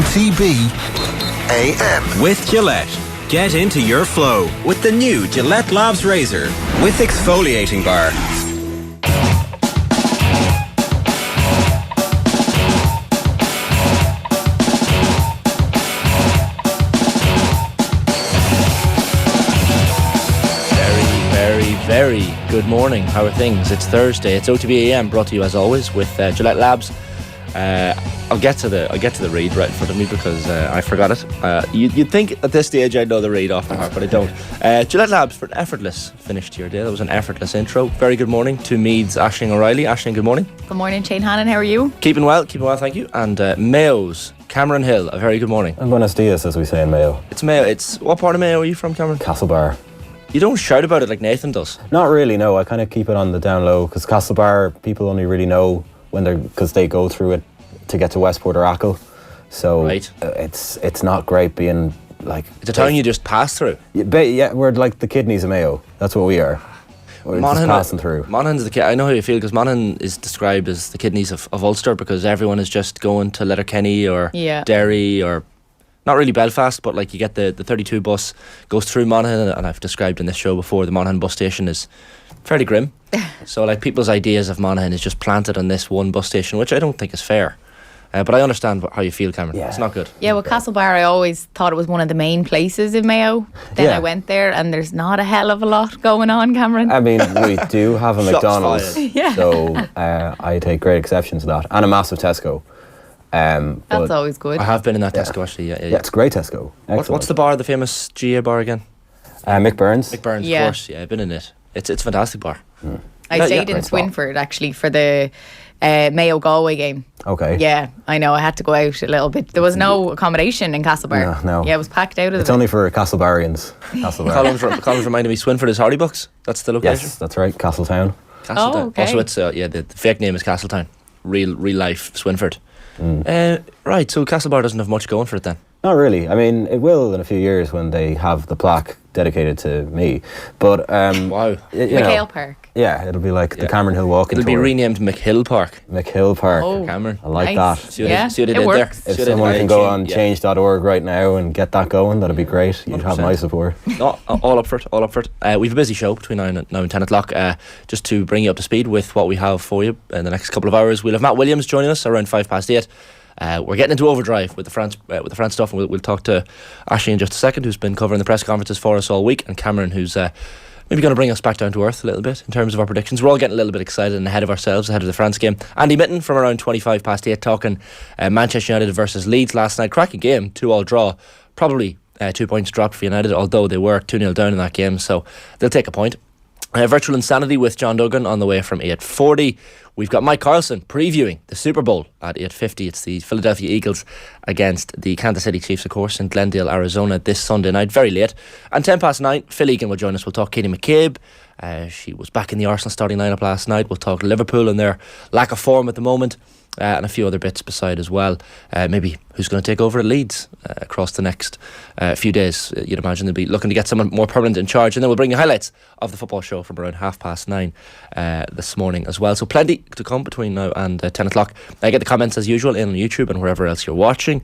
OTB AM. With Gillette. Get into your flow with the new Gillette Labs Razor with exfoliating bar. Very good morning. How are things? It's Thursday. It's OTB AM, brought to you as always with Gillette Labs. I'll get to the read right in front of me because I forgot it. You'd think at this stage I'd know the read off the heart, but I don't. Gillette Labs for an effortless finish to your day. That was an effortless intro. Very good morning to Meads, Aisling O'Reilly. Aisling, good morning. Good morning, Shane Hannon. How are you? Keeping well, thank you. And Mayo's Cameron Hill. A very good morning. And buenos dias, as we say in Mayo. It's Mayo. What part of Mayo are you from, Cameron? Castlebar. You don't shout about it like Nathan does. Not really, no. I kind of keep it on the down low because Castlebar people only really know because they go through it to get to Westport or Achill. So right. It's not great being like... It's a town you just pass through. Yeah, we're like the kidneys of Mayo. That's what we are. We're just passing through. Monaghan's I know how you feel because Monaghan is described as the kidneys of Ulster because everyone is just going to Letterkenny or Derry or... Not really Belfast, but like you get the 32 bus goes through Monaghan, and I've described in this show before the Monaghan bus station is fairly grim. So like people's ideas of Monaghan is just planted on this one bus station, which I don't think is fair. But I understand how you feel, Cameron. Yeah. It's not good. Yeah, well, Castlebar, I always thought it was one of the main places in Mayo. Then I went there, and there's not a hell of a lot going on, Cameron. I mean, we do have a McDonald's, yeah. So I take great exception to that, and a massive Tesco. That's always good. I have been in that Tesco actually. Yeah, it's great Tesco. What's the bar? The famous GA bar again? Mick Burns. Mick Burns, of course. Yeah, I've been in it. It's a fantastic bar. I stayed in Swinford actually for the Mayo Galway game. Okay. Yeah, I know. I had to go out a little bit. There was no accommodation in Castlebar. No. Yeah, it was packed out of It's only for Castlebarians. Columns reminded me Swinford is Hardybucks. That's the location. Yes, that's right. Castletown. Oh, okay. Also, it's the fake name is Castletown. Real life Swinford. Right, so Castlebar doesn't have much going for it then. Not really. I mean, it will in a few years when they have the plaque dedicated to me. But wow, McHale Park. Yeah, it'll be like the Cameron Hill walking. It'll be renamed McHill Park. McHill Park. Oh, Cameron. I like nice. that. See what it works. There. If someone can go on change.org right now and get that going, that'd be great. You'd 100%. Have my support. No, all up for it. We've a busy show between now and 10 o'clock. Just to bring you up to speed with what we have for you in the next couple of hours. We'll have Matt Williams joining us around 8:05. We're getting into overdrive with the France stuff, and we'll talk to Ashley in just a second, who's been covering the press conferences for us all week, and Cameron, who's maybe going to bring us back down to earth a little bit in terms of our predictions. We're all getting a little bit excited and ahead of ourselves ahead of the France game. Andy Mitten from around 8:25 talking Manchester United versus Leeds last night. Cracking game, 2-2 draw. Probably 2 points dropped for United, although they were 2-0 down in that game, so they'll take a point. Virtual Insanity with John Duggan on the way from 8:40. We've got Mike Carlson previewing the Super Bowl at 8:50. It's the Philadelphia Eagles against the Kansas City Chiefs, of course, in Glendale, Arizona this Sunday night, very late. And 9:10, Phil Egan will join us. We'll talk Katie McCabe. She was back in the Arsenal starting lineup last night. We'll talk Liverpool and their lack of form at the moment. And a few other bits beside as well. Maybe who's going to take over at Leeds across the next few days. You'd imagine they'll be looking to get someone more permanent in charge. And then we'll bring you highlights of the football show from around 9:30 this morning as well. So plenty to come between now and 10 o'clock. Get the comments as usual in on YouTube and wherever else you're watching.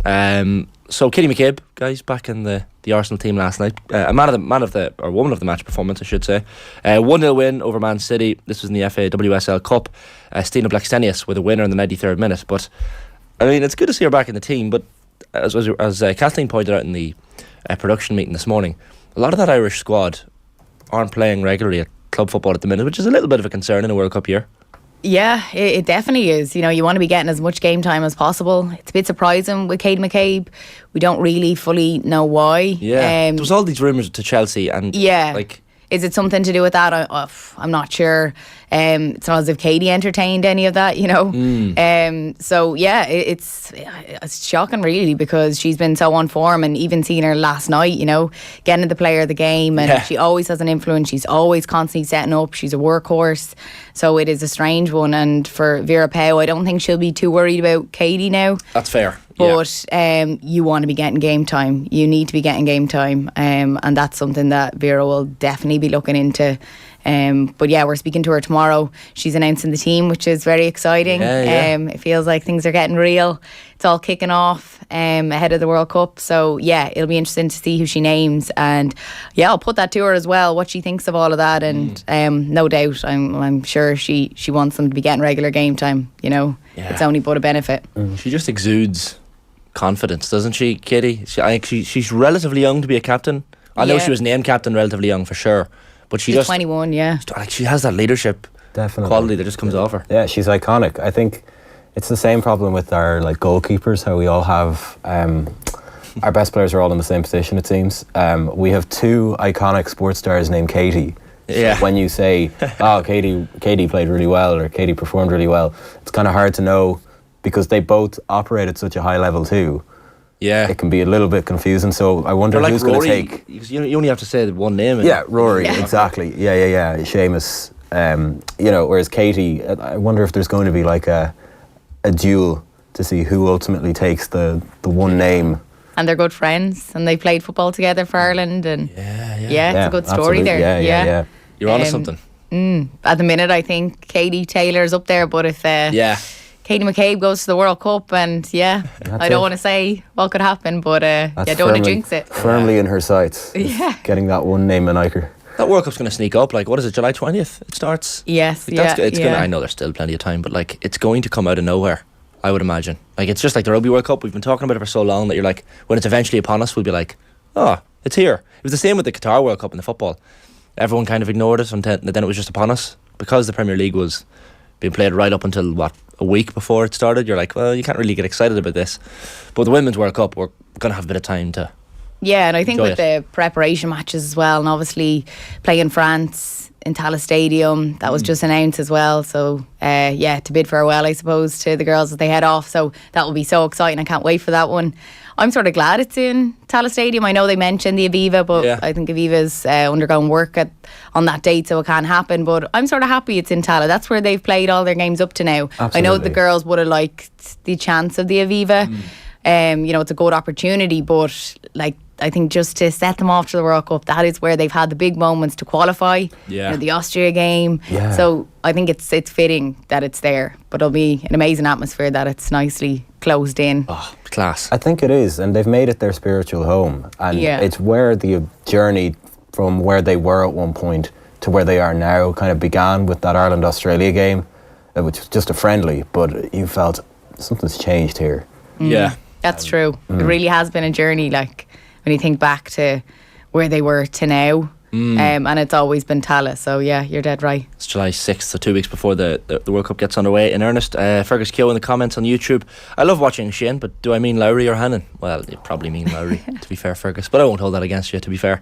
So Katie McCabe, guys, back in the Arsenal team last night. A woman of the match performance, I should say. 1-0 win over Man City. This was in the FA WSL Cup. Stina Blackstenius with a winner in the 93rd minute. But I mean, it's good to see her back in the team. But as Kathleen pointed out in the production meeting this morning, a lot of that Irish squad aren't playing regularly at club football at the minute, which is a little bit of a concern in a World Cup year. Yeah, it definitely is. You know, you want to be getting as much game time as possible. It's a bit surprising with Katie McCabe. We don't really fully know why. Yeah, there was all these rumours to Chelsea, and is it something to do with that? I'm not sure. It's not as if Katie entertained any of that, you know. So yeah, it's shocking really, because she's been so on form, and even seeing her last night, you know, getting the player of the game, and she always has an influence. She's always constantly setting up. She's a workhorse. So it is a strange one. And for Vera Pauw, I don't think she'll be too worried about Katie now. That's fair. But you want to be getting game time. You need to be getting game time, and that's something that Vera will definitely be looking into. But yeah, we're speaking to her tomorrow. She's announcing the team, which is very exciting. It feels like things are getting real. it's all kicking off ahead of the World Cup. So yeah, it'll be interesting to see who she names, and yeah, I'll put that to her as well, what she thinks of all of that. And no doubt, I'm sure she wants them to be getting regular game time. You know, it's only but a benefit. She just exudes confidence, doesn't she, Katie? I think she's relatively young to be a captain. I know she was named captain relatively young for sure, but she's just 21. Yeah, like she has that leadership quality that just comes off her. Yeah, she's iconic. I think it's the same problem with our like goalkeepers, how we all have our best players are all in the same position, it seems. We have two iconic sports stars named Katie. Yeah. So when you say, oh, Katie played really well, or Katie performed really well, it's kind of hard to know, because they both operate at such a high level too. Yeah. It can be a little bit confusing, so I wonder who's going to take... You only have to say one name. Yeah, Rory, exactly. Yeah. Seamus. Whereas Katie, I wonder if there's going to be like a duel to see who ultimately takes the one name. And they're good friends, and they played football together for Ireland, and it's a good story absolutely. there. Yeah. You're onto something. At the minute, I think Katie Taylor's up there, but if Katie McCabe goes to the World Cup, and I don't want to say what could happen, but don't want to jinx it. Firmly in her sights. Getting that one name in Iker. That World Cup's going to sneak up. Like, what is it, July 20th? It starts? Yes, It's gonna, I know there's still plenty of time, but like, it's going to come out of nowhere, I would imagine. Like, it's just like the Rugby World Cup. We've been talking about it for so long that you're like, when it's eventually upon us, we'll be like, oh, it's here. It was the same with the Qatar World Cup in the football. Everyone kind of ignored it, and then it was just upon us. Because the Premier League was being played right up until, a week before it started, you're like, well, you can't really get excited about this. But the Women's World Cup, we're going to have a bit of time to... Yeah, and I think with the preparation matches as well, and obviously playing France in Tallaght Stadium, that was just announced as well. So, to bid farewell, I suppose, to the girls as they head off. So that will be so exciting. I can't wait for that one. I'm sort of glad it's in Tallaght Stadium. I know they mentioned the Aviva, but I think Aviva's undergone work on that date, so it can't happen. But I'm sort of happy it's in Tallaght. That's where they've played all their games up to now. Absolutely. I know the girls would have liked the chance of the Aviva. It's a good opportunity, but I think just to set them off to the World Cup, that is where they've had the big moments to qualify. Yeah. The Austria game. Yeah. So I think it's fitting that it's there, but it'll be an amazing atmosphere that it's nicely closed in. Oh, class. I think it is, and they've made it their spiritual home, and it's where the journey from where they were at one point to where they are now kind of began with that Ireland-Australia game, which was just a friendly, but you felt something's changed here. Yeah. That's true. It really has been a journey, like when you think back to where they were to now. And it's always been Tallaght, so yeah, you're dead right. It's July 6th, so 2 weeks before the World Cup gets underway in earnest. Fergus Keogh in the comments on YouTube. I love watching Shane, but do I mean Lowry or Hannon? Well, you probably mean Lowry, to be fair, Fergus, but I won't hold that against you, to be fair.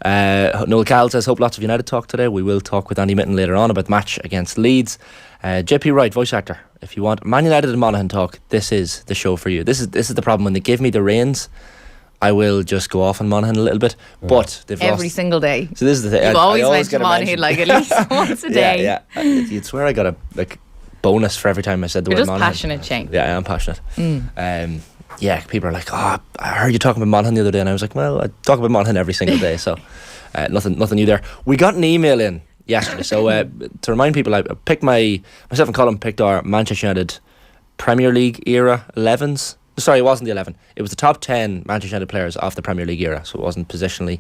Noel Cal says, hope lots of United talk today. We will talk with Andy Mitten later on about the match against Leeds. JP Wright, voice actor, if you want Man United and Monaghan talk, this is the show for you. This is the problem. When they give me the reins, I will just go off on Monaghan a little bit, but they've Every lost. single day. So this is the thing. You always mention get a Monaghan like at least once a day. Yeah. You'd swear I got a bonus for every time I said the You're word just Monaghan. passionate, Shane. Yeah, I am passionate. People are like, oh, I heard you talking about Monaghan the other day, and I was like, well, I talk about Monaghan every single day, so nothing new there. We got an email in yesterday, so to remind people, I picked myself and Colin picked our Manchester United Premier League era 11s. Sorry, it wasn't the 11. It was the top 10 Manchester United players of the Premier League era, so it wasn't positionally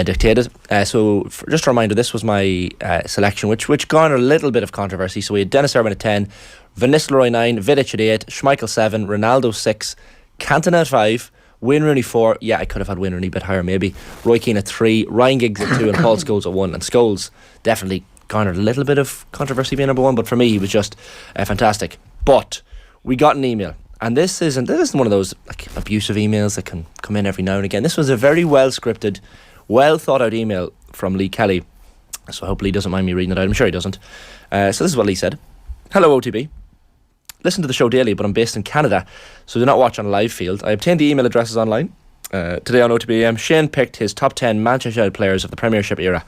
dictated. Just a reminder, this was my selection, which garnered a little bit of controversy. So we had Dennis Irwin at 10, Van Nistelrooy 9, Vidic at 8, Schmeichel 7, Ronaldo 6, Cantona at 5, Wayne Rooney 4. Yeah, I could have had Wayne Rooney a bit higher maybe. Roy Keane at 3, Ryan Giggs at 2, and Paul Scholes at 1. And Scholes definitely garnered a little bit of controversy being number 1, but for me he was just fantastic. But we got an email. And this isn't one of those like abusive emails that can come in every now and again. This was a very well scripted, well thought out email from Lee Kelly. So hopefully he doesn't mind me reading it out. I'm sure he doesn't. So this is what Lee said. Hello OTB. Listen to the show daily, but I'm based in Canada, so do not watch on a live field. I obtained the email addresses online Today on OTB AM, Shane picked his top 10 Manchester United players of the Premiership era.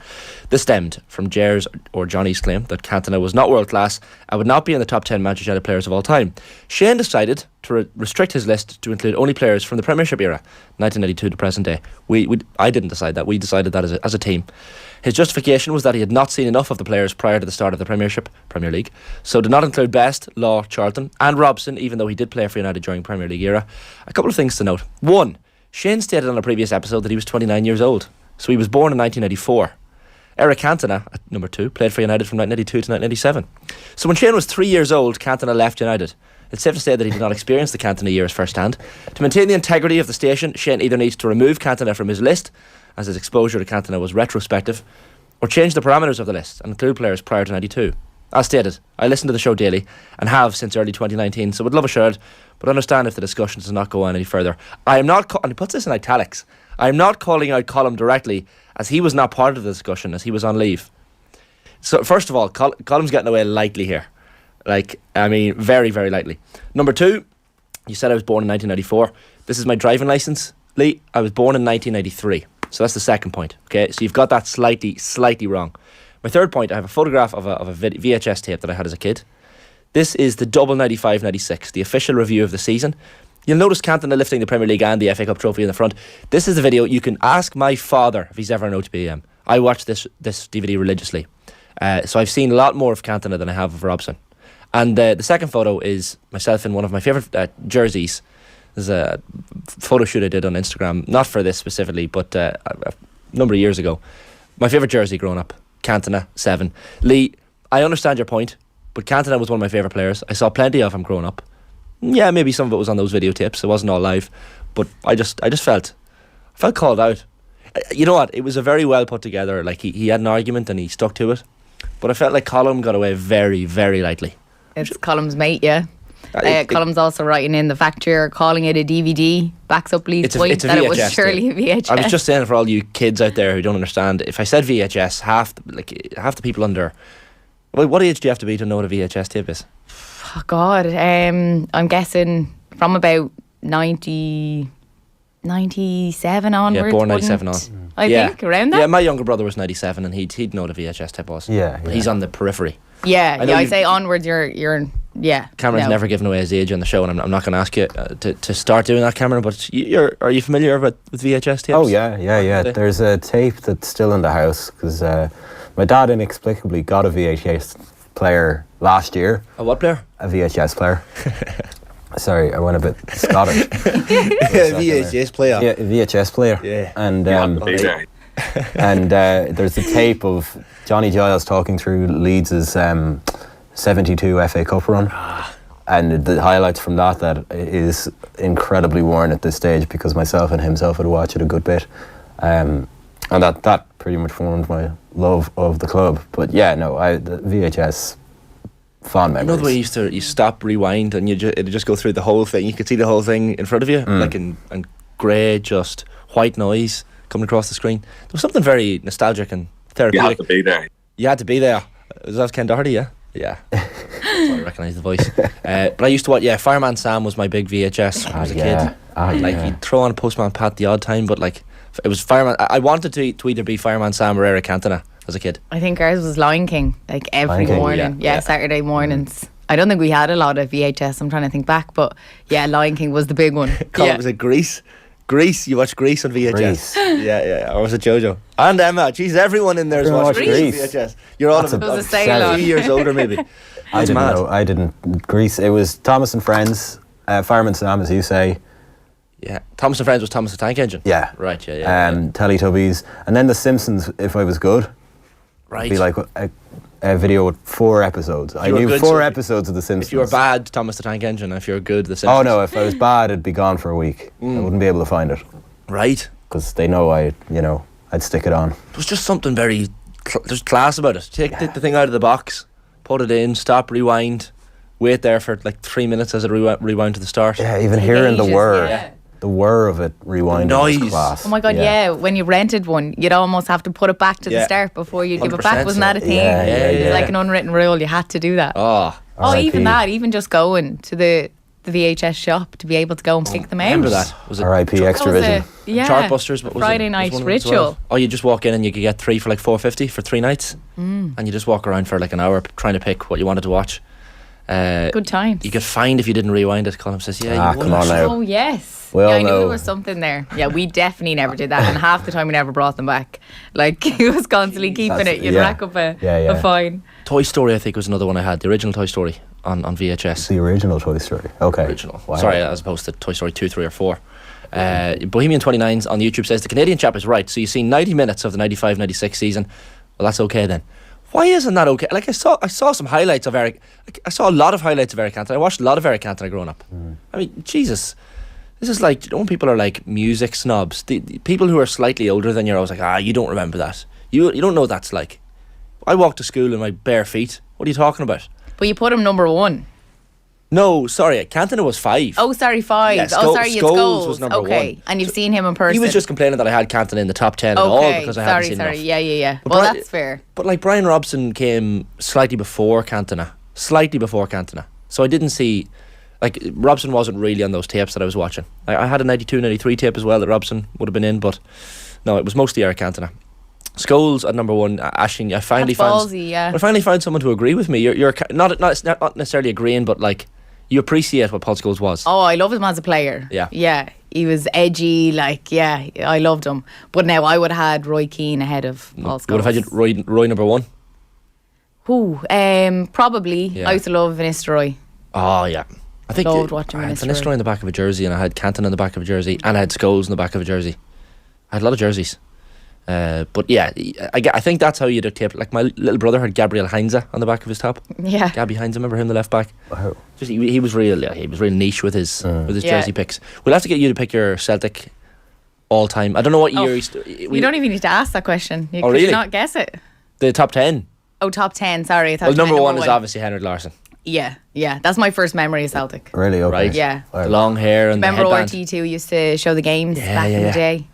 This stemmed from Jer's or Johnny's claim that Cantona was not world class and would not be in the top 10 Manchester United players of all time. Shane decided to restrict his list to include only players from the Premiership era, 1992 to present day. I didn't decide that. We decided that as a team. His justification was that he had not seen enough of the players prior to the start of the Premier League, so did not include Best, Law, Charlton and Robson, even though he did play for United during Premier League era. A couple of things to note. One, Shane stated on a previous episode that he was 29 years old, so he was born in 1994. Eric Cantona, at number 2, played for United from 1992 to 1997. So when Shane was 3 years old, Cantona left United. It's safe to say that he did not experience the Cantona years firsthand. To maintain the integrity of the station, Shane either needs to remove Cantona from his list, as his exposure to Cantona was retrospective, or change the parameters of the list and include players prior to 92. As stated, I listen to the show daily and have since early 2019, so would love a shout, but understand if the discussion does not go on any further. I am not, and he puts this in italics, I am not calling out Colm directly, as he was not part of the discussion, as he was on leave. So first of all, Colm's getting away lightly here. Very, very lightly. Number 2, you said I was born in 1994. This is my driving licence, Lee. I was born in 1993. So that's the second point. Okay, so you've got that slightly wrong. My third point, I have a photograph of a VHS tape that I had as a kid. This is the double 95-96, the official review of the season. You'll notice Cantona lifting the Premier League and the FA Cup trophy in the front. This is the video. You can ask my father if he's ever an OTB AM. I watch this DVD religiously. So I've seen a lot more of Cantona than I have of Robson. And the second photo is myself in one of my favourite jerseys. There's a photo shoot I did on Instagram, not for this specifically, but a number of years ago. My favourite jersey growing up, Cantona 7. Lee, I understand your point, but Cantona was one of my favourite players. I saw plenty of him growing up. Yeah, maybe some of it was on those videotapes. It wasn't all live, but I just felt called out. You know what? It was a very well put together. Like he had an argument and he stuck to it, but I felt like Colm got away very, very lightly. It's Colm's mate, yeah. Colm's also writing in the fact you're calling it a DVD backs up Lee's point that it was surely a VHS. I was just saying for all you kids out there who don't understand, if I said VHS, half the people under. Well, what age do you have to be to know what a VHS tape is? Oh God, I'm guessing from about 97 onwards. Yeah, born 97 on. I think around that. Yeah, my younger brother was 97 and he'd know what a VHS tape was. Yeah. He's on the periphery. Yeah, I say onwards. You're yeah. Cameron's never given away his age on the show, and I'm not going to ask you to start doing that, Cameron. But are you familiar with VHS tapes? Oh yeah. There's a tape that's still in the house because my dad inexplicably got a VHS player last year. A what player? A VHS player. Sorry, I went a bit Scottish. VHS player. Yeah, VHS player. Yeah. And there's a tape of Johnny Giles talking through Leeds' 72 FA Cup run. And the highlights from that is incredibly worn at this stage because myself and himself would watch it a good bit. And that pretty much formed my love of the club. But yeah, no, the VHS, fond memories. You know the way you stop, rewind, and it'd just go through the whole thing. You could see the whole thing in front of you, like in grey, just white noise coming across the screen. There was something very nostalgic and therapeutic. You had to be there. You had to be there. Was that Ken Doherty? Yeah. Yeah. I recognise the voice. But I used to watch. Yeah, Fireman Sam was my big VHS when I was a kid. You'd throw on Postman Pat the odd time, but it was Fireman. I wanted to either be Fireman Sam or Eric Cantona as a kid. I think ours was Lion King, every morning. Yeah, Saturday mornings. I don't think we had a lot of VHS. I'm trying to think back, but yeah, Lion King was the big one. Was it Grease? Grease, you watch Grease on VHS. Grease. Yeah. Or was it Jojo? And Emma. Jeez, everyone in there is watching Grease VHS. You're all about 3 years older, maybe. I didn't know. I didn't. Grease. It was Thomas and Friends, Fireman Sam, as you say. Yeah, Thomas and Friends was Thomas the Tank Engine. Yeah. Right, yeah. Teletubbies. And then The Simpsons, if I was good. Right. It'd be like a video with 4 episodes. I knew 4 episodes of The Simpsons. If you were bad, Thomas the Tank Engine. If you were good, The Simpsons. Oh no, if I was bad, it'd be gone for a week. I wouldn't be able to find it. Right. Because they know I'd stick it on. There's just something very, there's class about it. Take the thing out of the box, put it in, stop, rewind, wait there for 3 minutes as it rewind to the start. Yeah, even hearing the whir. Yeah. The whir of it rewinding was class. Oh my God, yeah. When you rented one, you'd almost have to put it back to the start before you give it back. Wasn't that a thing? Yeah. It was like an unwritten rule. You had to do that. Oh, even that, even just going to the the VHS shop to be able to go and pick them out. Remember that? Was it R.I.P. Extravision. Chartbusters? What was Friday it? night Was one ritual. as well? Oh, you just walk in and you could get 3 for like $4.50 for 3 nights, and you just walk around for like an hour trying to pick what you wanted to watch. Good times. You get fined if you didn't rewind it. Colin says, "Yeah, you won." come on now. Oh yes. We all I knew know. there was something there. Yeah, we definitely never did that, and half the time we never brought them back. Like he was constantly keeping it. You'd rack up a fine. Toy Story, I think, was another one I had. The original Toy Story on VHS. The original Toy Story. Okay. Original. Wow. Sorry, as opposed to Toy Story 2, 3 or 4. Bohemian 29s on YouTube says the Canadian chap is right. So you see 90 minutes of the 95-96 season. Well, that's okay then. Why isn't that okay? Like I saw some highlights of Eric. Like, I saw a lot of highlights of Eric Cantona. I watched a lot of Eric Cantona growing up. I mean, Jesus. This is like, when people are like music snobs, the people who are slightly older than you're always like, you don't remember that. You don't know what that's like. I walked to school in my bare feet. What are you talking about? But you put him number 1. No, sorry, Cantona was 5. Oh, sorry, 5. Yeah, it's Scholes. was number 1. And you've seen him in person. He was just complaining that I had Cantona in the top 10 at all because I hadn't seen enough. Yeah. But Well, that's fair. But like Brian Robson came slightly before Cantona. So I didn't see, like, Robson wasn't really on those tapes that I was watching. I had a 92, 93 tape as well that Robson would have been in, but no, it was mostly Eric Cantona. Scholes at number 1. Aisling, I finally found someone to agree with me. You're not necessarily agreeing, but like, you appreciate what Paul Scholes was. Oh, I loved him as a player. Yeah. He was edgy, I loved him. But now I would have had Roy Keane ahead of Paul Scholes. You would have had Roy number 1. Who? Probably. Yeah. I used to love Van Nistelrooy. Oh yeah, I think Loved watching I had Van Van Nistelrooy in the back of a jersey, and I had Cantona in the back of a jersey, and I had Scholes in the back of a jersey. I had a lot of jerseys. But yeah, I think that's how you dictate. Like my little brother had Gabriel Heinze on the back of his top. Yeah, Gabby Heinze, remember him, the left back? Wow. Just he was real niche with his jersey picks. We'll have to get you to pick your Celtic all time. I don't know what year. We don't even need to ask that question. You really? Could not guess it. The top 10. Oh, top 10. Sorry, I thought. Well, number 1 is obviously Henrik Larsson. Yeah. That's my first memory of Celtic. Really? Okay. Right. Yeah. The long hair and Remember the headband. RT2 used to show the games back in the day.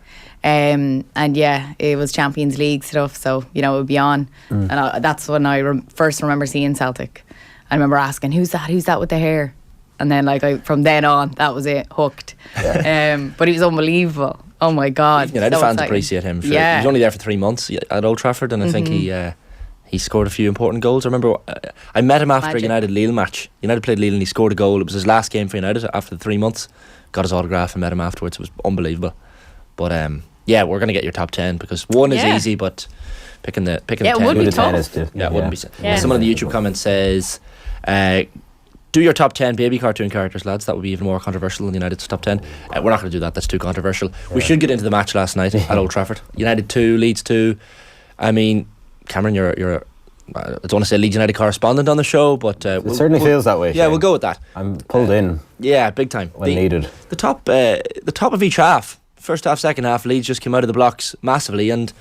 And yeah, it was Champions League stuff, so it would be on, and that's when I first remember seeing Celtic. I remember asking, "Who's that with the hair?" And then from then on, that was it, hooked. Yeah. But he was unbelievable. Oh my God! United fans appreciate him. He was only there for 3 months at Old Trafford, and I think he scored a few important goals. I remember I met him after a United-Lille match. United played Lille and he scored a goal. It was his last game for United after the 3 months. Got his autograph and met him afterwards. It was unbelievable. But yeah, we're going to get your top 10 because 1 is easy, but picking the 10 it would be tough. It wouldn't be. Yeah. Someone in the YouTube comment says, do your top 10 baby cartoon characters, lads. That would be even more controversial than United's top 10. We're not going to do that. That's too controversial. We should get into the match last night at Old Trafford. United 2, Leeds 2. I mean, Cameron, you're I don't want to say Leeds United correspondent on the show, but it certainly feels that way. Yeah, Shane. we'll go with that. I'm pulled in. Yeah, big time. When needed. The top of each half, first half, second half, Leeds just came out of the blocks massively and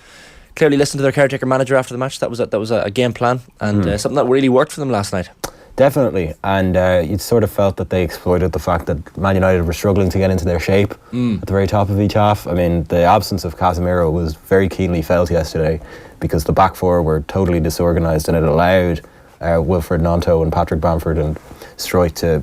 clearly listened to their caretaker manager after the match. That was a game plan and something that really worked for them last night. Definitely, and you sort of felt that they exploited the fact that Man United were struggling to get into their shape at the very top of each half. I mean, the absence of Casemiro was very keenly felt yesterday because the back four were totally disorganised, and it allowed Wilfred Gnonto and Patrick Bamford and Struijk to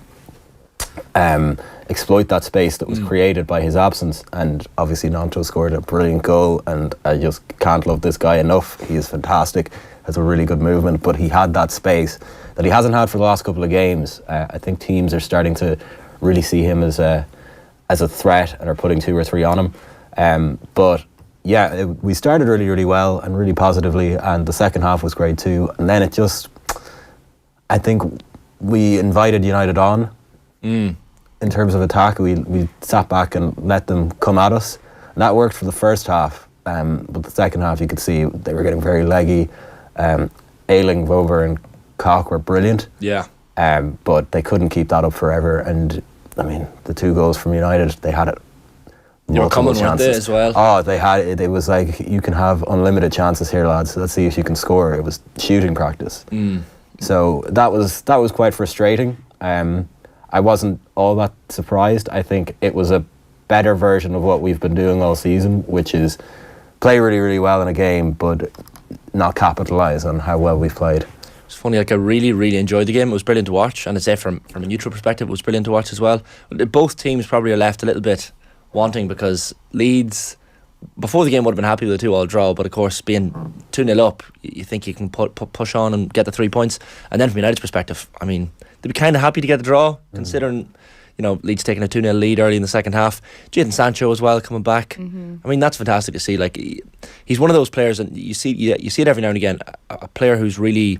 exploit that space that was created by his absence. And obviously Gnonto scored a brilliant goal, and I just can't love this guy enough. He is fantastic, has a really good movement, but he had that space that he hasn't had for the last couple of games. I think teams are starting to really see him as a threat and are putting 2 or 3 on him. But yeah, we started really, really well and really positively, and the second half was great too. And then I think we invited United on in terms of attack. We sat back and let them come at us, and that worked for the first half. But the second half, you could see they were getting very leggy. Ayling, Vover and Koch were brilliant. Yeah. But they couldn't keep that up forever. And I mean, the 2 goals from United, they had it. They were coming with it as well. Oh, they had it. It was like, you can have unlimited chances here, lads. Let's see if you can score. It was shooting practice. So that was quite frustrating. I wasn't all that surprised. I think it was a better version of what we've been doing all season, which is play really, really well in a game, but not capitalise on how well we've played. It's funny, like I really enjoyed the game. It was brilliant to watch, and I'd say from a neutral perspective, it was brilliant to watch as well. Both teams probably are left a little bit wanting, because Leeds before the game would have been happy with a 2-2 draw, but of course being 2-0 up, you think you can push on and get the 3 points. And then from United's perspective, I mean, they'd be kind of happy to get the draw, considering, you know, Leeds taking a 2-0 lead early in the second half. Jadon Sancho as well coming back. I mean, that's fantastic to see. Like, he's one of those players, and you see it every now and again, a player who's really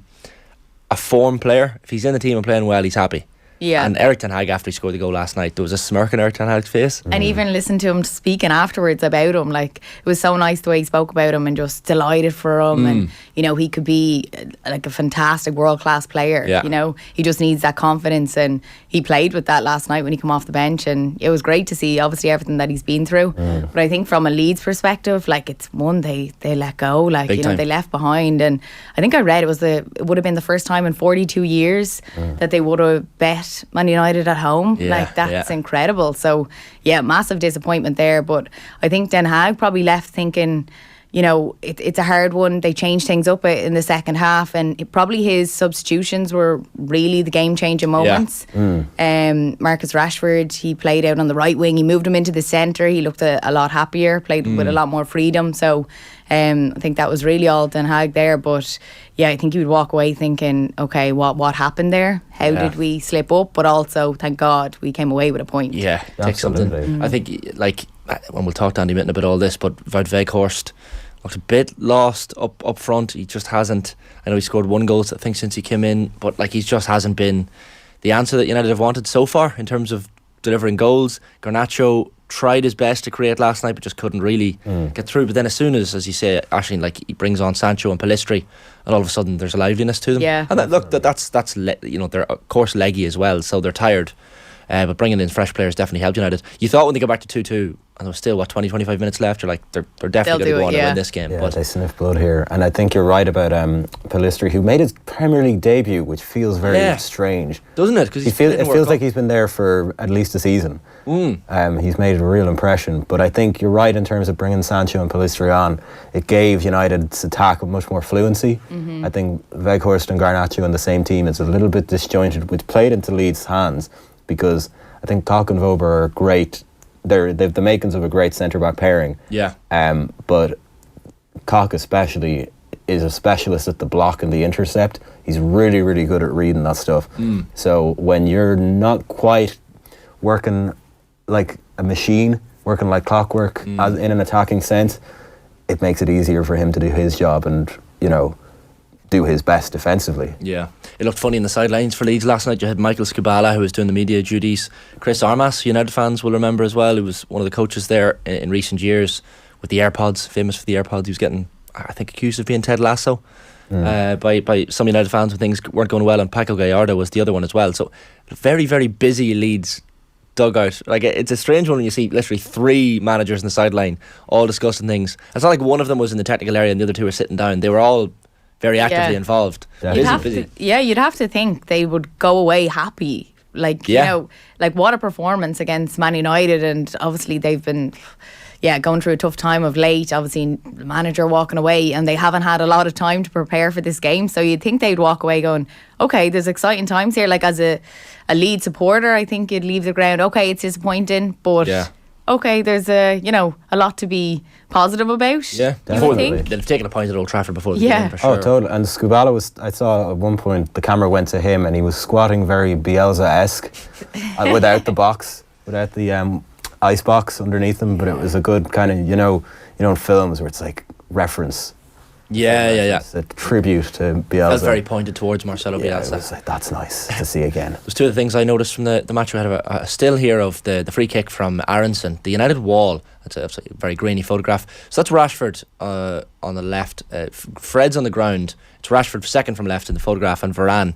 a form player. If he's in the team and playing well, he's happy. Yeah. And Eric Ten Hag, after he scored the goal last night, there was a smirk on Eric Ten Hag's face. And even listen to him speaking afterwards about him, like, it was so nice the way he spoke about him and just delighted for him. And, you know, he could be like a fantastic world-class player. Yeah. You know, he just needs that confidence, and he played with that last night when he came off the bench, and it was great to see, obviously, everything that he's been through. But I think from a Leeds perspective, like, it's one they let go, like, Big you know, time. they left behind. And I think I read it would have been the first time in 42 years that they would have bet Man United at home. Yeah, Like, that's incredible. So yeah, massive disappointment there. But I think Den Haag probably left thinking, you know, it's a hard one. They changed things up in the second half, and probably his substitutions were really the game changing moments. Marcus Rashford, he played out on the right wing. He moved him into the centre. He looked a lot happier, played with a lot more freedom. So I think that was really all Den Haag there. But yeah, I think he would walk away thinking, okay, what happened there? How did we slip up? But also, thank God, we came away with a point. Yeah, take something. I think, like, when we'll talk to Andy Mitten about all this, but Wout Weghorst looked a bit lost up front. He just hasn't. I know he scored 1 goal, I think, since he came in, but like, he just hasn't been the answer that United have wanted so far in terms of delivering goals. Garnacho tried his best to create last night, but just couldn't really get through. But then, as soon as you say, Aisling, like, he brings on Sancho and Pellistri, and all of a sudden there's a liveliness to them. Yeah. And that's you know, they're of course leggy as well, so they're tired. But bringing in fresh players definitely helped United. You thought when they go back to 2-2, and there was still 20-25 minutes left, you're like, they're definitely going to go on and win this game. Yeah, but they sniff blood here. And I think you're right about Pellistri, who made his Premier League debut, which feels very strange, doesn't it? Because it feels like he's been there for at least a season. He's made a real impression. But I think you're right in terms of bringing Sancho and Pellistri on. It gave United's attack much more fluency. I think Weghorst and Garnacho in the same team is a little bit disjointed, which played into Leeds' hands, because I think Koch and Vober are great. They've the makings of a great centre-back pairing. Yeah. But Koch especially is a specialist at the block and the intercept. He's really, really good at reading that stuff. So when you're not quite working like a machine, working like clockwork as in an attacking sense, it makes it easier for him to do his job and, you know, do his best defensively. Yeah. It looked funny in the sidelines for Leeds last night. You had Michael Scubala, who was doing the media duties. Chris Armas, United fans will remember as well, who was one of the coaches there in recent years with the AirPods, famous for the AirPods. He was getting, I think, accused of being Ted Lasso by some United fans when things weren't going well, and Paco Gallardo was the other one as well. So very, very busy Leeds dugout. Like, it's a strange one when you see literally 3 managers on the sideline all discussing things. It's not like one of them was in the technical area and the other 2 were sitting down. They were all very actively involved. You'd have to think they would go away happy. Like, you know, like, what a performance against Man United. And obviously they've been going through a tough time of late. Obviously the manager walking away, and they haven't had a lot of time to prepare for this game. So you'd think they'd walk away going, okay, there's exciting times here. Like, as a Leeds supporter, I think you'd leave the ground, okay, it's disappointing, but okay, there's a lot to be positive about. Yeah, definitely. They've taken a point at Old Trafford before the game, for sure. Oh, totally. And Scubala I saw at one point the camera went to him and he was squatting very Bielsa-esque without the box, without the ice box underneath him. But it was a good kind of, in films where it's like reference. Yeah. It's a tribute to Bielsa. Felt very pointed towards Marcelo Bielsa. It was like, that's nice to see again. There's 2 of the things I noticed from the match. We had a still here of the free kick from Aronson, the United wall. That's a very grainy photograph. So that's Rashford on the left. Fred's on the ground. It's Rashford second from left in the photograph, and Varane.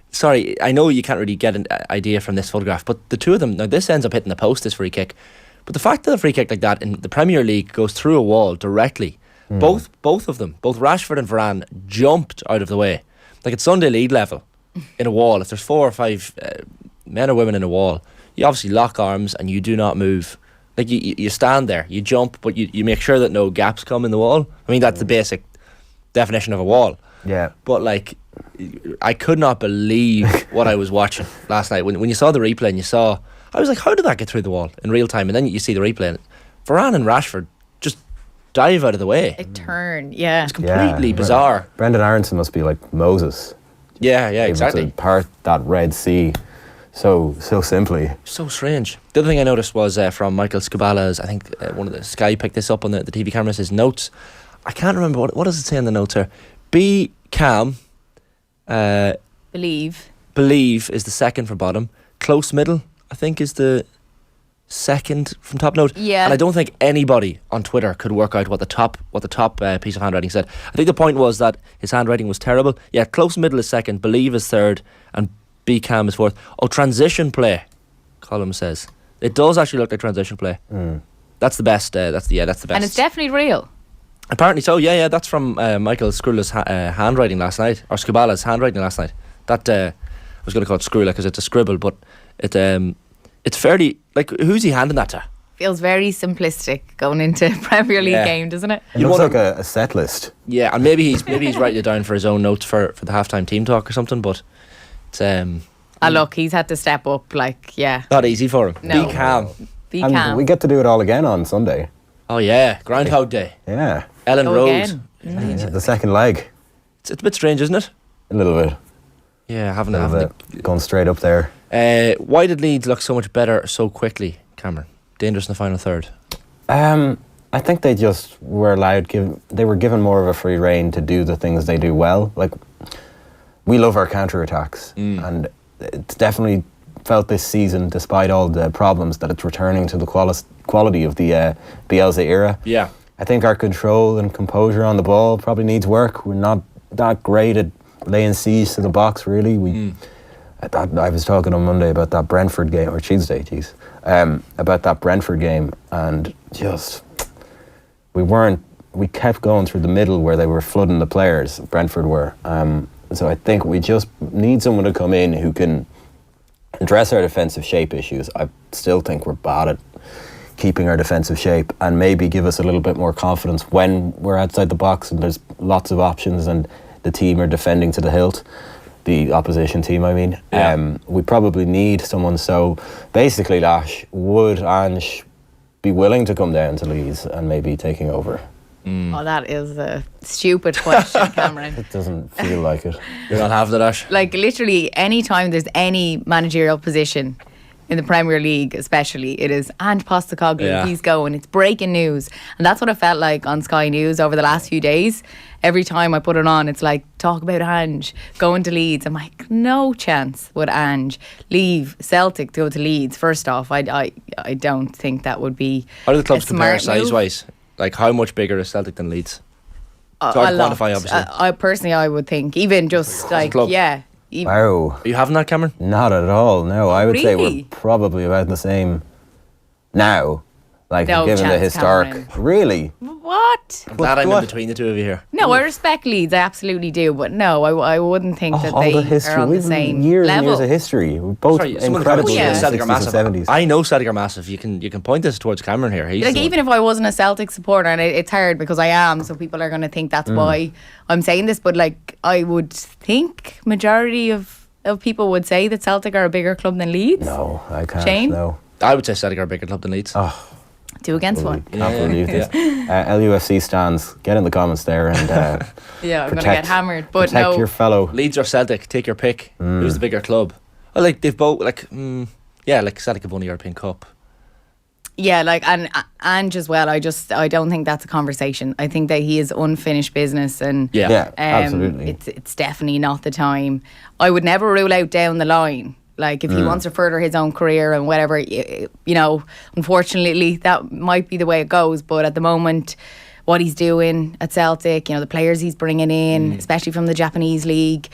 Sorry, I know you can't really get an idea from this photograph, but the 2 of them, now this ends up hitting the post, this free kick. But the fact that a free kick like that in the Premier League goes through a wall directly, both of them, both Rashford and Varane, jumped out of the way. Like, at Sunday League level, in a wall, if there's 4 or 5 men or women in a wall, you obviously lock arms and you do not move. Like, you stand there, you jump, but you make sure that no gaps come in the wall. I mean, that's the basic definition of a wall. Yeah. But, like, I could not believe what I was watching last night. When you saw the replay and I was like, how did that get through the wall in real time? And then you see the replay and Varane and Rashford just dive out of the way. A turn, yeah. It's completely bizarre. Brendan Aronson must be like Moses. Yeah, exactly. To part that Red Sea so simply. So strange. The other thing I noticed was from Michael Scubala's, I think one of the Sky picked this up on the TV cameras, his notes. I can't remember, what does it say in the notes here? Be calm. Believe is the second from bottom. Close middle, I think, is the second from top note. Yeah. And I don't think anybody on Twitter could work out what the top piece of handwriting said. I think the point was that his handwriting was terrible. Yeah, close middle is second, believe is third, and be calm is fourth. Oh, transition play, Colm says. It does actually look like transition play. That's the best. That's the best. And it's definitely real. Apparently so. Yeah. That's from Michael Scrula's handwriting last night, or Scubala's handwriting last night. That I was going to call it Scrula because it's a scribble, but it's fairly, like, who's he handing that to? Feels very simplistic going into a Premier League game, doesn't it? It looks like a set list. Yeah, and maybe he's writing it down for his own notes for the halftime team talk or something. But it's look, he's had to step up. Like, yeah, not easy for him. No. Be calm. Be And calm. we get to do it all again on Sunday. Oh yeah, Groundhog Day. Yeah. Ellen Go Rose. again. The second leg. It's a bit strange, isn't it? A little bit. Yeah, having it. Going straight up there. Why did Leeds look so much better so quickly, Cameron? Dangerous in the final third. I think they just were they were given more of a free rein to do the things they do well. Like, we love our counter-attacks, and it's definitely felt this season, despite all the problems, that it's returning to the quality of the Bielsa era. Yeah. I think our control and composure on the ball probably needs work. We're not that great at laying siege to the box, really. I was talking on Monday about that Brentford game, or Tuesday, about that Brentford game, and just we kept going through the middle where they were flooding the players. Brentford were. So I think we just need someone to come in who can address our defensive shape issues. I still think we're bad at keeping our defensive shape, and maybe give us a little bit more confidence when we're outside the box and there's lots of options and the team are defending to the hilt. The opposition team, I mean. Yeah. We probably need someone. So basically, Lash, would Ange be willing to come down to Leeds and maybe taking over? Oh, that is a stupid question, Cameron. It doesn't feel like it. You're not having it, Ash. Like, literally, any time there's any managerial position in the Premier League, especially, it is Ange Postecoglou. Yeah. He's going. It's breaking news, and that's what it felt like on Sky News over the last few days. Every time I put it on, it's like, talk about Ange going to Leeds. I'm like, no chance would Ange leave Celtic to go to Leeds. First off, I don't think that would be. How do the clubs a compare smart move. size-wise? Like, how much bigger is Celtic than Leeds? It's hard to quantify, obviously. I personally, I would think, even just like, club. yeah. Wow. Are you having that, Cameron? Not at all, no. I would say Really? we're probably about the same now. Like, No given the chance, historic. Cameron. Really? What? I'm glad I'm in what? between the two of you here. No, I respect Leeds. I absolutely do. But no, I wouldn't think that all they the history. are on the We've same years level. and years of history. We're both Sorry, someone incredible said Yeah. in the Celtic are 60s massive. and 70s. I know Celtic are massive. You can point this towards Cameron here. He's Like, the even if I wasn't a Celtic supporter, and it's hard because I am, so people are going to think that's why I'm saying this. But like, I would think majority of people would say that Celtic are a bigger club than Leeds. No, I can't. Shane? No. I would say Celtic are a bigger club than Leeds. 2 against 1. Can't believe this. LUFC stands. Get in the comments there and Yeah, I'm going to get hammered. But protect no, your fellow. Leeds or Celtic, take your pick. Who's the bigger club? Well, like, they've both, like, like Celtic have won the European Cup. yeah, like, and Ange as well. I don't think that's a conversation. I think that he is unfinished business, and Yeah, absolutely. it's definitely not the time. I would never rule out down the line. Like, if he wants to further his own career and whatever, you know, unfortunately, that might be the way it goes. But at the moment, what he's doing at Celtic, you know, the players he's bringing in, especially from the Japanese league,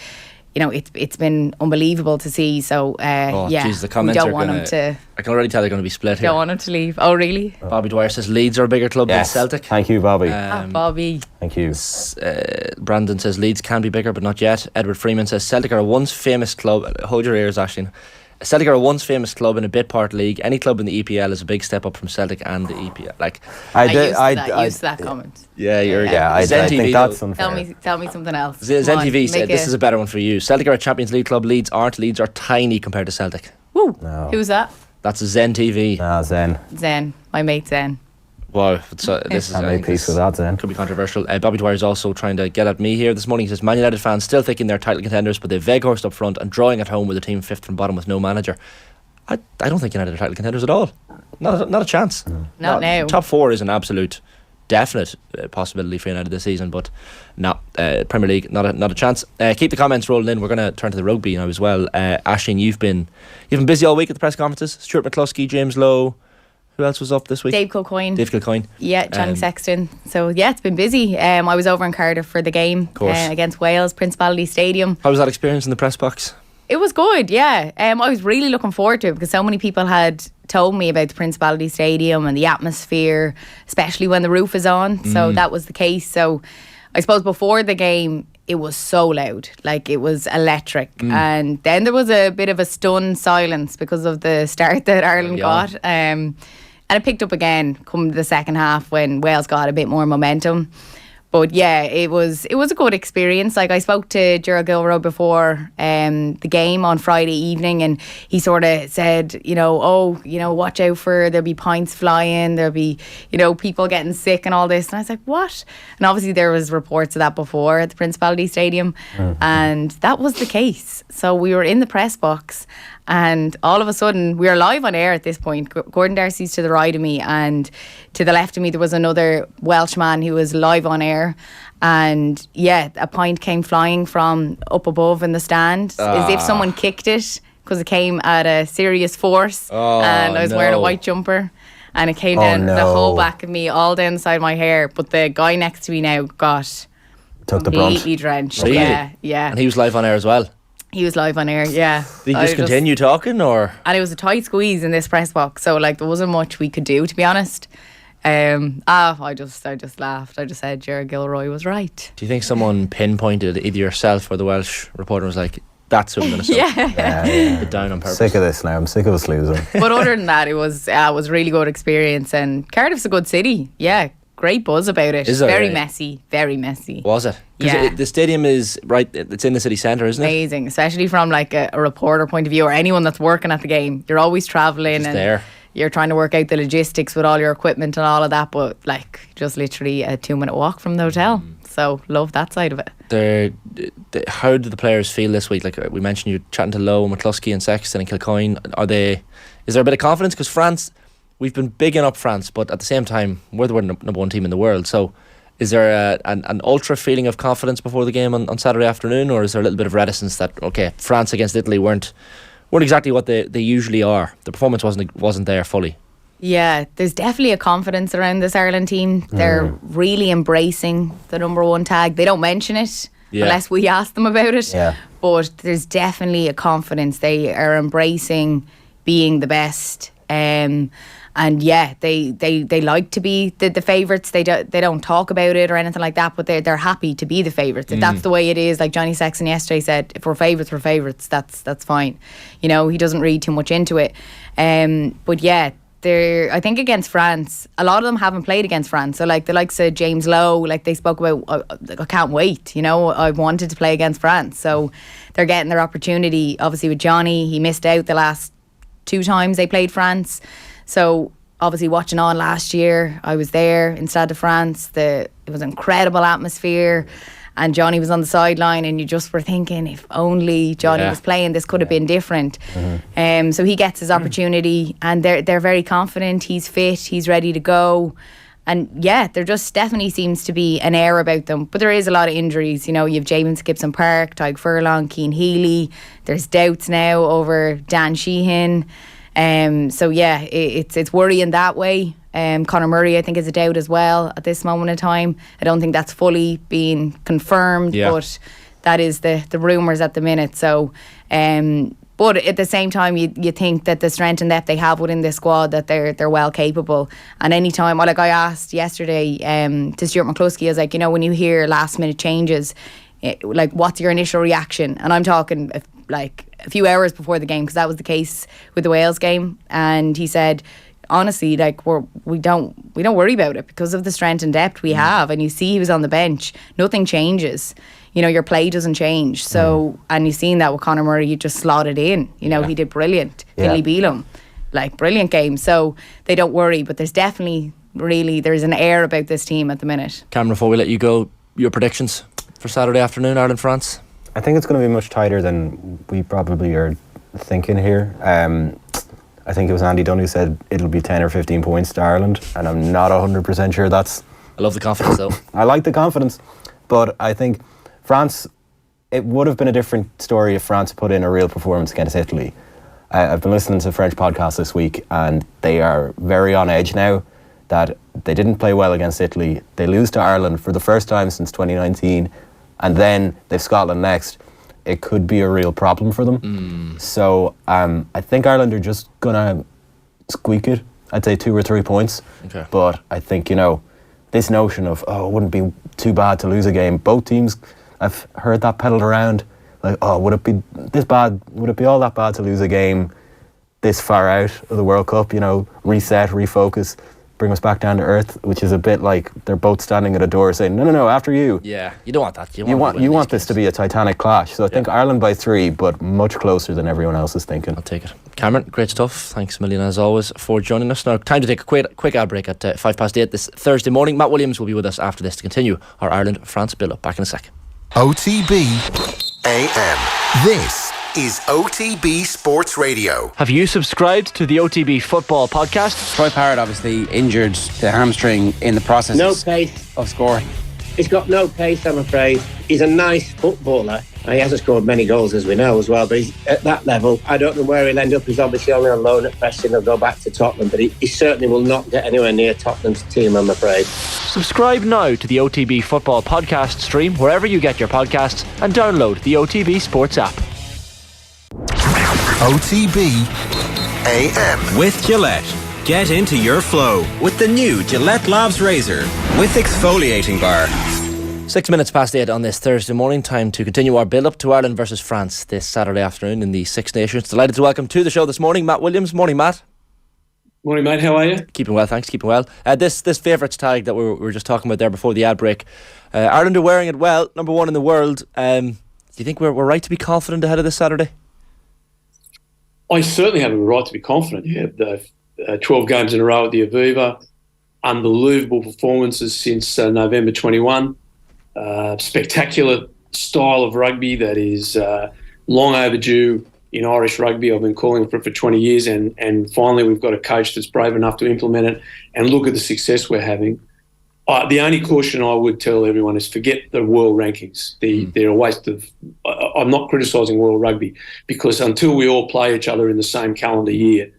you know, it's been unbelievable to see. So, Geez, the we comments don't are want gonna, him to. I can already tell they're going to be split here. Don't want him to leave. Oh, really? Bobby Dwyer says Leeds are a bigger club Yes. than Celtic. Thank you, Bobby. Bobby. Thank you. Brandon says Leeds can be bigger, but not yet. Edward Freeman says Celtic are a once famous club. Hold your ears, Aisling. Celtic are a once famous club in a bit part league. Any club in the EPL is a big step up from Celtic and the EPL. Like, I used that comment. Yeah, I think that's unfair. Tell me something else. Zen TV said this is a better one for you. Celtic are a Champions League club. Leeds aren't. Leeds are tiny compared to Celtic. Woo. No. Who's that? That's Zen TV. No, Zen. Zen. My mate Zen. Wow, this is I made peace with that, Zen. Could be controversial. Bobby Dwyer's also trying to get at me here this morning. He says Man United fans still thinking they're title contenders, but they've Veghorst up front and drawing at home with a team fifth from bottom with no manager. I don't think United are title contenders at all. Not a chance. Not now. Top 4 is an absolute definite possibility for United this season, but no, Premier League not a chance. Keep the comments rolling in. We're going to turn to the rugby now as well. Aisling, you've been busy all week at the press conferences. Stuart McCluskey, James Lowe. Who else was up this week? Dave Kilcoyne. Yeah, Johnny Sexton. So yeah, it's been busy. I was over in Cardiff for the game against Wales, Principality Stadium. How was that experience in the press box? It was good, yeah. I was really looking forward to it because so many people had told me about the Principality Stadium and the atmosphere, especially when the roof is on. So that was the case. So I suppose before the game, it was so loud, like it was electric. And then there was a bit of a stunned silence because of the start that Ireland got. And it picked up again come the second half when Wales got a bit more momentum. But yeah, it was a good experience. Like I spoke to Gerald Gilroy before the game on Friday evening, and he sort of said, watch out for there'll be pints flying, there'll be people getting sick and all this. And I was like, what? And obviously there was reports of that before at the Principality Stadium, and that was the case. So we were in the press box. And all of a sudden, we are live on air at this point. Gordon Darcy's to the right of me, and to the left of me, there was another Welshman who was live on air. And yeah, a pint came flying from up above in the stand, as if someone kicked it, because it came at a serious force. And I was wearing a white jumper, and it came down the whole back of me, all down the side of my hair. But the guy next to me now took the brunt. Completely drenched. Really? Yeah. And he was live on air as well. He was live on air, yeah. Did he just continue talking, or? And it was a tight squeeze in this press box, so like there wasn't much we could do, to be honest. I just laughed. I just said Gerald Gilroy was right. Do you think someone pinpointed either yourself or the Welsh reporter was like, that's who I'm going to stop? Yeah. Put down on purpose. Sick of this now. I'm sick of us losing. But other than that, it was a really good experience, and Cardiff's a good city. Yeah. Great buzz about it. Is there, very messy. Very messy. Was it? Yeah. The stadium is right. It's in the city centre, isn't it? Amazing, especially from like a reporter point of view, or anyone that's working at the game. You're always travelling and there. You're trying to work out the logistics with all your equipment and all of that. But like just literally a 2-minute walk from the hotel. So love that side of it. How did the players feel this week? Like we mentioned, you're chatting to Lowe, McCluskey, and Sexton and Kilcoyne. Is there a bit of confidence? Because France. We've been bigging up France, but at the same time, we're the number one team in the world. So is there an ultra feeling of confidence before the game on Saturday afternoon, or is there a little bit of reticence that, okay, France against Italy weren't exactly what they usually are? The performance wasn't there fully. Yeah, there's definitely a confidence around this Ireland team. They're really embracing the number one tag. They don't mention it unless we ask them about it. Yeah. But there's definitely a confidence. They are embracing being the best. And yeah, they like to be the favourites. They don't talk about it or anything like that, but they're happy to be the favourites. If that's the way it is, like Johnny Sexton yesterday said, if we're favourites, we're favourites. That's fine. He doesn't read too much into it. But yeah, I think against France, a lot of them haven't played against France. So like the likes of James Lowe, like they spoke about, I can't wait. I wanted to play against France. So they're getting their opportunity. Obviously with Johnny, he missed out the last 2 times they played France. So obviously watching on last year, I was there in Stade de France. It was an incredible atmosphere, and Johnny was on the sideline, and you just were thinking, if only Johnny was playing, this could have been different. So he gets his opportunity, and they're very confident. He's fit, he's ready to go. And yeah, there just definitely seems to be an air about them. But there is a lot of injuries. You have James Gibson Park, Tyg Furlong, Cian Healy. There's doubts now over Dan Sheehan. So yeah, it's worrying that way. Conor Murray, I think, is a doubt as well at this moment in time. I don't think that's fully been confirmed, but that is the rumours at the minute. So, but at the same time, you think that the strength and depth they have within this squad, that they're well capable. And any time, like I asked yesterday to Stuart McCluskey, I was like, when you hear last minute changes, like what's your initial reaction? And I'm talking, if like a few hours before the game, because that was the case with the Wales game, and he said, honestly, like we don't worry about it because of the strength and depth we have. And you see, he was on the bench. Nothing changes. You know, your play doesn't change. So, and you've seen that with Conor Murray. You just slotted in. You know, he did brilliant. Billy Bealham, like brilliant game. So they don't worry. But there's definitely there's an air about this team at the minute. Cameron, before we let you go, your predictions for Saturday afternoon, Ireland France? I think it's going to be much tighter than we probably are thinking here. I think it was Andy Dunn who said it'll be 10 or 15 points to Ireland, and I'm not 100% sure that's... I love the confidence though. I like the confidence, but I think France, it would have been a different story if France put in a real performance against Italy. I've been listening to French podcasts this week, and they are very on edge now that they didn't play well against Italy. They lose to Ireland for the first time since 2019, and then they've Scotland next. It could be a real problem for them. So I think Ireland are just going to squeak it. I'd say 2 or 3 points. Okay. But I think, you know, this notion of, it wouldn't be too bad to lose a game. Both teams, I've heard that peddled around. Like, would it be this bad? Would it be all that bad to lose a game this far out of the World Cup? You know, reset, refocus, bring us back down to earth, which is a bit like they're both standing at a door saying, no, after you. Yeah, you don't want that. You want this to be a titanic clash. So I think Ireland by 3, but much closer than everyone else is thinking. I'll take it. Cameron, great stuff. Thanks a million as always for joining us. Now, time to take a quick ad break at 8:05 this Thursday morning. Matt Williams will be with us after this to continue our Ireland-France build-up. Back in a sec. OTB AM. This is OTB Sports Radio. Have you subscribed to the OTB Football Podcast? Troy Parrott obviously injured the hamstring in the process of scoring. He's got no pace, I'm afraid. He's a nice footballer. He hasn't scored many goals, as we know, as well, but he's at that level. I don't know where he'll end up. He's obviously only on loan at Preston. He'll go back to Tottenham, but he certainly will not get anywhere near Tottenham's team, I'm afraid. Subscribe now to the OTB Football Podcast stream wherever you get your podcasts and download the OTB Sports app. OTB AM. With Gillette. Get into your flow with the new Gillette Labs Razor with exfoliating bar. 6 minutes past 8 on this Thursday morning. Time to continue our build-up to Ireland versus France this Saturday afternoon in the Six Nations. Delighted to welcome to the show this morning Matt Williams. Morning, Matt. Morning, mate. How are you? Keeping well, thanks. Keeping well. This favourites tag that we were just talking about there before the ad break. Ireland are wearing it well. Number 1 in the world. Do you think we're right to be confident ahead of this Saturday? I certainly have a right to be confident. Yeah, 12 games in a row at the Aviva. Unbelievable performances since November 21. Spectacular style of rugby that is long overdue in Irish rugby. I've been calling for it for 20 years, and finally we've got a coach that's brave enough to implement it, and look at the success we're having. The only caution I would tell everyone is forget the world rankings. They're a waste of... I'm not criticising world rugby, because until we all play each other in the same calendar year,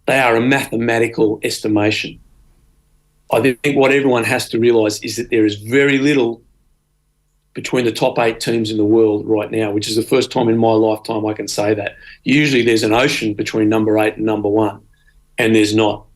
they are a mathematical estimation. I think what everyone has to realise is that there is very little between the top 8 teams in the world right now, which is the first time in my lifetime I can say that. Usually there's an ocean between number 8 and number 1, and there's not.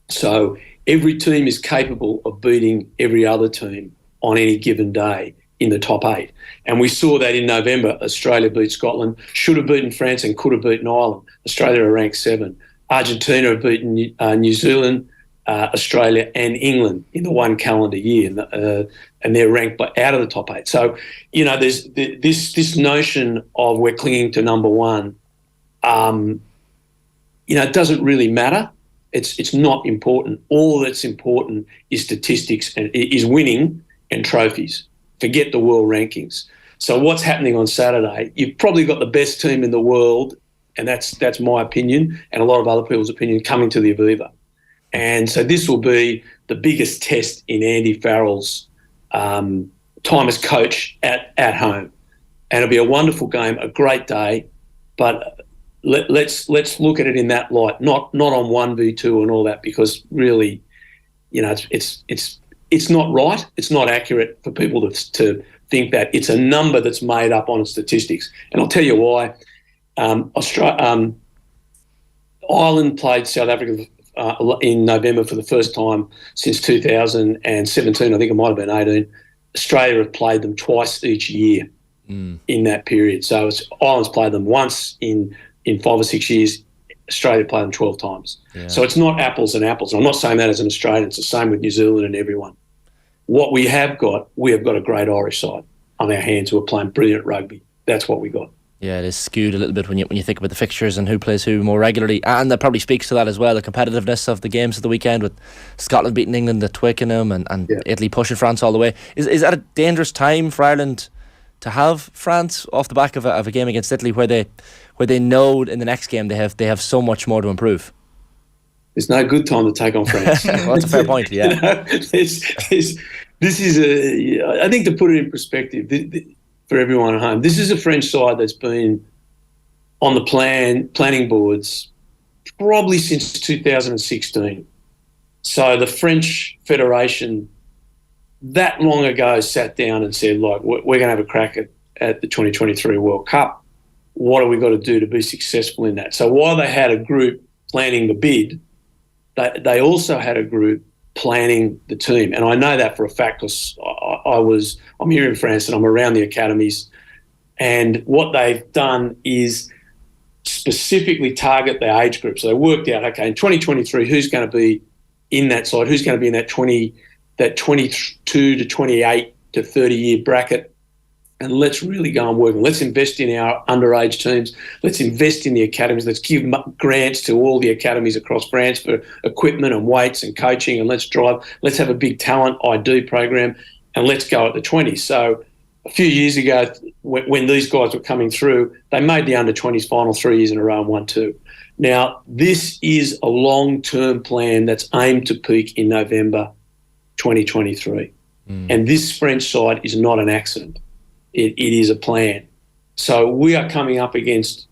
So every team is capable of beating every other team on any given day in the top 8. And we saw that in November. Australia beat Scotland, should have beaten France and could have beaten Ireland. Australia are ranked 7. Argentina have beaten New Zealand, Australia and England in the one calendar year, and they're ranked out of the top 8. So, you know, there's this notion of we're clinging to number 1. You know, it doesn't really matter. It's not important. All that's important is statistics and is winning and trophies. Forget the world rankings. So what's happening on Saturday? You've probably got the best team in the world, and that's my opinion and a lot of other people's opinion, coming to the Aviva. And so this will be the biggest test in Andy Farrell's time as coach at home. And it'll be a wonderful game, a great day, but let's look at it in that light, not on 1v2 and all that, because really, you know, it's not right. It's not accurate for people to think that. It's a number that's made up on statistics. And I'll tell you why. Ireland played South Africa in November for the first time since 2017. I think it might have been 18. Australia have played them twice each year. in that period. So Ireland's played them once in 5 or 6 years. Australia played them 12 times. Yeah. So it's not apples and apples. I'm not saying that as an Australian. It's the same with New Zealand and everyone. What we have got a great Irish side on our hands who are playing brilliant rugby. That's what we got. Yeah, it is skewed a little bit when you think about the fixtures and who plays who more regularly, and that probably speaks to that as well, the competitiveness of the games of the weekend, with Scotland beating England at Twickenham and Italy pushing France all the way. Is that a dangerous time for Ireland to have France off the back of a game against Italy where they know in the next game they have so much more to improve? It's no good time to take on France. Well, that's a fair point. Yeah, this is I think, to put it in perspective for everyone at home, this is a French side that's been on the planning boards probably since 2016. So the French Federation that long ago sat down and said, like, we're going to have a crack at the 2023 World Cup. What have we got to do to be successful in that? So while they had a group planning the bid, they also had a group planning the team. And I know that for a fact because I'm here in France and I'm around the academies. And what they've done is specifically target their age group. So they worked out, okay, in 2023, who's going to be in that side? Who's going to be in that 22 to 28 to 30 year bracket? And let's really go and work. Let's invest in our underage teams. Let's invest in the academies. Let's give grants to all the academies across France for equipment and weights and coaching. And let's have a big talent ID program, and let's go at the 20s. So a few years ago, when these guys were coming through, they made the under-20s final 3 years in a row and won 2. Now, this is a long-term plan that's aimed to peak in November 2023. And this French side is not an accident. It is a plan. So we are coming up against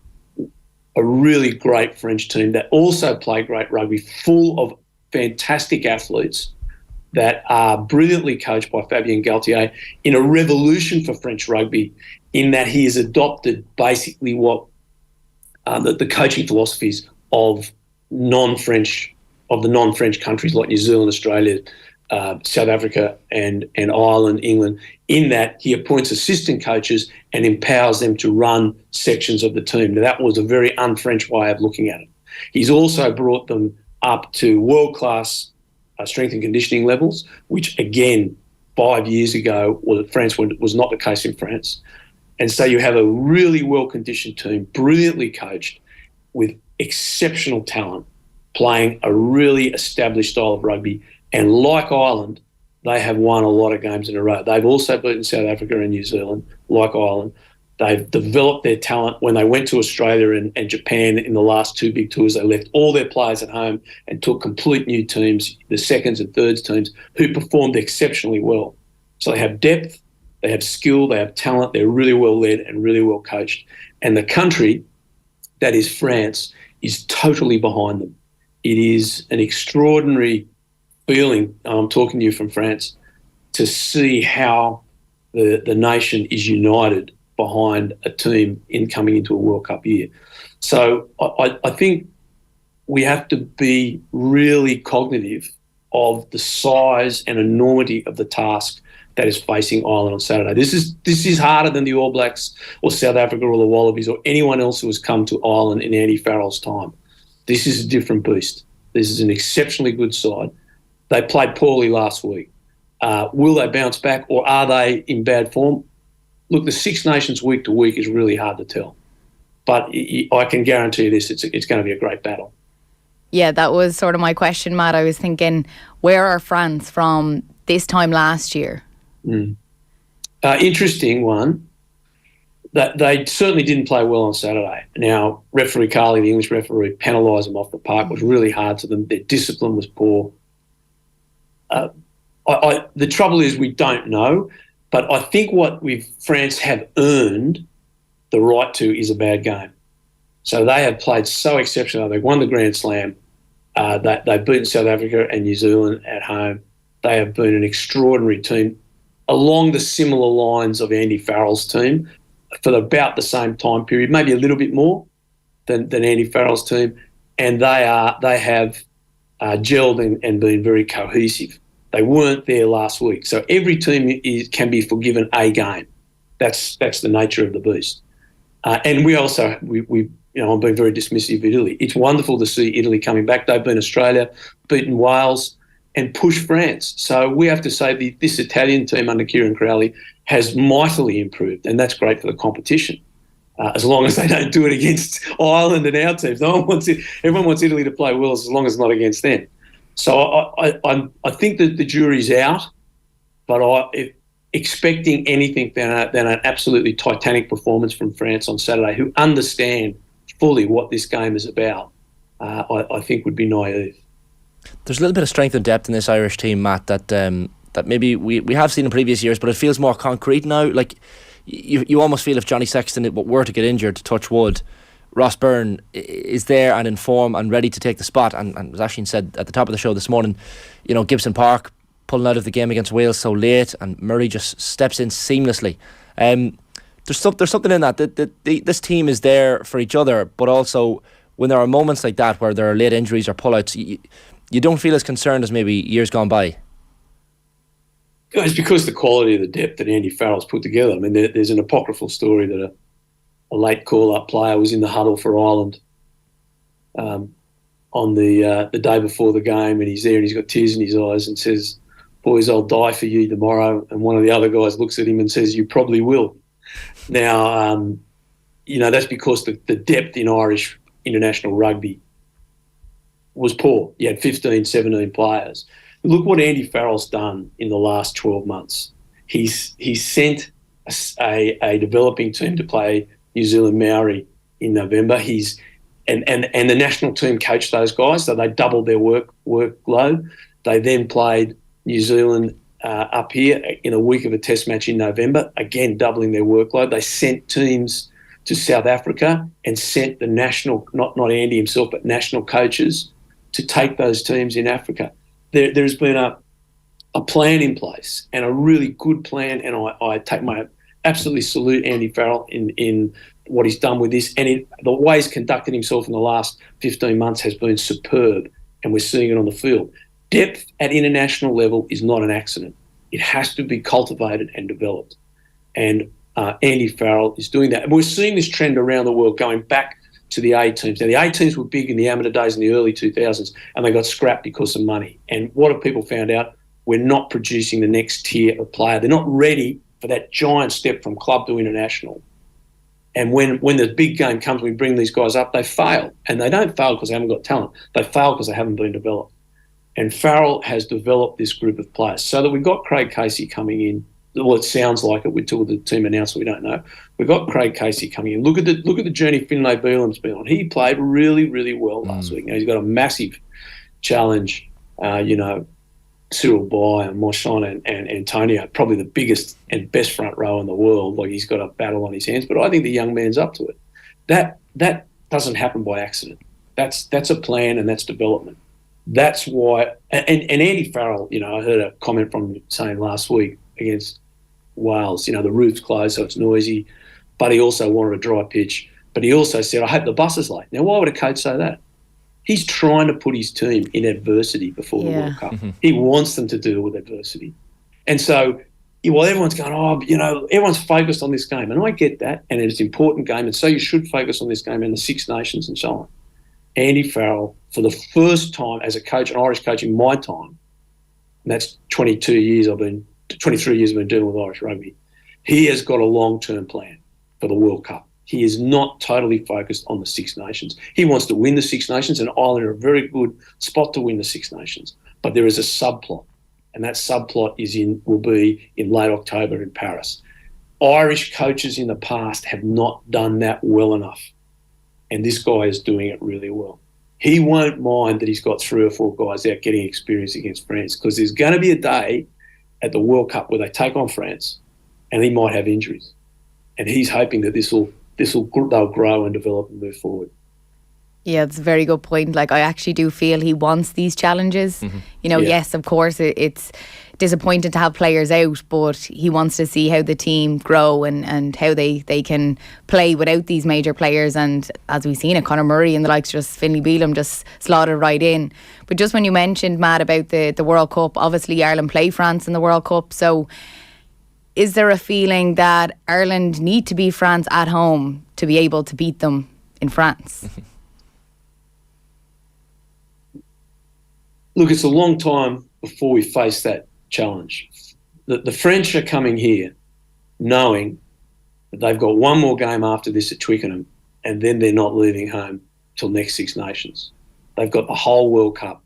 a really great French team that also play great rugby, full of fantastic athletes that are brilliantly coached by Fabien Galtier in a revolution for French rugby, in that he has adopted basically what the coaching philosophies of the non-French countries like New Zealand, Australia, South Africa and Ireland, England, in that he appoints assistant coaches and empowers them to run sections of the team. Now, that was a very un-French way of looking at it. He's also brought them up to world-class strength and conditioning levels, which, again, 5 years ago was not the case in France. And so you have a really well-conditioned team, brilliantly coached, with exceptional talent, playing a really established style of rugby. And like Ireland, they have won a lot of games in a row. They've also beaten South Africa and New Zealand, like Ireland. They've developed their talent. When they went to Australia and Japan in the last 2 big tours, they left all their players at home and took complete new teams, the seconds and thirds teams, who performed exceptionally well. So they have depth, they have skill, they have talent, they're really well led and really well coached. And the country, that is France, is totally behind them. It is an extraordinary feeling, I'm talking to you from France, to see how the nation is united behind a team coming into a World Cup year. So I think we have to be really cognitive of the size and enormity of the task that is facing Ireland on Saturday. This is harder than the All Blacks or South Africa or the Wallabies or anyone else who has come to Ireland in Andy Farrell's time. This is a different beast. This is an exceptionally good side. They played poorly last week. Will they bounce back, or are they in bad form? Look, the Six Nations week to week is really hard to tell. But I can guarantee you this, it's going to be a great battle. Yeah, that was sort of my question, Matt. I was thinking, where are France from this time last year? Interesting one. That they certainly didn't play well on Saturday. Now, referee Carlson, the English referee, penalised them off the park. It was really hard to them. Their discipline was poor. The trouble is we don't know, but I think what France have earned the right to is a bad game. So they have played so exceptional. They've won the Grand Slam. They've beaten South Africa and New Zealand at home. They have been an extraordinary team along the similar lines of Andy Farrell's team for about the same time period, maybe a little bit more than Andy Farrell's team. And they have gelled and been very cohesive. They weren't there last week. So every team can be forgiven a game. That's the nature of the beast. And we also, I'm being very dismissive of Italy. It's wonderful to see Italy coming back. They've been Australia, beaten Wales, and pushed France. So we have to say this Italian team under Kieran Crowley has mightily improved, and that's great for the competition. As long as they don't do it against Ireland and our teams. Everyone wants Italy to play well as long as it's not against them. So I think that the jury's out, but expecting anything than an absolutely titanic performance from France on Saturday, who understand fully what this game is about, I think would be naive. There's a little bit of strength and depth in this Irish team, Matt, that maybe we have seen in previous years, but it feels more concrete now. Like you almost feel if Johnny Sexton were to get injured, touch wood, Ross Byrne is there and in form and ready to take the spot. And as Aisling said at the top of the show this morning, Gibson Park pulling out of the game against Wales so late, and Murray just steps in seamlessly. There's something in that this team is there for each other, but also when there are moments like that where there are late injuries or pullouts, you don't feel as concerned as maybe years gone by. It's because the quality of the depth that Andy Farrell's put together. I mean, there's an apocryphal story that a late call-up player was in the huddle for Ireland on the day before the game, and he's there and he's got tears in his eyes and says, "Boys, I'll die for you tomorrow." And one of the other guys looks at him and says, "You probably will." Now, that's because the depth in Irish international rugby was poor. You had 15, 17 players. Look what Andy Farrell's done in the last 12 months. He's sent a developing team to play New Zealand Maori in November. And the national team coached those guys, so they doubled their workload. They then played New Zealand up here in a week of a test match in November, again doubling their workload. They sent teams to South Africa and sent the national, not Andy himself, but national coaches to take those teams in Africa. There's been a plan in place, and a really good plan, and I absolutely salute Andy Farrell in what he's done with this, and the way he's conducted himself in the last 15 months has been superb, and we're seeing it on the field. Depth at international level is not an accident. It has to be cultivated and developed, and Andy Farrell is doing that. And we're seeing this trend around the world going back to the A teams. Now, the A teams were big in the amateur days in the early 2000s, and they got scrapped because of money. And what have people found out? We're not producing the next tier of player. They're not ready for that giant step from club to international. And when the big game comes, we bring these guys up, they fail. And they don't fail because they haven't got talent. They fail because they haven't been developed. And Farrell has developed this group of players so that we've got Craig Casey coming in. Well, it sounds like it until the team announced, we don't know. We've got Craig Casey coming in. Look at the journey Finlay Beelam's been on. He played really, really well last week. Now he's got a massive challenge. Cyril Bay and Moshon and Antonio, probably the biggest and best front row in the world. Like, he's got a battle on his hands, but I think the young man's up to it. That doesn't happen by accident. That's a plan, and that's development. That's why. And Andy Farrell, I heard a comment from him saying last week against Wales, the roof's closed, so it's noisy, but he also wanted a dry pitch. But he also said, I hope the bus is late. Now, why would a coach say that? He's trying to put his team in adversity before the World Cup. Mm-hmm. He wants them to deal with adversity. And so, while everyone's going, everyone's focused on this game, and I get that, and it's an important game, and so you should focus on this game and the Six Nations and so on. Andy Farrell, for the first time as a coach, an Irish coach in my time, and that's 23 years I've been dealing with Irish rugby, he has got a long-term plan for the World Cup. He is not totally focused on the Six Nations. He wants to win the Six Nations, and Ireland are a very good spot to win the Six Nations. But there is a subplot, and that subplot will be in late October in Paris. Irish coaches in the past have not done that well enough, and this guy is doing it really well. He won't mind that he's got 3 or 4 guys out getting experience against France, because there's going to be a day at the World Cup where they take on France, and he might have injuries, and he's hoping that they'll grow and develop and move forward. Yeah, it's a very good point. Like, I actually do feel he wants these challenges. Mm-hmm. Yes, of course, it's disappointing to have players out, but he wants to see how the team grow and how they can play without these major players. And as we've seen it, Conor Murray and the likes, just Finlay Beelam just slotted right in. But just when you mentioned, Matt, about the World Cup, obviously Ireland play France in the World Cup, so is there a feeling that Ireland need to beat France at home to be able to beat them in France? Look, it's a long time before we face that challenge. The French are coming here knowing that they've got one more game after this at Twickenham, and then they're not leaving home till next Six Nations. They've got the whole World Cup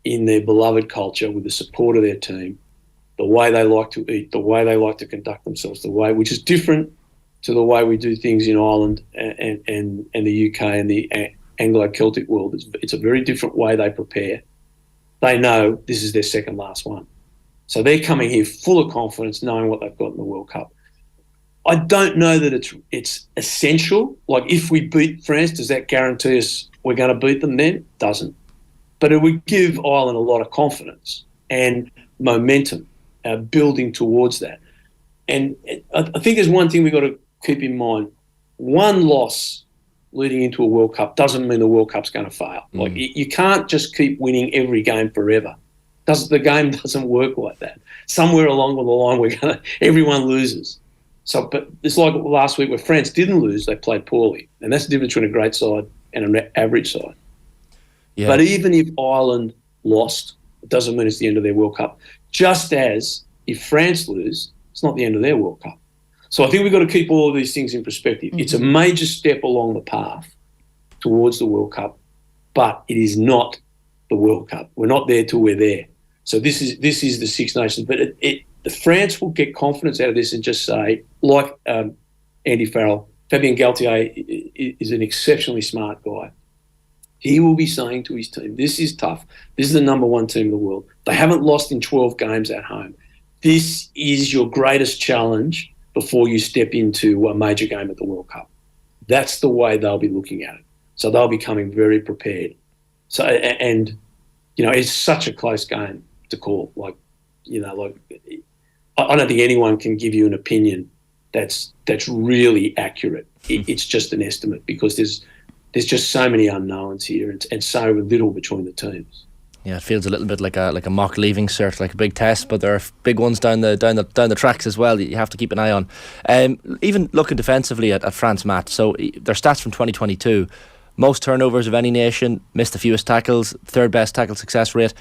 in their beloved culture with the support of their team, the way they like to eat, the way they like to conduct themselves, which is different to the way we do things in Ireland and the UK and the Anglo-Celtic world. It's a very different way they prepare. They know this is their second last one. So they're coming here full of confidence, knowing what they've got in the World Cup. I don't know that it's essential. Like, if we beat France, does that guarantee us we're going to beat them then? Doesn't. But it would give Ireland a lot of confidence and momentum building towards that. And I think there's one thing we've got to keep in mind. One loss leading into a World Cup doesn't mean the World Cup's going to fail. Like, you can't just keep winning every game forever. The game doesn't work like that. Somewhere along the line, everyone loses. So, but it's like last week where France didn't lose; they played poorly, and that's the difference between a great side and an average side. Yeah. But even if Ireland lost, it doesn't mean it's the end of their World Cup. Just as if France lose, it's not the end of their World Cup. So I think we've got to keep all of these things in perspective. It's a major step along the path towards the World Cup, but it is not the World Cup. We're not there till we're there. So this is the Six Nations. But the France will get confidence out of this and just say, like Andy Farrell, Fabien Galtier is an exceptionally smart guy. He will be saying to his team, this is tough. This is the number one team in the world. They haven't lost in 12 games at home. This is your greatest challenge before you step into a major game at the World Cup. That's the way they'll be looking at it. So they'll be coming very prepared. So, and, you know, it's such a close game to call. Like, you know, like, I don't think anyone can give you an opinion that's really accurate. It's just an estimate because there's just so many unknowns here and so little between the teams. Yeah, it feels a little bit like a mock leaving cert, like a big test, but there are big ones down the tracks as well that you have to keep an eye on. Even looking defensively at France, Matt, so their stats from 2022, most turnovers of any nation, missed the fewest tackles, third best tackle success rate.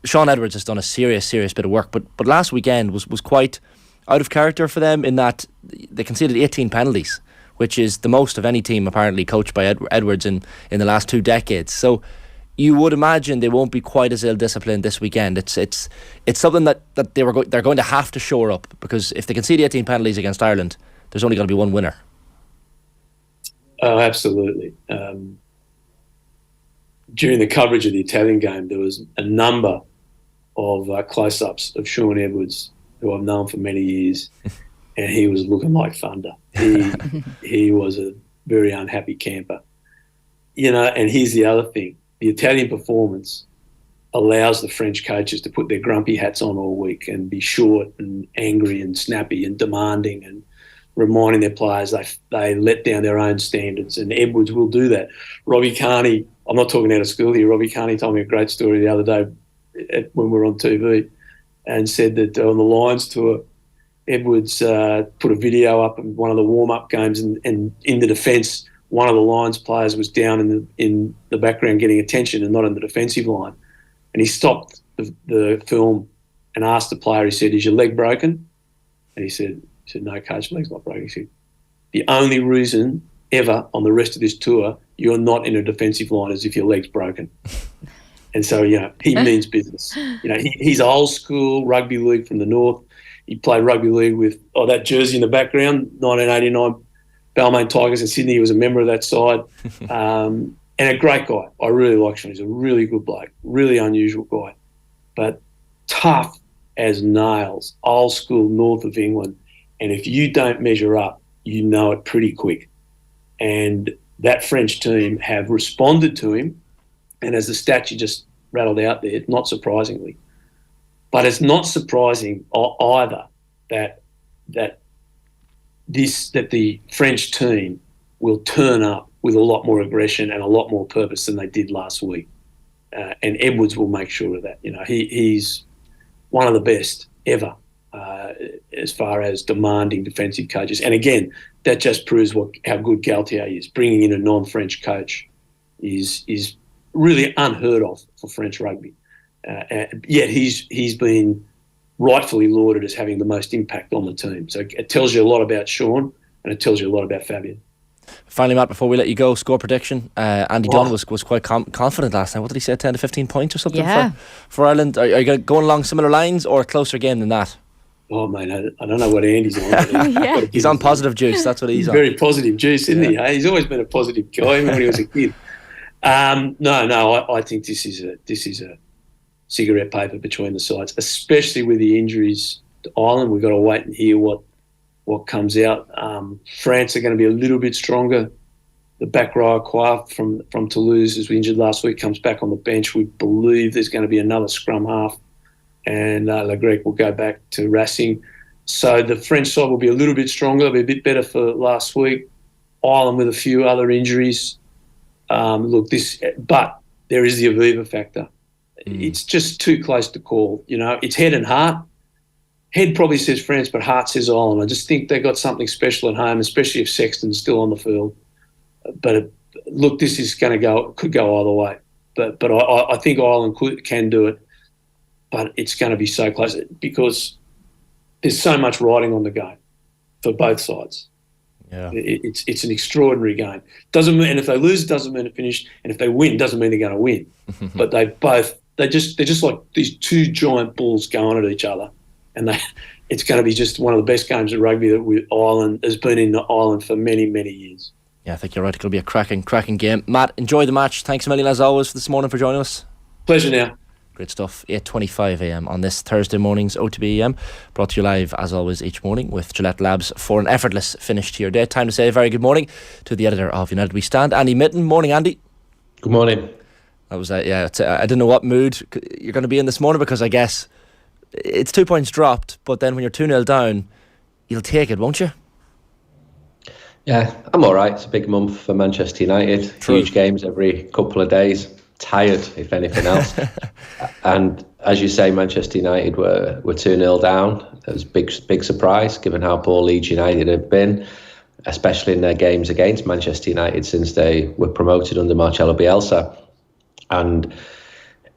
Sean Edwards has done a serious bit of work, but last weekend was quite out of character for them in that they conceded 18 penalties, which is the most of any team apparently coached by Edwards in the last 2 decades. So you would imagine they won't be quite as ill-disciplined this weekend. It's something that they're going to have to shore up, because if they concede 18 penalties against Ireland, there's only going to be one winner. Oh, absolutely. During the coverage of the Italian game, there was a number of close-ups of Sean Edwards, who I've known for many years, and he was looking like thunder. He was a very unhappy camper. You know, and here's the other thing. The Italian performance allows the French coaches to put their grumpy hats on all week and be short and angry and snappy and demanding and reminding their players they let down their own standards, and Edwards will do that. Robbie Kearney, I'm not talking out of school here, Robbie Kearney told me a great story the other day when we were on TV and said that on the Lions tour, Edwards put a video up in one of the warm-up games and in the defence, one of the Lions players was down in the background getting attention and not in the defensive line. And he stopped the film and asked the player, he said, "Is your leg broken?" And he said, "No, coach, my leg's not broken." He said, "The only reason ever on the rest of this tour you're not in a defensive line is if your leg's broken." And so, you know, he means business. You know, he's old school rugby league from the north. He played rugby league with that jersey in the background, 1989 Balmain Tigers in Sydney. He was a member of that side. And a great guy. I really like Sean. He's a really good bloke, really unusual guy. But tough as nails, old school north of England. And if you don't measure up, you know it pretty quick. And that French team have responded to him. And as the stat you just rattled out there, not surprisingly. But it's not surprising either that the French team will turn up with a lot more aggression and a lot more purpose than they did last week. And Edwards will make sure of that. You know, he's one of the best ever as far as demanding defensive coaches. And again, that just proves how good Galtier is. Bringing in a non-French coach is really unheard of for French rugby. Yet he's been rightfully lauded as having the most impact on the team. So it tells you a lot about Sean, and it tells you a lot about Fabian. Finally, Matt, before we let you go, score prediction. Andy Dunn was quite confident last night. What did he say, 10 to 15 points or something for Ireland? Are you going along similar lines or a closer game than that? Oh, man, I don't know what Andy's on. He's on positive juice. That's what he's on. Very positive juice, isn't he? He's always been a positive guy, even when he was a kid. No, I think this is a cigarette paper between the sides, especially with the injuries to Ireland. We've got to wait and hear what comes out. France are going to be a little bit stronger. The back row, Quaff from Toulouse, who was injured last week, comes back on the bench. We believe there's going to be another scrum half, and Le Grec will go back to Racing. So the French side will be a little bit stronger, be a bit better for last week. Ireland with a few other injuries. But there is the Aviva factor. It's just too close to call. It's head and heart. Head probably says France, but heart says Ireland. I just think they got something special at home, especially if Sexton's still on the field. But this is could go either way. But I think Ireland can do it. But it's going to be so close because there's so much riding on the game for both sides. Yeah, it's an extraordinary game. Doesn't mean, and if they lose, it doesn't mean it finished. And if they win, it doesn't mean they're going to win. But they're just like these two giant bulls going at each other, and it's going to be just one of the best games of rugby that Ireland has been in Ireland for many, many years. Yeah, I think you're right. It'll be a cracking game. Matt, enjoy the match. Thanks a million as always for this morning for joining us. Pleasure now. Great stuff. 8:25 a.m. on this Thursday morning's OTB AM, brought to you live as always each morning with Gillette Labs for an effortless finish to your day. Time to say a very good morning to the editor of United We Stand, Andy Mitten. Morning, Andy. Good morning. That was I didn't know what mood you're going to be in this morning, because I guess it's 2 points dropped, but then when you're 2-0 down, you'll take it, won't you? Yeah, I'm all right. It's a big month for Manchester United. True. Huge games every couple of days. Tired, if anything else. And as you say, Manchester United were 2-0 down. It was a big surprise, given how poor Leeds United have been, especially in their games against Manchester United since they were promoted under Marcelo Bielsa. And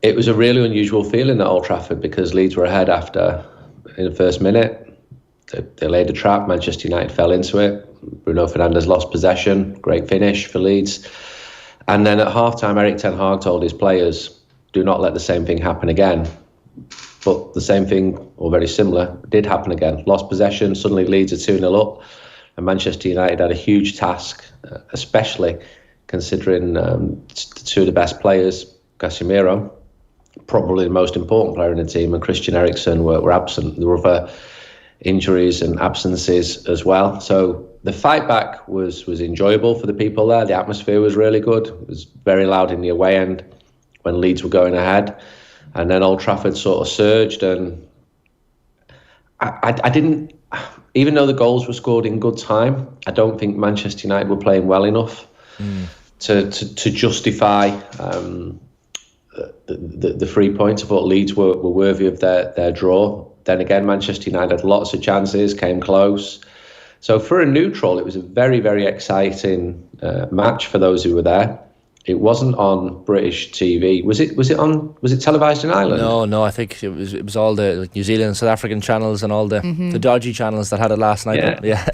it was a really unusual feeling at Old Trafford, because Leeds were ahead in the first minute. They laid a trap. Manchester United fell into it. Bruno Fernandes lost possession. Great finish for Leeds. And then at half-time, Erik ten Hag told his players, do not let the same thing happen again. But the same thing, or very similar, did happen again. Lost possession, suddenly Leeds are 2-0 up. And Manchester United had a huge task, especially considering two of the best players, Casemiro, probably the most important player in the team, and Christian Eriksen were absent. There were other injuries and absences as well. So the fight back was enjoyable for the people there. The atmosphere was really good. It was very loud in the away end when Leeds were going ahead. And then Old Trafford sort of surged, and I didn't, even though the goals were scored in good time, I don't think Manchester United were playing well enough to justify the 3 points. I thought Leeds were worthy of their draw. Then again, Manchester United had lots of chances, came close. So for a neutral, it was a very, very exciting match for those who were there. It wasn't on British TV. Was it televised in Ireland? No. I think it was all the New Zealand and South African channels and all the dodgy channels that had it last night. Yeah.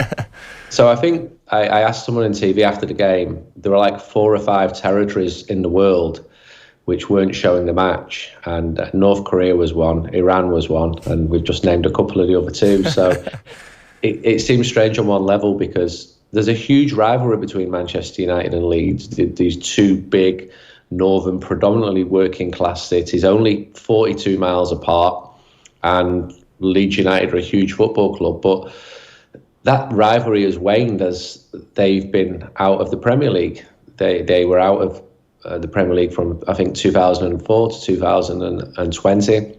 So I think I asked someone in TV after the game. There were like 4 or 5 territories in the world which weren't showing the match, and North Korea was one, Iran was one, and we've just named a couple of the other two. So it seems strange on one level, because there's a huge rivalry between Manchester United and Leeds, these two big northern, predominantly working class cities, only 42 miles apart, and Leeds United are a huge football club. But that rivalry has waned as they've been out of the Premier League. They were out of the Premier League from, I think, 2004 to 2020.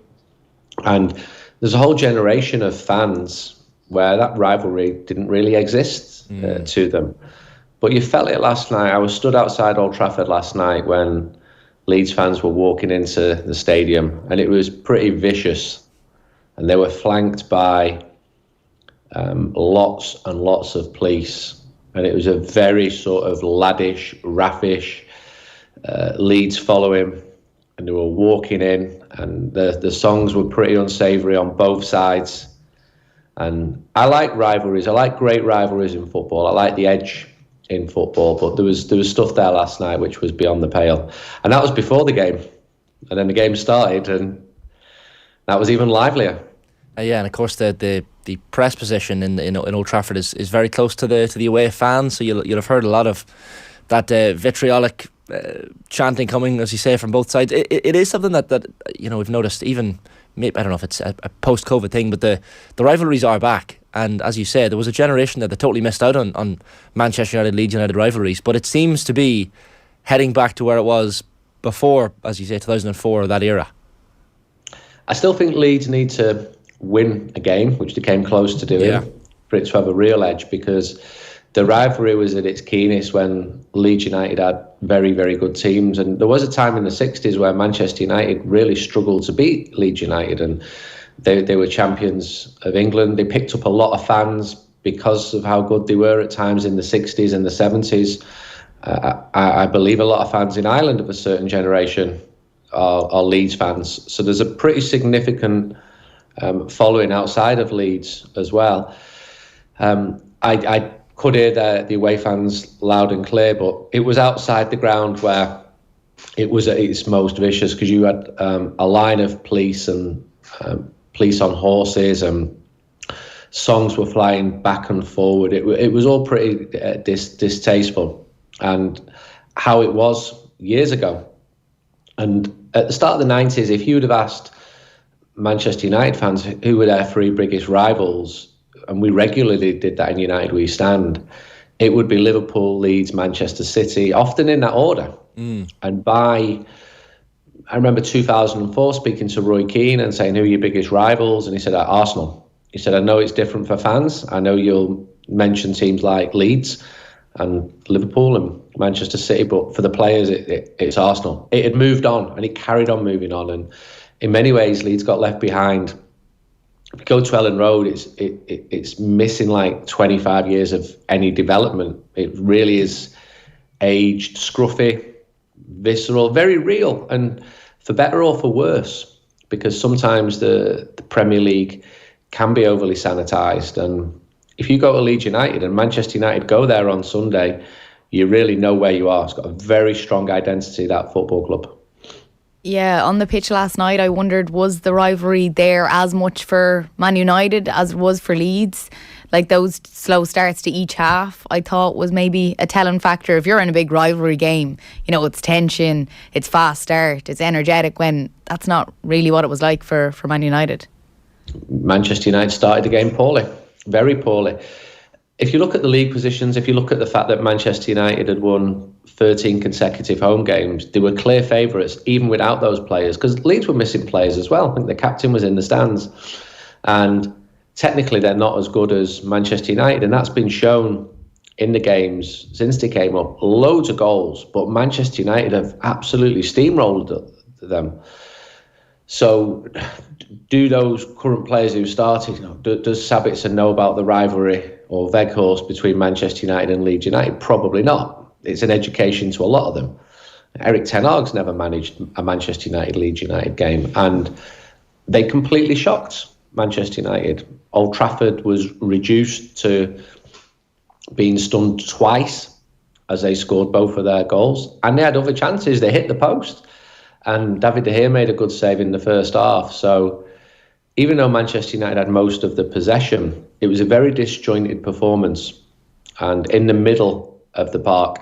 And there's a whole generation of fans where that rivalry didn't really exist to them. But you felt it last night. I was stood outside Old Trafford last night when Leeds fans were walking into the stadium, and it was pretty vicious and they were flanked by lots and lots of police, and it was a very sort of laddish, raffish Leeds following, and they were walking in, and the songs were pretty unsavoury on both sides. And I like rivalries. I like great rivalries in football. I like the edge in football, but there was stuff there last night which was beyond the pale, and that was before the game, and then the game started, and that was even livelier. Yeah, and of course the press position in Old Trafford is very close to the away fans, so you'll have heard a lot of that vitriolic chanting coming, as you say, from both sides. It is something that we've noticed. Even maybe, I don't know if it's a post-COVID thing, but the rivalries are back. And as you said, there was a generation that totally missed out on Manchester United, Leeds United rivalries, but it seems to be heading back to where it was before, as you say, 2004, that era. I still think Leeds need to win a game, which they came close to doing, for it to have a real edge, because the rivalry was at its keenest when Leeds United had very, very good teams. And there was a time in the 60s where Manchester United really struggled to beat Leeds United, and they were champions of England. They picked up a lot of fans because of how good they were at times in the 60s and the 70s. I believe a lot of fans in Ireland of a certain generation are Leeds fans. So there's a pretty significant following outside of Leeds as well. I could hear the away fans loud and clear, but it was outside the ground where it was at its most vicious, because you had a line of police and police on horses, and songs were flying back and forward. It was all pretty distasteful, and how it was years ago. And at the start of the 90s, if you would have asked Manchester United fans who were their three biggest rivals, and we regularly did that in United We Stand, it would be Liverpool, Leeds, Manchester City, often in that order. And I remember 2004 speaking to Roy Keane and saying, who are your biggest rivals? And he said, Arsenal. He said, I know it's different for fans. I know you'll mention teams like Leeds and Liverpool and Manchester City, but for the players, it's Arsenal. It had moved on, and it carried on moving on. And in many ways, Leeds got left behind. If you go to Ellen Road, it's missing like 25 years of any development. It really is aged, scruffy, visceral, very real, and for better or for worse, because sometimes the Premier League can be overly sanitised. And if you go to Leeds United and Manchester United go there on Sunday, you really know where you are. It's got a very strong identity, that football club. Yeah, on the pitch last night, I wondered, was the rivalry there as much for Man United as it was for Leeds? Like those slow starts to each half, I thought was maybe a telling factor. If you're in a big rivalry game, it's tension, it's fast start, it's energetic, when that's not really what it was like for Man United. Manchester United started the game poorly, very poorly. If you look at the league positions, if you look at the fact that Manchester United had won 13 consecutive home games, they were clear favourites even without those players, because Leeds were missing players as well. I think the captain was in the stands, and technically they're not as good as Manchester United, and that's been shown in the games since they came up. Loads of goals, but Manchester United have absolutely steamrolled them. So do those current players who started, does Sabitzer know about the rivalry or Weghorst between Manchester United and Leeds United? Probably not. It's an education to a lot of them. Eric Ten Hag's never managed a Manchester United-Leeds United game, and they completely shocked Manchester United. Old Trafford was reduced to being stunned twice as they scored both of their goals, and they had other chances. They hit the post, and David De Gea made a good save in the first half. So even though Manchester United had most of the possession, it was a very disjointed performance. And in the middle of the park,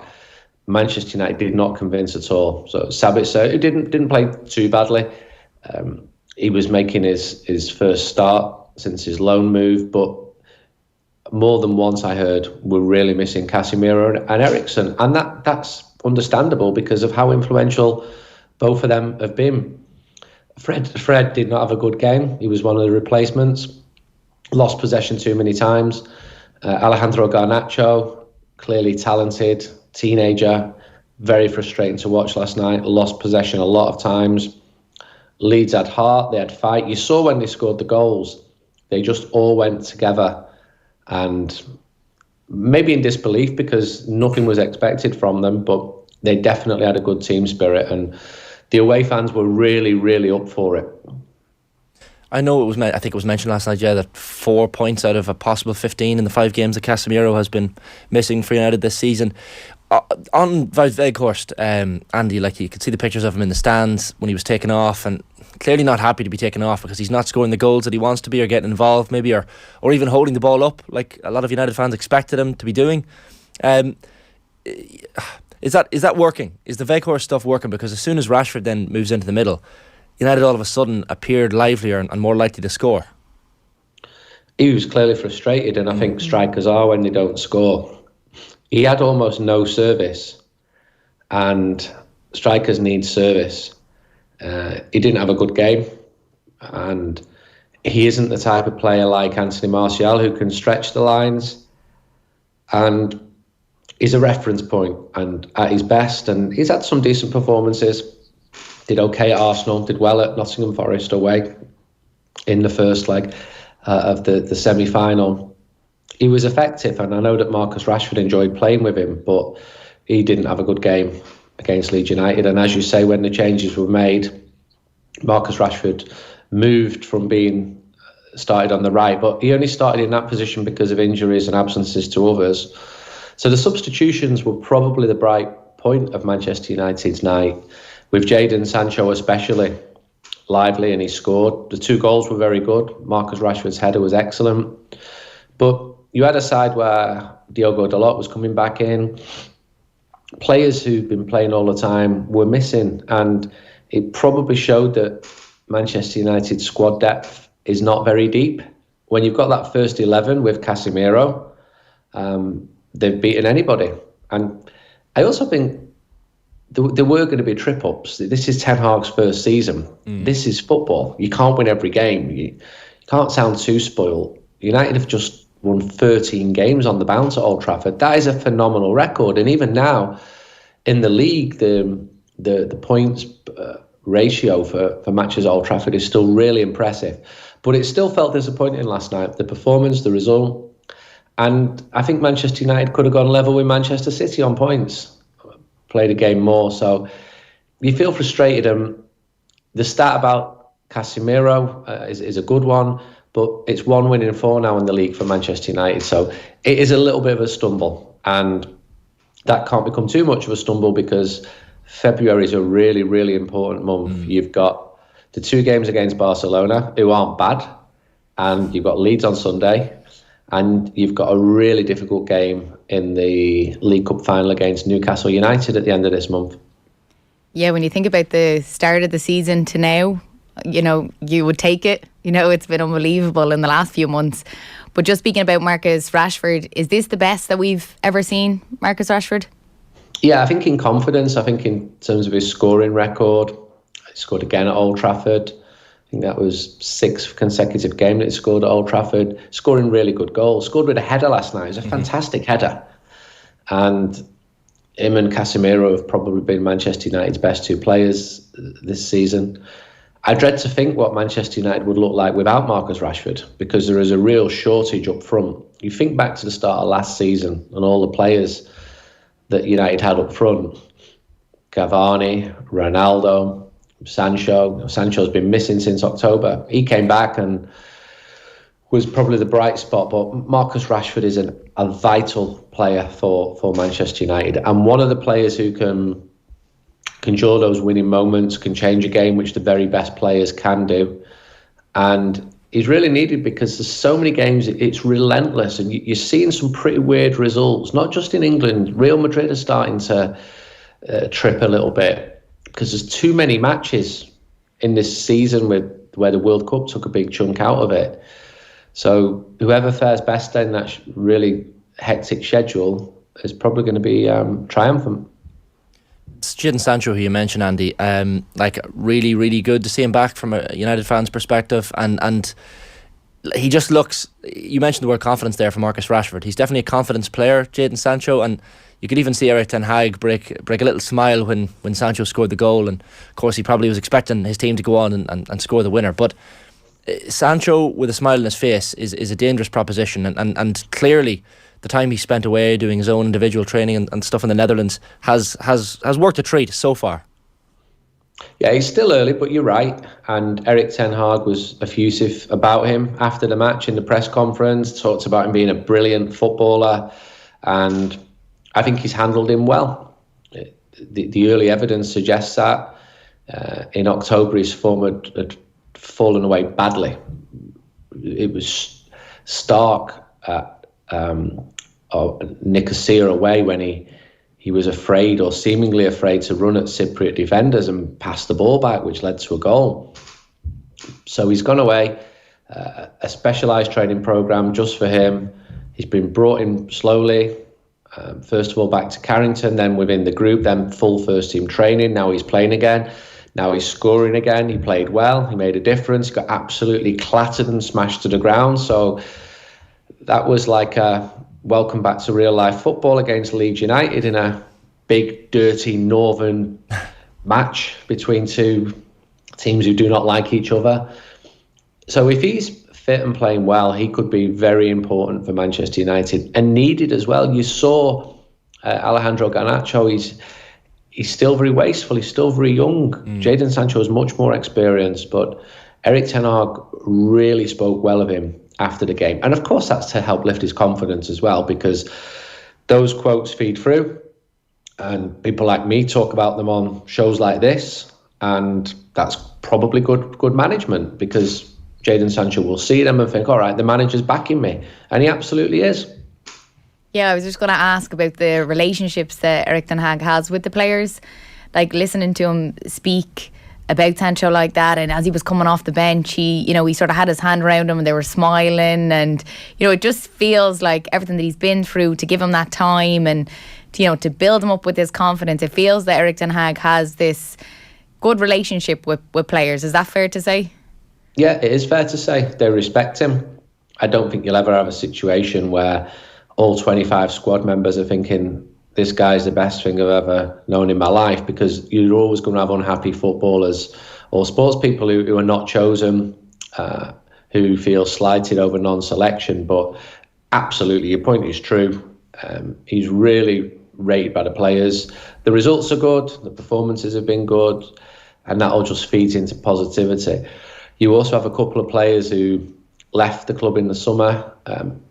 Manchester United did not convince at all. So Sabitzer, who didn't play too badly, he was making his first start since his loan move, but more than once I heard we're really missing Casemiro and Eriksen, and that's understandable because of how influential both of them have been. Fred did not have a good game. He was one of the replacements. Lost possession too many times. Alejandro Garnacho, clearly talented, teenager, very frustrating to watch last night. Lost possession a lot of times. Leeds had heart, they had fight. You saw when they scored the goals, they just all went together, and maybe in disbelief because nothing was expected from them, but they definitely had a good team spirit, and the away fans were really, really up for it. I know I think it was mentioned last night, that 4 points out of a possible 15 in the 5 games that Casemiro has been missing for United this season. On Weghorst, Andy, like, you could see the pictures of him in the stands when he was taken off, and clearly not happy to be taken off because he's not scoring the goals that he wants to be, or getting involved maybe, or even holding the ball up like a lot of United fans expected him to be doing. Is that working? Is the Weghorst stuff working? Because as soon as Rashford then moves into the middle, United all of a sudden appeared livelier and more likely to score. He was clearly frustrated, and I think strikers are when they don't score. He had almost no service, and strikers need service. He didn't have a good game, and he isn't the type of player like Anthony Martial who can stretch the lines, and he's a reference point and at his best, and he's had some decent performances. Did okay at Arsenal, did well at Nottingham Forest away in the first leg of the semi-final. He was effective, and I know that Marcus Rashford enjoyed playing with him, but he didn't have a good game against Leeds United. And as you say, when the changes were made, Marcus Rashford moved from being started on the right, but he only started in that position because of injuries and absences to others. So the substitutions were probably the bright point of Manchester United's night, with Jadon Sancho especially lively, and he scored. The 2 goals were very good. Marcus Rashford's header was excellent. But you had a side where Diogo Dalot was coming back in. Players who've been playing all the time were missing, and it probably showed that Manchester United's squad depth is not very deep. When you've got that first 11 with Casemiro, they've beaten anybody. And I also think there were going to be trip-ups. This is Ten Hag's first season. This is football. You can't win every game. You can't sound too spoiled. United have just won 13 games on the bounce at Old Trafford. That is a phenomenal record. And even now, in the league, the points ratio for matches at Old Trafford is still really impressive. But it still felt disappointing last night. The performance, the result. And I think Manchester United could have gone level with Manchester City on points. Played a game more, so you feel frustrated. The stat about Casemiro is a good one, but it's 1 win in 4 now in the league for Manchester United, so it is a little bit of a stumble, and that can't become too much of a stumble because February is a really, really important month. You've got the 2 games against Barcelona, who aren't bad, and you've got Leeds on Sunday, and you've got a really difficult game in the League Cup final against Newcastle United at the end of this month. Yeah, when you think about the start of the season to now, you would take it. It's been unbelievable in the last few months. But just speaking about Marcus Rashford, is this the best that we've ever seen Marcus Rashford? Yeah, I think in confidence, I think in terms of his scoring record, he scored again at Old Trafford. I think that was 6th consecutive game that he scored at Old Trafford, scoring really good goals. Scored with a header last night. It was a fantastic header. And him and Casemiro have probably been Manchester United's best 2 players this season. I dread to think what Manchester United would look like without Marcus Rashford, because there is a real shortage up front. You think back to the start of last season and all the players that United had up front. Cavani, Ronaldo, Sancho. Sancho's been missing since October. He came back and was probably the bright spot, but Marcus Rashford is a vital player for Manchester United, and one of the players who can draw those winning moments, can change a game, which the very best players can do. And he's really needed because there's so many games, it's relentless, and you're seeing some pretty weird results, not just in England. Real Madrid are starting to trip a little bit, because there's too many matches in this season where the World Cup took a big chunk out of it. So whoever fares best in that really hectic schedule is probably going to be triumphant. It's Jadon Sancho, who you mentioned, Andy. Really, really good to see him back from a United fan's perspective, and he just looks. You mentioned the word confidence there for Marcus Rashford. He's definitely a confidence player, Jadon Sancho, and you could even see Erik ten Hag break a little smile when Sancho scored the goal, and of course he probably was expecting his team to go on and score the winner. But Sancho with a smile on his face is a dangerous proposition, and clearly the time he spent away doing his own individual training and stuff in the Netherlands has worked a treat so far. Yeah, he's still early, but you're right. And Erik ten Hag was effusive about him after the match in the press conference, talked about him being a brilliant footballer, and I think he's handled him well. The early evidence suggests that. In October, his form had fallen away badly. It was stark at Nicosia away when he was afraid, or seemingly afraid, to run at Cypriot defenders and pass the ball back, which led to a goal. So he's gone away, a specialised training programme just for him. He's been brought in slowly, first of all back to Carrington, then within the group, then full first team training. Now he's playing again. Now he's scoring again. He played well. He made a difference. He got absolutely clattered and smashed to the ground. So that was like a welcome back to real life football against Leeds United in a big, dirty northern match between two teams who do not like each other. So if he's fit and playing well, he could be very important for Manchester United, and needed as well. You saw Alejandro Garnacho. He's still very wasteful. He's still very young. Jadon Sancho is much more experienced, but Erik ten Hag really spoke well of him after the game. And of course, that's to help lift his confidence as well, because those quotes feed through, and people like me talk about them on shows like this, and that's probably good management, because Jadon Sancho will see them and think, all right, the manager's backing me. And he absolutely is. Yeah, I was just going to ask about the relationships that Erik ten Hag has with the players. Like, listening to him speak about Sancho like that, and as he was coming off the bench, he sort of had his hand around him and they were smiling, and it just feels like everything that he's been through, to give him that time and to build him up with his confidence. It feels that Erik ten Hag has this good relationship with players. Is that fair to say? Yeah, it is fair to say. They respect him. I don't think you'll ever have a situation where all 25 squad members are thinking, this guy's the best thing I've ever known in my life, because you're always going to have unhappy footballers or sports people who are not chosen, who feel slighted over non-selection. But absolutely, your point is true. He's really rated by the players. The results are good, the performances have been good, and that all just feeds into positivity. You also have a couple of players who left the club in the summer,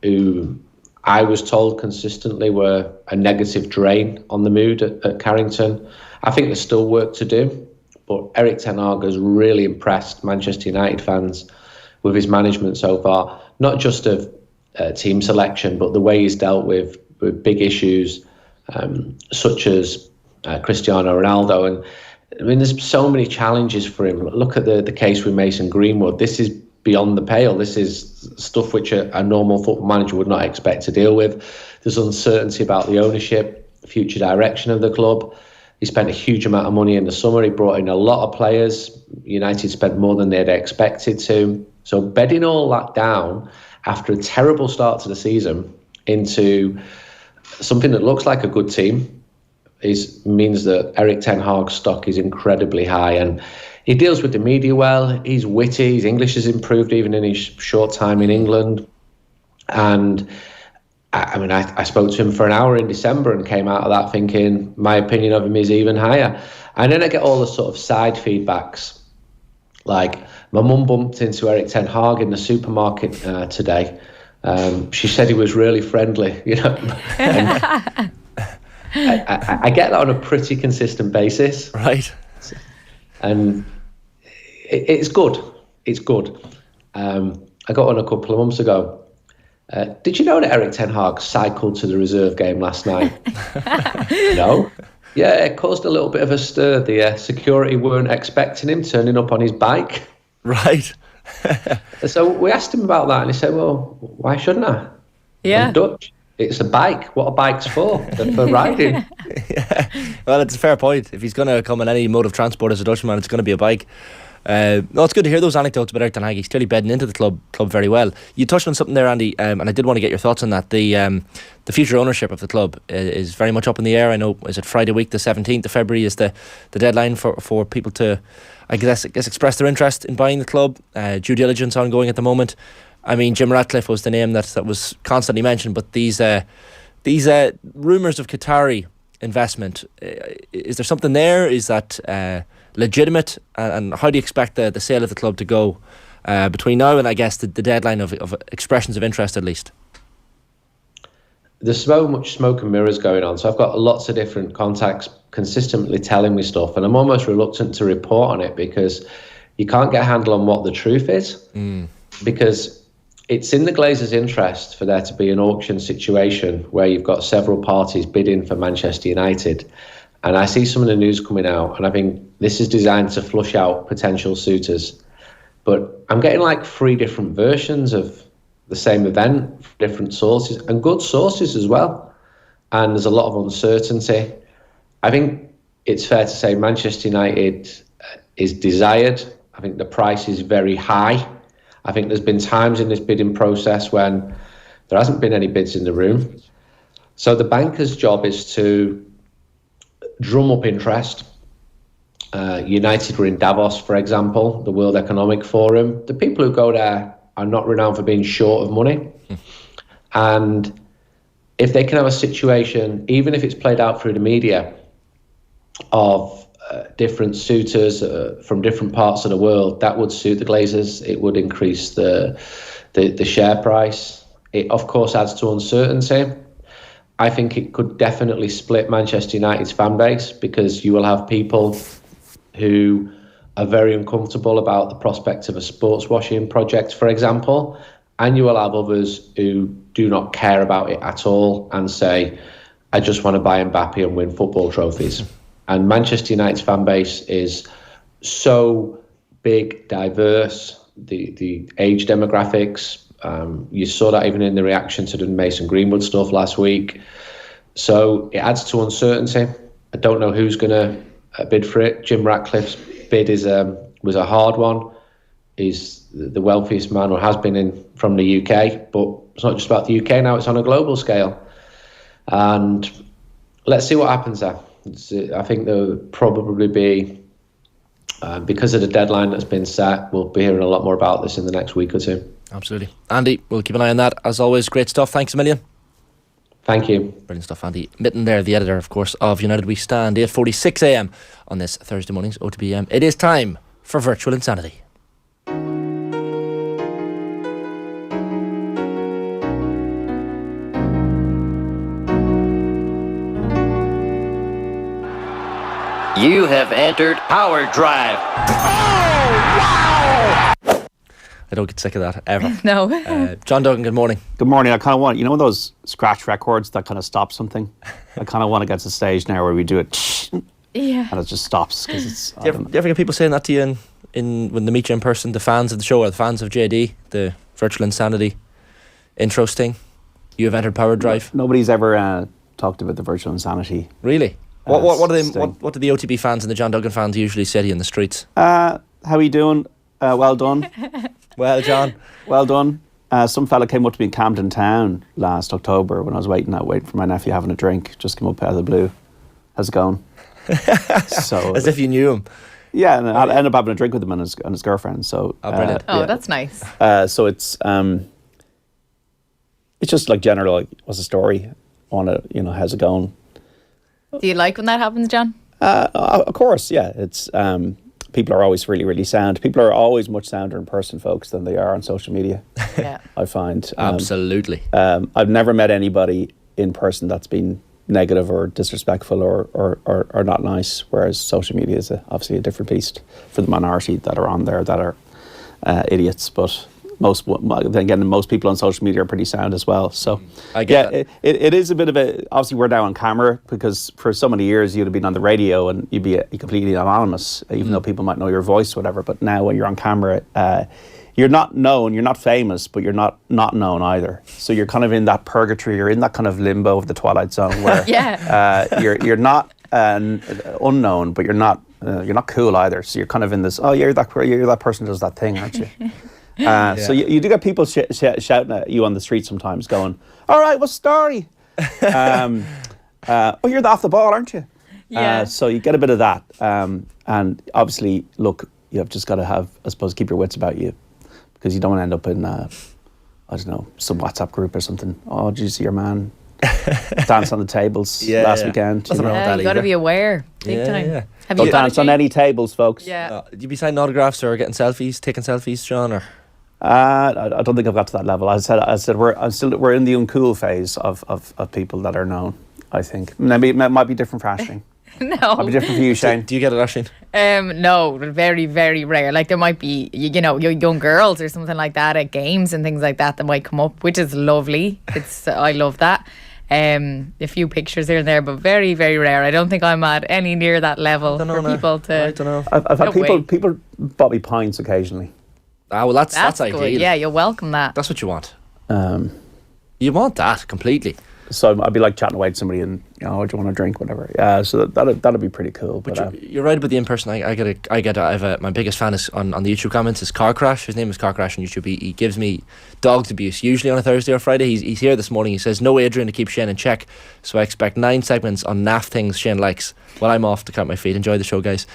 who I was told consistently were a negative drain on the mood at Carrington. I think there's still work to do, but Erik ten Hag has really impressed Manchester United fans with his management so far, not just of team selection, but the way he's dealt with big issues such as Cristiano Ronaldo. And I mean, there's so many challenges for him. Look at the case with Mason Greenwood. This is beyond the pale. This is stuff which a normal football manager would not expect to deal with. There's uncertainty about the ownership, future direction of the club. He spent a huge amount of money in the summer. He brought in a lot of players. United spent more than they'd expected to. So bedding all that down after a terrible start to the season into something that looks like a good team means that Erik ten Hag's stock is incredibly high, and he deals with the media well. He's witty. His English has improved even in his short time in England. And I spoke to him for an hour in December and came out of that thinking my opinion of him is even higher. And then I get all the sort of side feedbacks. Like, my mum bumped into Erik ten Hag in the supermarket today. She said he was really friendly, And I get that on a pretty consistent basis. Right. And it's good. It's good. I got one a couple of months ago. Did you know that Erik ten Hag cycled to the reserve game last night? No? Yeah, it caused a little bit of a stir. The security weren't expecting him turning up on his bike. Right. So we asked him about that, and he said, well, why shouldn't I? Yeah. I'm Dutch. It's a bike. What a bike's for? They're for riding. Yeah. Well, it's a fair point. If he's going to come in any mode of transport as a Dutchman, it's going to be a bike. No, it's good to hear those anecdotes about Eric Ten Hag. He's clearly bedding into the club very well. You touched on something there, Andy, and I did want to get your thoughts on that. The future ownership of the club is very much up in the air. I know, is it Friday week, the 17th of February is the deadline for people to, I guess express their interest in buying the club. Due diligence ongoing at the moment. I mean, Jim Ratcliffe was the name that was constantly mentioned, but these rumours of Qatari investment, is there something there? Is that legitimate? And how do you expect the sale of the club to go between now and, I guess, the deadline of expressions of interest, at least? There's so much smoke and mirrors going on. So I've got lots of different contacts consistently telling me stuff, and I'm almost reluctant to report on it because you can't get a handle on what the truth is. Because it's in the Glazers' interest for there to be an auction situation where you've got several parties bidding for Manchester United. And I see some of the news coming out, and I think this is designed to flush out potential suitors. But I'm getting like 3 different versions of the same event, different sources, and good sources as well. And there's a lot of uncertainty. I think it's fair to say Manchester United is desired. I think the price is very high. I think there's been times in this bidding process when there hasn't been any bids in the room. So the banker's job is to drum up interest. United were in Davos, for example, the World Economic Forum. The people who go there are not renowned for being short of money. And if they can have a situation, even if it's played out through the media, of different suitors from different parts of the world, that would suit the Glazers. It would increase the share price. It, of course, adds to uncertainty. I think it could definitely split Manchester United's fan base because you will have people who are very uncomfortable about the prospect of a sports washing project, for example, and you will have others who do not care about it at all and say, I just want to buy Mbappe and win football trophies. And Manchester United's fan base is so big, diverse, the age demographics. You saw that even in the reaction to the Mason Greenwood stuff last week. So it adds to uncertainty. I don't know who's going to bid for it. Jim Ratcliffe's bid was a hard one. He's the wealthiest man, or has been from the UK. But it's not just about the UK now, it's on a global scale. And let's see what happens there. I think there will probably be, because of the deadline that's been set, we'll be hearing a lot more about this in the next week or two. Absolutely. Andy, we'll keep an eye on that. As always, great stuff. Thanks a million. Thank you. Brilliant stuff, Andy Mitten there, the editor, of course, of United We Stand, 8:46 AM on this Thursday morning's OTB AM. It is time for Virtual Insanity. You have entered Power Drive. Oh, wow! I don't get sick of that ever. No. John Duggan, good morning. Good morning. I kind of want, those scratch records that kind of stop something? I kind of want to get to the stage now where we do it, yeah, and it just stops. Cause it's, do you ever get people saying that to you when they meet you in person, the fans of the show or the fans of JD, the Virtual Insanity intro sting? You have entered Power Drive. Nobody's ever talked about the Virtual Insanity. Really? What do the OTB fans and the John Duggan fans usually say to you in the streets? How are you doing? Well done. Well, John. Well done. Some fella came up to me in Camden Town last October when I was waiting for my nephew having a drink. Just came up out of the blue. How's it going? So as if you knew him. Yeah, and I ended up having a drink with him and his girlfriend. So brilliant. That's nice. So it's just like general, like, what's the story? How's it going? Do you like when that happens, John? Of course, yeah. It's people are always really, really sound. People are always much sounder in person, folks, than they are on social media. Yeah, I find absolutely. I've never met anybody in person that's been negative or disrespectful or not nice. Whereas social media is obviously a different beast for the minority that are on there that are idiots, but. Most people on social media are pretty sound as well. So, I get that. It is a bit of a. Obviously, we're now on camera because for so many years you'd have been on the radio and you'd be completely anonymous, even though people might know your voice, whatever. But now when you're on camera, you're not known, you're not famous, but you're not known either. So you're kind of in that purgatory. You're in that kind of limbo of the Twilight Zone where you're not unknown, but you're not you're not cool either. So you're kind of in this. Oh, you're that person who does that thing, aren't you? So you do get people shouting at you on the street sometimes, going, "All right, what's the story?" Oh, you're off the ball, aren't you? Yeah. So you get a bit of that, and obviously, look, you have just got to have, I suppose, keep your wits about you, because you don't want to end up in, I don't know, some WhatsApp group or something. Oh, did you see your man dance on the tables last weekend? You got to be aware, big time. Yeah. Don't dance on any tables, folks. Yeah. Did you be signing autographs or getting selfies, taking selfies, Sean? Or I don't think I've got to that level. I said we're in the uncool phase of people that are known. I think maybe it might be different for Aisling. No. Might be different for you, Shane. Do you get it, Aisling? No, very, very rare. Like there might be, your young girls or something like that at games and things like that might come up, which is lovely. I love that. A few pictures here and there, but very, very rare. I don't think I'm at any near that level people to. I don't know. I've had people bought me pints occasionally. Ah, well, that's ideal. Good. Yeah, you'll welcome that. That's what you want. You want that completely. So I'd be like chatting away to somebody and, do you want a drink, whatever. Yeah, so that'd be pretty cool. But you're right about the in-person. My biggest fan is on the YouTube comments is Car Crash. His name is Car Crash on YouTube. He gives me dogs abuse, usually on a Thursday or Friday. He's here this morning. He says, no Adrian to keep Shane in check. So I expect 9 segments on naff things Shane likes while I'm off to count my feet. Enjoy the show, guys.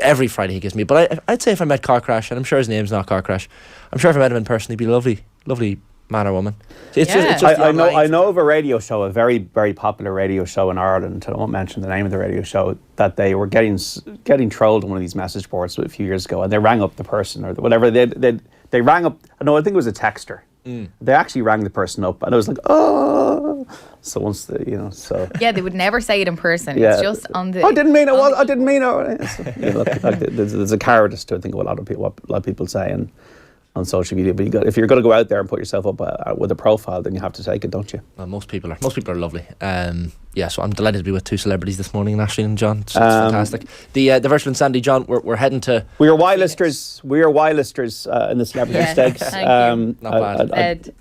Every Friday he gives me. But I'd say if I met Car Crash, and I'm sure his name's not Car Crash, I'm sure if I met him in person, he'd be lovely man or woman. It's just I know of a radio show, a very, very popular radio show in Ireland. I won't mention the name of the radio show, that they were getting trolled on one of these message boards a few years ago, and they rang up the person or whatever. They rang up. No, I think it was a texter. They actually rang the person up, and I was like, oh. So once they would never say it in person. It's just on the. I didn't mean it. I didn't mean it. So, there's a cowardice to, I think, what a lot of people say on social media, but if you're going to go out there and put yourself up with a profile, then you have to take it, don't you? Well, most people are lovely. So I'm delighted to be with 2 celebrities this morning, Aisling and John. It's fantastic. The virtual insanity, John. We're heading to. We are Y-listers. We are Y-listers in the celebrity stakes. Not bad.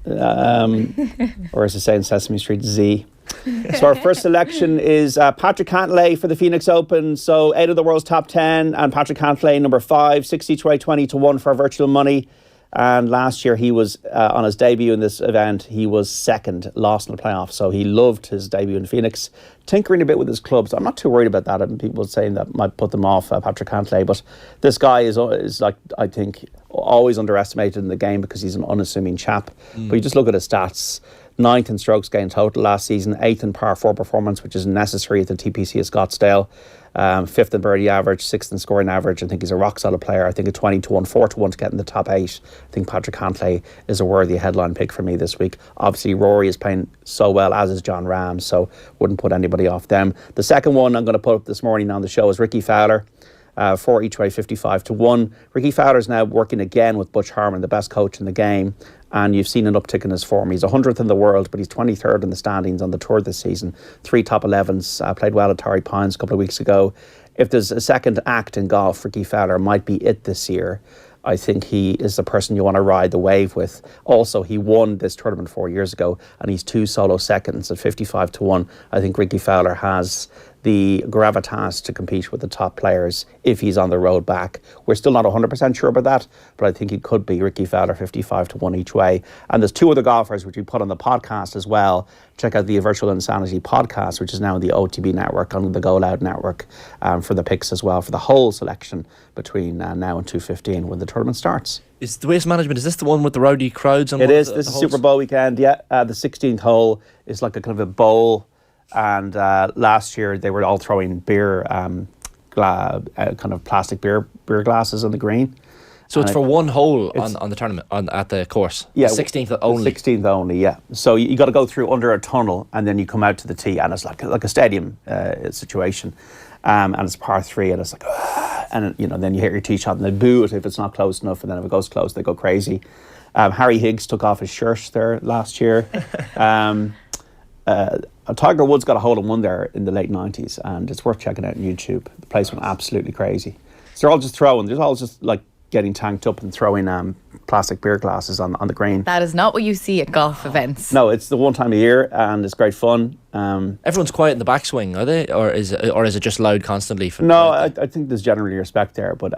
Or as I say in Sesame Street, Z. So our first selection is Patrick Cantlay for the Phoenix Open. So 8 of the world's top 10, and Patrick Cantlay number 5, 60 each way, 20 to 1 for virtual money. And last year he was on his debut in this event, he was second, lost in the playoffs. So he loved his debut in Phoenix, tinkering a bit with his clubs. I'm not too worried about that. And people saying that might put them off Patrick Cantlay, but this guy is like, I think, always underestimated in the game because he's an unassuming chap. But you just look at his stats. 9th in strokes gained total last season, 8th in par 4 performance, which is necessary at the TPC at Scottsdale. 5th in birdie average, 6th in scoring average. I think he's a rock solid player. I think a 20 to 1, 4 to 1 to get in the top 8. I think Patrick Cantlay is a worthy headline pick for me this week. Obviously, Rory is playing so well, as is John Rahm, so wouldn't put anybody off them. The second one I'm going to put up this morning on the show is Ricky Fowler. 4 each way, 55 to 1. Ricky Fowler's now working again with Butch Harmon, the best coach in the game, and you've seen an uptick in his form. He's 100th in the world, but he's 23rd in the standings on the tour this season. 3 top 11s, played well at Torrey Pines a couple of weeks ago. If there's a second act in golf, Ricky Fowler might be it this year. I think he is the person you want to ride the wave with. Also, he won this tournament 4 years ago, and he's 2 solo seconds at 55 to 1. I think Ricky Fowler has the gravitas to compete with the top players if he's on the road back. We're still not 100% sure about that, but I think he could be Ricky Fowler 55 to 1 each way. And there's 2 other golfers which we put on the podcast as well. Check out the Virtual Insanity podcast, which is now on the OTB network, on the Go Loud network, for the picks as well, for the whole selection between now and 2:15 when the tournament starts. Is the Waste Management, is this the one with the rowdy crowds? It is. This is Super Bowl weekend, yeah. The 16th hole is like a kind of a bowl. And last year they were all throwing beer, kind of plastic beer glasses on the green. So it's for one hole on the tournament, at the course? Yeah. The 16th only? 16th only, yeah. So you got to go through under a tunnel and then you come out to the tee, and it's like a stadium situation. And it's par 3, and it's like, and then you hit your tee shot and they boo it if it's not close enough, and then if it goes close they go crazy. Harry Higgs took off his shirt there last year. Tiger Woods got a hole in one there in the late 90s, and it's worth checking out on YouTube. The place went absolutely crazy. So they're all just throwing. There's all just like getting tanked up and throwing plastic beer glasses on the green. That is not what you see at golf events. No, it's the one time a year, and it's great fun. Everyone's quiet in the backswing, are they, or is it just loud constantly? No, I think there's generally respect there, but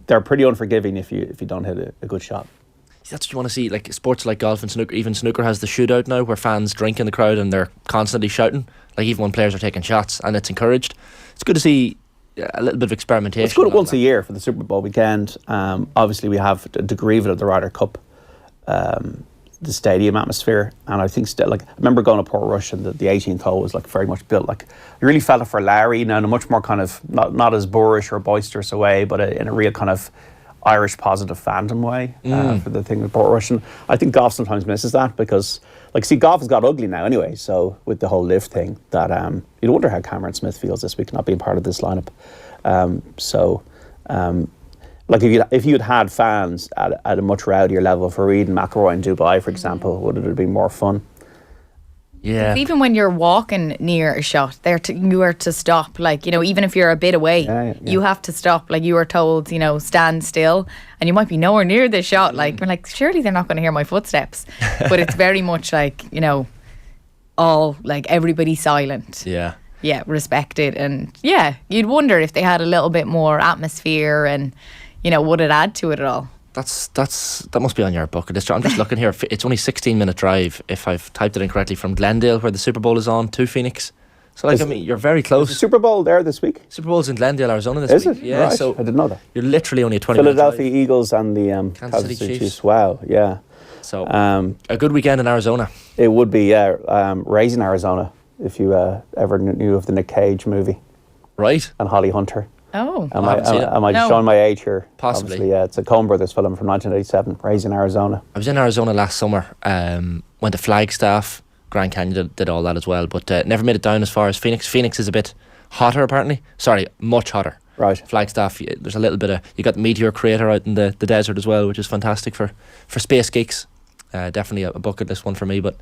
they're pretty unforgiving if you don't hit a good shot. That's what you want to see, like sports like golf and snooker. Even snooker has the shootout now, where fans drink in the crowd and they're constantly shouting, like even when players are taking shots, and it's encouraged. It's good to see a little bit of experimentation. It's good once a year for the Super Bowl weekend. Obviously, we have a degree of it at the Ryder Cup, the stadium atmosphere, and I think still, like, I remember going to Port Rush, and the 18th hole was like very much built like, you really felt it for Larry now in a much more kind of not as boorish or boisterous a way, but in a real kind of Irish positive fandom way for the thing with Port Rush. And I think golf sometimes misses that, because golf has got ugly now anyway, so with the whole live thing, that you'd wonder how Cameron Smith feels this week not being part of this lineup. If you'd had fans at a much rowdier level for Reid and McIlroy in Dubai, for example, would it have been more fun? Yeah. Even when you're walking near a shot, you are to stop. Like, even if you're a bit away, you have to stop. Like, you are told, stand still, and you might be nowhere near the shot. Like, we're like, surely they're not going to hear my footsteps. But it's very much like, all like everybody silent. Yeah. Yeah, respected, and you'd wonder if they had a little bit more atmosphere, and would it add to it at all? That must be on your bucket list. I'm just looking here. It's only 16-minute drive, if I've typed it in correctly, from Glendale, where the Super Bowl is on, to Phoenix. So, you're very close. Is the Super Bowl there this week? Super Bowl's in Glendale, Arizona this week. Is it? Yeah, right. so I didn't know that. You're literally only a 20-minute drive. Philadelphia Eagles and the Kansas City Chiefs. Wow, yeah. So, a good weekend in Arizona. It would be, Raising Arizona, if you ever knew of the Nick Cage movie. Right. And Holly Hunter. Oh. Am I showing my age here? Possibly. Obviously, it's a Coen Brothers film from 1987, Raising Arizona. I was in Arizona last summer, went to Flagstaff, Grand Canyon, did all that as well, but never made it down as far as Phoenix. Phoenix is a bit hotter, apparently. Sorry, much hotter. Right. Flagstaff, there's a little bit of, you got the Meteor Crater out in the desert as well, which is fantastic for space geeks. Definitely a bucket list one for me, but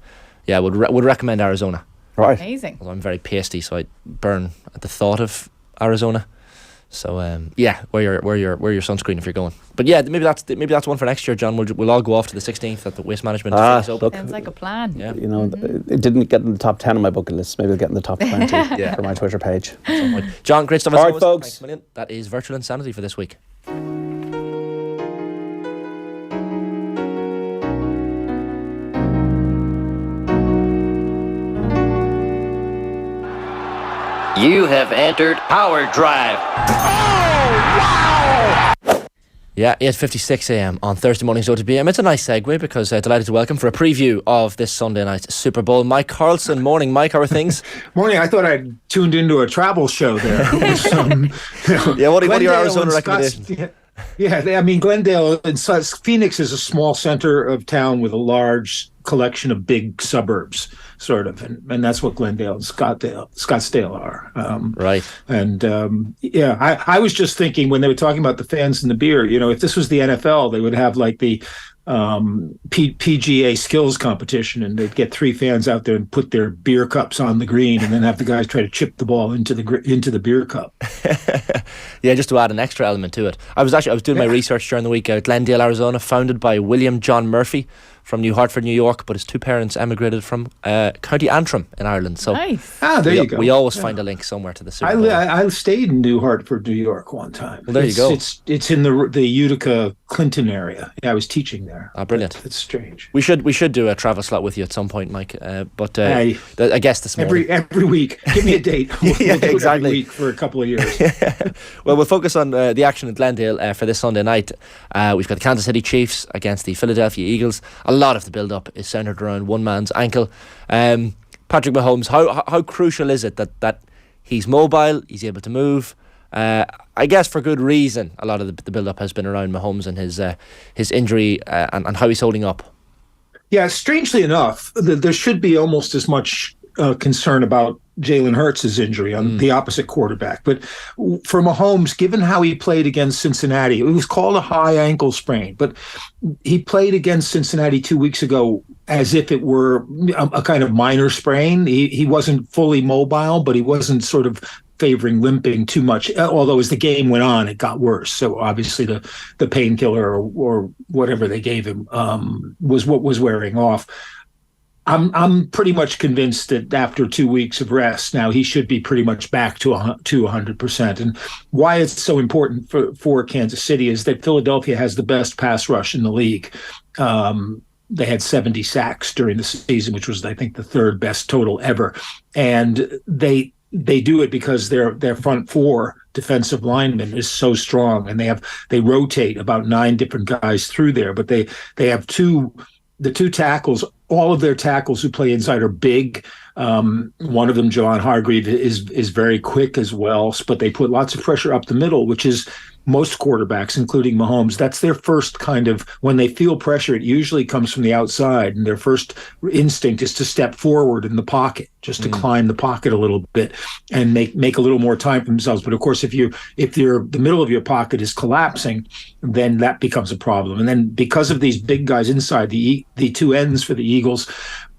yeah, would recommend Arizona. Right. Amazing. Although I'm very pasty, so I burn at the thought of Arizona. So wear your sunscreen if you're going. But yeah, maybe that's one for next year, John. We'll all go off to the 16th at the Waste Management. Sounds like a plan. Yeah. It didn't get in the top 10 on my bucket list. Maybe it'll get in the top 20 for my Twitter page. John, great stuff. All right, folks. Thanks a million. That is Virtual Insanity for this week. You have entered Power Drive. Yeah, 8:56 AM on Thursday morning's OTB AM. It's a nice segue, because delighted to welcome for a preview of this Sunday night's Super Bowl, Mike Carlson. Morning, Mike. How are things? Morning. I thought I'd tuned into a travel show there. Yeah, what are your Arizona recommendations? Yeah, I mean, Glendale and Phoenix is a small center of town with a large collection of big suburbs, sort of, and that's what Glendale and Scottsdale are. Right. And I was just thinking, when they were talking about the fans and the beer, if this was the NFL, they would have like the PGA skills competition, and they'd get three fans out there and put their beer cups on the green, and then have the guys try to chip the ball into the beer cup. Yeah, just to add an extra element to it. I was doing my research during the week. Glendale, Arizona, founded by William John Murphy from New Hartford, New York, but his two parents emigrated from County Antrim in Ireland. So nice. There you go. We always find a link somewhere to the Super Bowl. I stayed in New Hartford, New York one time. Well, there you go. It's in the Utica, Clinton area. Yeah, I was teaching there. Ah, brilliant. It's strange. We should do a travel slot with you at some point, Mike. I guess this morning. Every week. Give me a date. We'll do it exactly. every week for a couple of years. Well, we'll focus on the action in Glendale for this Sunday night. We've got the Kansas City Chiefs against the Philadelphia Eagles. A lot of the build-up is centred around one man's ankle. Patrick Mahomes, how crucial is it that he's mobile, he's able to move? I guess for good reason. A lot of the build-up has been around Mahomes and his injury and how he's holding up. Yeah, strangely enough, there should be almost as much concern about Jalen Hurts' injury on the opposite quarterback. But for Mahomes, given how he played against Cincinnati, it was called a high ankle sprain, but he played against Cincinnati 2 weeks ago as if it were a kind of minor sprain. He wasn't fully mobile, but he wasn't sort of favoring limping too much. Although as the game went on, it got worse. So obviously the painkiller or whatever they gave him was what was wearing off. I'm pretty much convinced that after 2 weeks of rest, now he should be pretty much back to 100%. And why it's so important for Kansas City is that Philadelphia has the best pass rush in the league. They had 70 sacks during the season, which was, I think, the third best total ever. And they do it because their front four defensive linemen is so strong, and they rotate about 9 different guys through there. But they have the two tackles. All of their tackles who play inside are big. One of them, John Hargreave, is very quick as well. But they put lots of pressure up the middle, which is most quarterbacks, including Mahomes. That's their first kind of, when they feel pressure, it usually comes from the outside, and their first instinct is to step forward in the pocket, just to climb the pocket a little bit and make a little more time for themselves. But of course, if the middle of your pocket is collapsing, then that becomes a problem. And then because of these big guys inside, the two ends for the Eagles,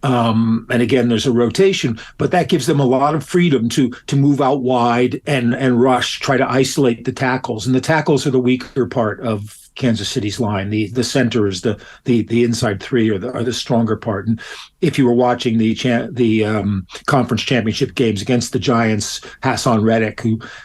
and again, there's a rotation, but that gives them a lot of freedom to move out wide and rush, try to isolate the tackles. And the tackles are the weaker part of Kansas City's line. The center is the inside three are the stronger part. And if you were watching the conference championship games against the Giants, Hassan Reddick,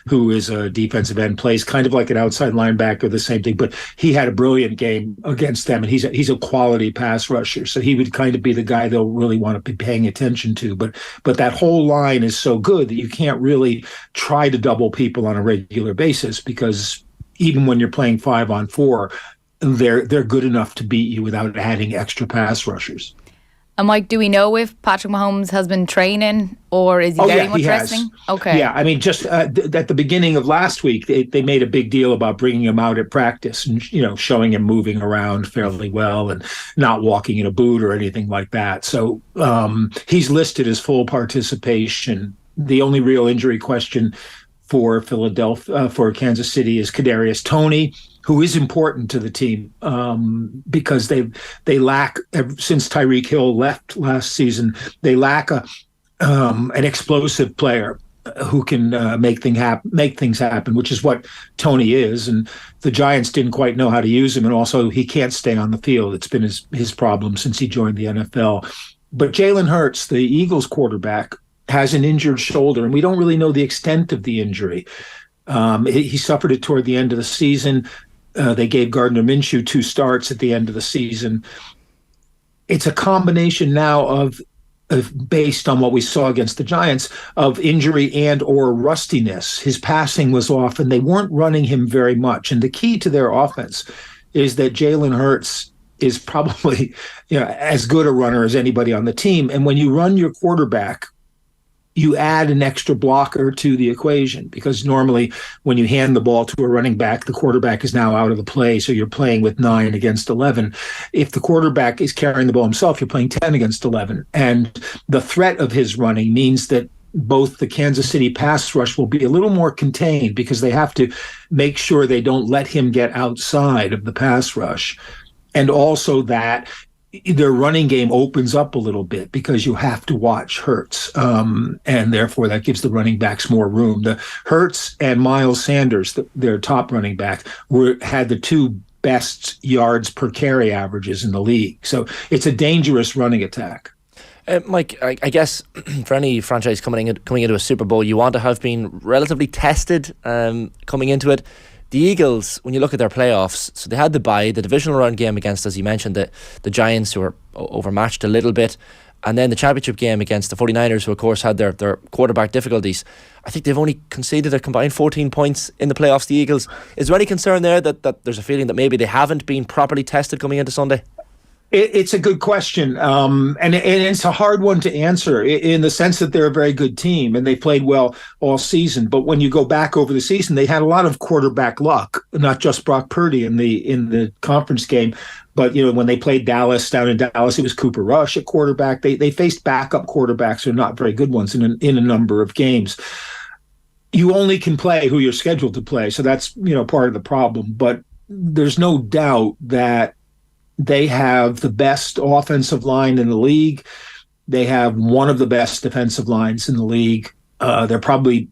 who is a defensive end, plays kind of like an outside linebacker, the same thing, but he had a brilliant game against them, and he's a quality pass rusher. So he would kind of be the guy they'll really want to be paying attention to. But that whole line is so good that you can't really try to double people on a regular basis, because even when you're playing 5-on-4, they're good enough to beat you without adding extra pass rushers. And Mike, do we know if Patrick Mahomes has been training, or is he very much resting? Okay. Yeah, I mean, just at the beginning of last week, they made a big deal about bringing him out at practice and showing him moving around fairly well and not walking in a boot or anything like that. So he's listed as full participation. The only real injury question for Kansas City is Kadarius Toney, who is important to the team because they lack, since Tyreek Hill left last season, they lack an explosive player who can make things happen, which is what Toney is. And the Giants didn't quite know how to use him, and also he can't stay on the field. It's been his problem since he joined the NFL. But Jalen Hurts, the Eagles quarterback, has an injured shoulder, and we don't really know the extent of the injury. He suffered it toward the end of the season. They gave Gardner Minshew 2 starts at the end of the season. It's a combination now of based on what we saw against the Giants, of injury and or rustiness. His passing was off, and they weren't running him very much. And the key to their offense is that Jalen Hurts is probably as good a runner as anybody on the team. And when you run your quarterback, you add an extra blocker to the equation, because normally when you hand the ball to a running back, the quarterback is now out of the play, so you're playing with 9 against 11. If the quarterback is carrying the ball himself, you're playing 10 against 11. And the threat of his running means that both the Kansas City pass rush will be a little more contained, because they have to make sure they don't let him get outside of the pass rush. And also that their running game opens up a little bit because you have to watch Hurts, and therefore that gives the running backs more room. The Hurts and Miles Sanders, their top running back, had the 2 best yards per carry averages in the league. So it's a dangerous running attack. Mike, I guess for any franchise coming into a Super Bowl, you want to have been relatively tested coming into it. The Eagles, when you look at their playoffs, so they had the bye, the divisional round game against, as you mentioned, the Giants, who were overmatched a little bit, and then the championship game against the 49ers, who of course had their quarterback difficulties. I think they've only conceded a combined 14 points in the playoffs, the Eagles. Is there any concern there that there's a feeling that maybe they haven't been properly tested coming into Sunday? It's a good question, and it's a hard one to answer in the sense that they're a very good team and they played well all season. But when you go back over the season, they had a lot of quarterback luck, not just Brock Purdy in the conference game, but when they played Dallas down in Dallas, it was Cooper Rush at quarterback. They faced backup quarterbacks who are not very good ones in a number of games. You only can play who you're scheduled to play, so that's part of the problem. But there's no doubt that they have the best offensive line in the league. They have one of the best defensive lines in the league. They're probably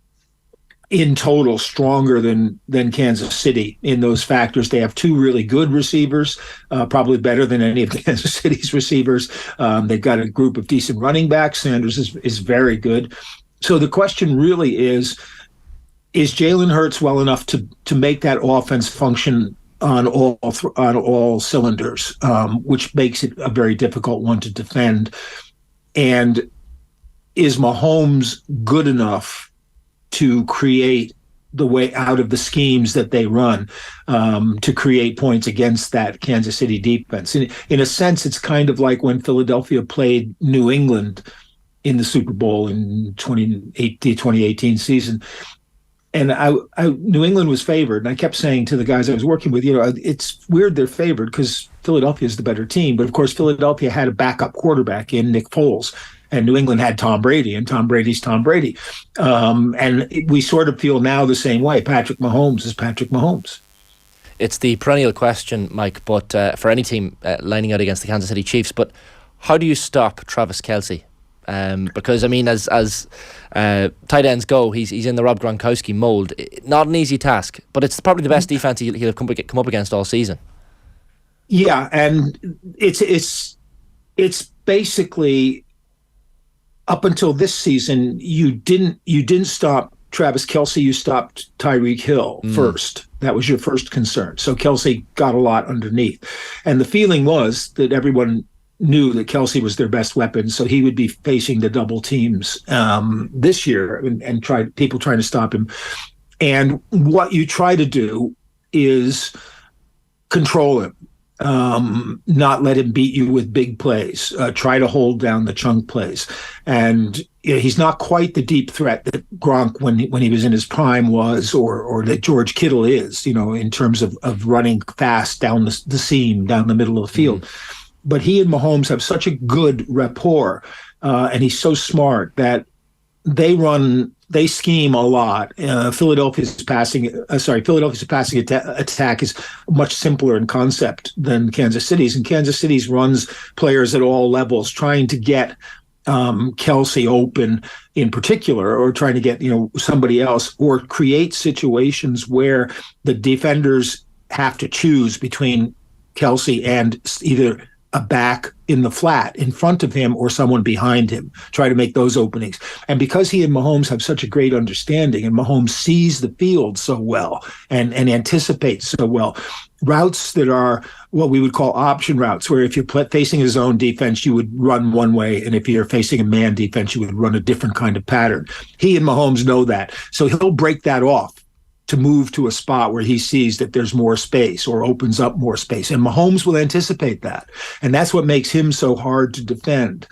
in total stronger than Kansas City in those factors. They have two really good receivers, probably better than any of Kansas City's receivers. They've got a group of decent running backs. Sanders is very good. So the question really is Jalen Hurts well enough to make that offense function on all cylinders, which makes it a very difficult one to defend? And is Mahomes good enough to create the way out of the schemes that they run, to create points against that Kansas City defense? In a sense, it's kind of like when Philadelphia played New England in the Super Bowl in 2018 season. And New England was favored, and I kept saying to the guys I was working with, it's weird they're favored because Philadelphia is the better team. But of course, Philadelphia had a backup quarterback in Nick Foles, and New England had Tom Brady, and Tom Brady's Tom Brady. And we sort of feel now the same way. Patrick Mahomes is Patrick Mahomes. It's the perennial question, Mike, but for any team lining out against the Kansas City Chiefs. But how do you stop Travis Kelce? Because, I mean, as tight ends go, he's in the Rob Gronkowski mould. Not an easy task, but it's probably the best defense he'll come up against all season. Yeah, and it's basically, up until this season, you didn't stop Travis Kelce. You stopped Tyreek Hill first. That was your first concern. So Kelce got a lot underneath, and the feeling was that everyone knew that Kelce was their best weapon, so he would be facing the double teams this year and people trying to stop him. And what you try to do is control him, not let him beat you with big plays. Try to hold down the chunk plays. And he's not quite the deep threat that Gronk, when he was in his prime, was, or that George Kittle is, in terms of running fast down the seam, down the middle of the field. But he and Mahomes have such a good rapport, and he's so smart that they scheme a lot. Philadelphia's passing attack is much simpler in concept than Kansas City's, and Kansas City's runs players at all levels, trying to get Kelce open in particular, or trying to get somebody else, or create situations where the defenders have to choose between Kelce and either a back in the flat in front of him or someone behind him, try to make those openings. And because he and Mahomes have such a great understanding, and Mahomes sees the field so well and anticipates so well, routes that are what we would call option routes, where if you're facing a zone defense, you would run one way, and if you're facing a man defense, you would run a different kind of pattern. He and Mahomes know that, so he'll break that off to move to a spot where he sees that there's more space or opens up more space. And Mahomes will anticipate that. And that's what makes him so hard to defend.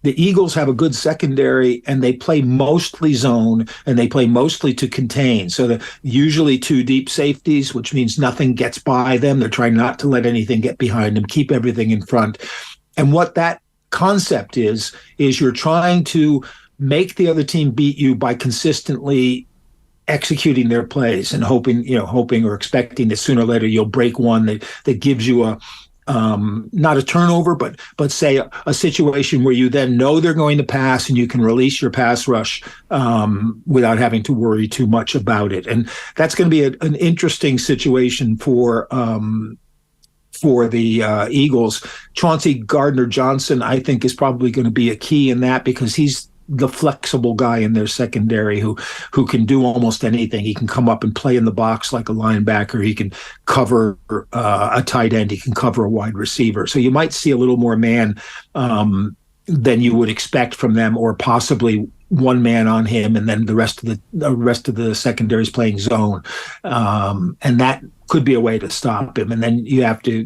The Eagles have a good secondary, and they play mostly zone, and they play mostly to contain. So they're usually two deep safeties, which means nothing gets by them. They're trying not to let anything get behind them, keep everything in front. And what that concept is you're trying to make the other team beat you by consistently executing their plays and hoping or expecting that sooner or later you'll break one that gives you a not a turnover, but say a situation where you then know they're going to pass, and you can release your pass rush without having to worry too much about it. And that's going to be an interesting situation for the Eagles. Chauncey Gardner-Johnson, I think, is probably going to be a key in that, because he's the flexible guy in their secondary who can do almost anything. He can come up and play in the box like a linebacker. He can cover a tight end. He can cover a wide receiver. So you might see a little more man than you would expect from them, or possibly one man on him, and then the rest of the secondary is playing zone, and that could be a way to stop him. And then you have to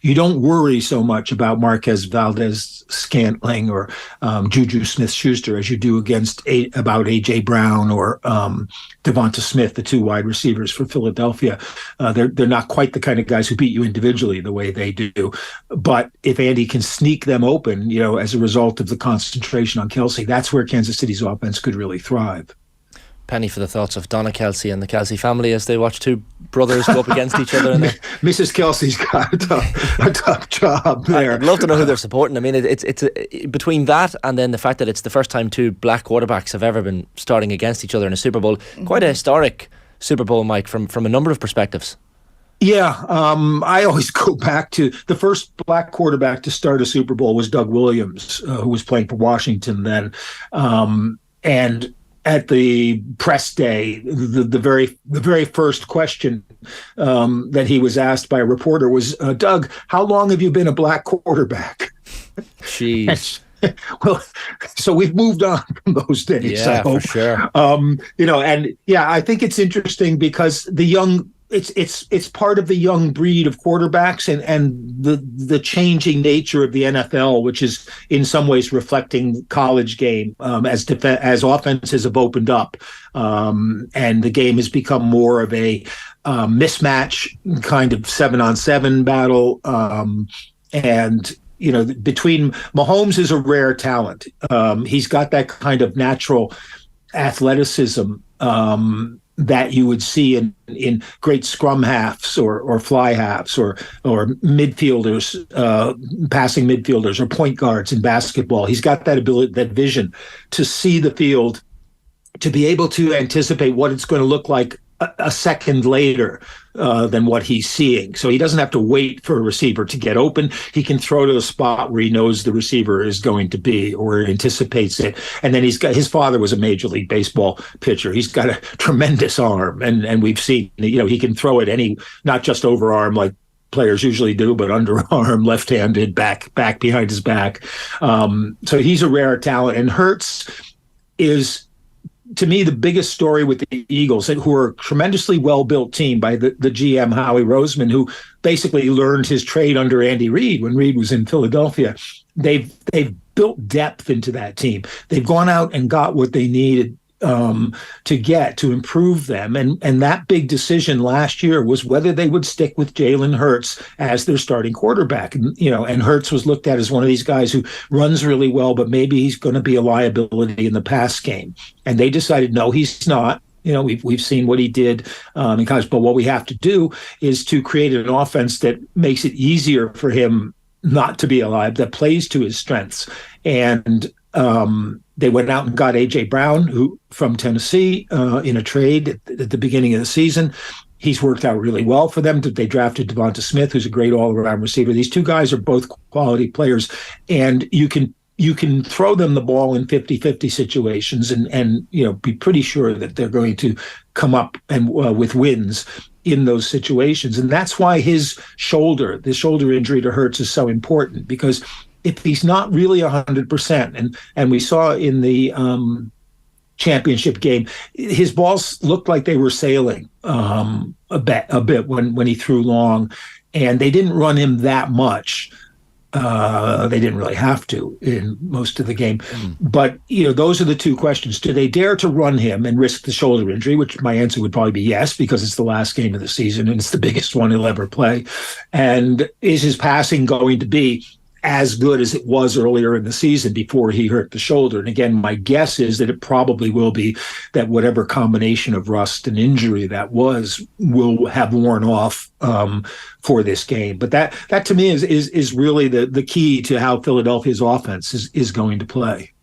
you don't worry so much about Marquez Valdez-Scantling or Juju Smith-Schuster as you do against about A.J. Brown or Devonta Smith, the two wide receivers for Philadelphia. They're not quite the kind of guys who beat you individually the way they do. But if Andy can sneak them open, as a result of the concentration on Kelce, that's where Kansas City's offense could really thrive. Penny for the thoughts of Donna Kelsey and the Kelsey family as they watch two brothers go up against each other. Mrs. Kelsey's got a tough job there. I'd love to know who they're supporting. I mean, it's between that and then the fact that it's the first time two black quarterbacks have ever been starting against each other in a Super Bowl. Quite a historic Super Bowl, Mike, from a number of perspectives. Yeah, I always go back to the first black quarterback to start a Super Bowl was Doug Williams, who was playing for Washington then, and at the press day, the very first question that he was asked by a reporter was, Doug, how long have you been a black quarterback? Jeez. Well, so we've moved on from those days. Yeah, for sure. I think it's interesting because it's part of the young breed of quarterbacks and the changing nature of the NFL, which is in some ways reflecting college game as offenses have opened up, and the game has become more of a mismatch kind of 7-on-7 battle, and. Between Mahomes is a rare talent. He's got that kind of natural athleticism that you would see in great scrum halves or fly halves or midfielders, passing midfielders or point guards in basketball. He's got that ability, that vision to see the field, to be able to anticipate what it's going to look like a second later than what he's seeing. So he doesn't have to wait for a receiver to get open. He can throw to the spot where he knows the receiver is going to be or anticipates it. And then his father was a Major League Baseball pitcher. He's got a tremendous arm. And we've seen, he can throw it not just overarm like players usually do, but underarm, left-handed, back behind his back. So he's a rare talent. And Hurts is, to me, the biggest story with the Eagles, who are a tremendously well-built team by the GM, Howie Roseman, who basically learned his trade under Andy Reid when Reid was in Philadelphia. They've built depth into that team. They've gone out and got what they needed to improve them. And that big decision last year was whether they would stick with Jalen Hurts as their starting quarterback. And Hurts was looked at as one of these guys who runs really well, but maybe he's going to be a liability in the pass game. And they decided, no, he's not. We've seen what he did in college, but what we have to do is to create an offense that makes it easier for him not to be alive, that plays to his strengths. And they went out and got A.J. Brown, who from Tennessee, in a trade at the beginning of the season. He's worked out really well for them. They drafted Devonta Smith, who's a great all-around receiver. These two guys are both quality players, and you can throw them the ball in 50-50 situations and be pretty sure that they're going to come up and with wins in those situations. And that's why the shoulder injury to Hurts is so important, because if he's not really 100%, and we saw in the championship game, his balls looked like they were sailing a bit when he threw long, and they didn't run him that much. They didn't really have to in most of the game. But, those are the two questions. Do they dare to run him and risk the shoulder injury, which my answer would probably be yes, because it's the last game of the season and it's the biggest one he'll ever play. And is his passing going to be as good as it was earlier in the season before he hurt the shoulder? And again, my guess is that it probably will be that whatever combination of rust and injury that will have worn off for this game. But that to me is really the key to how Philadelphia's offense is going to play.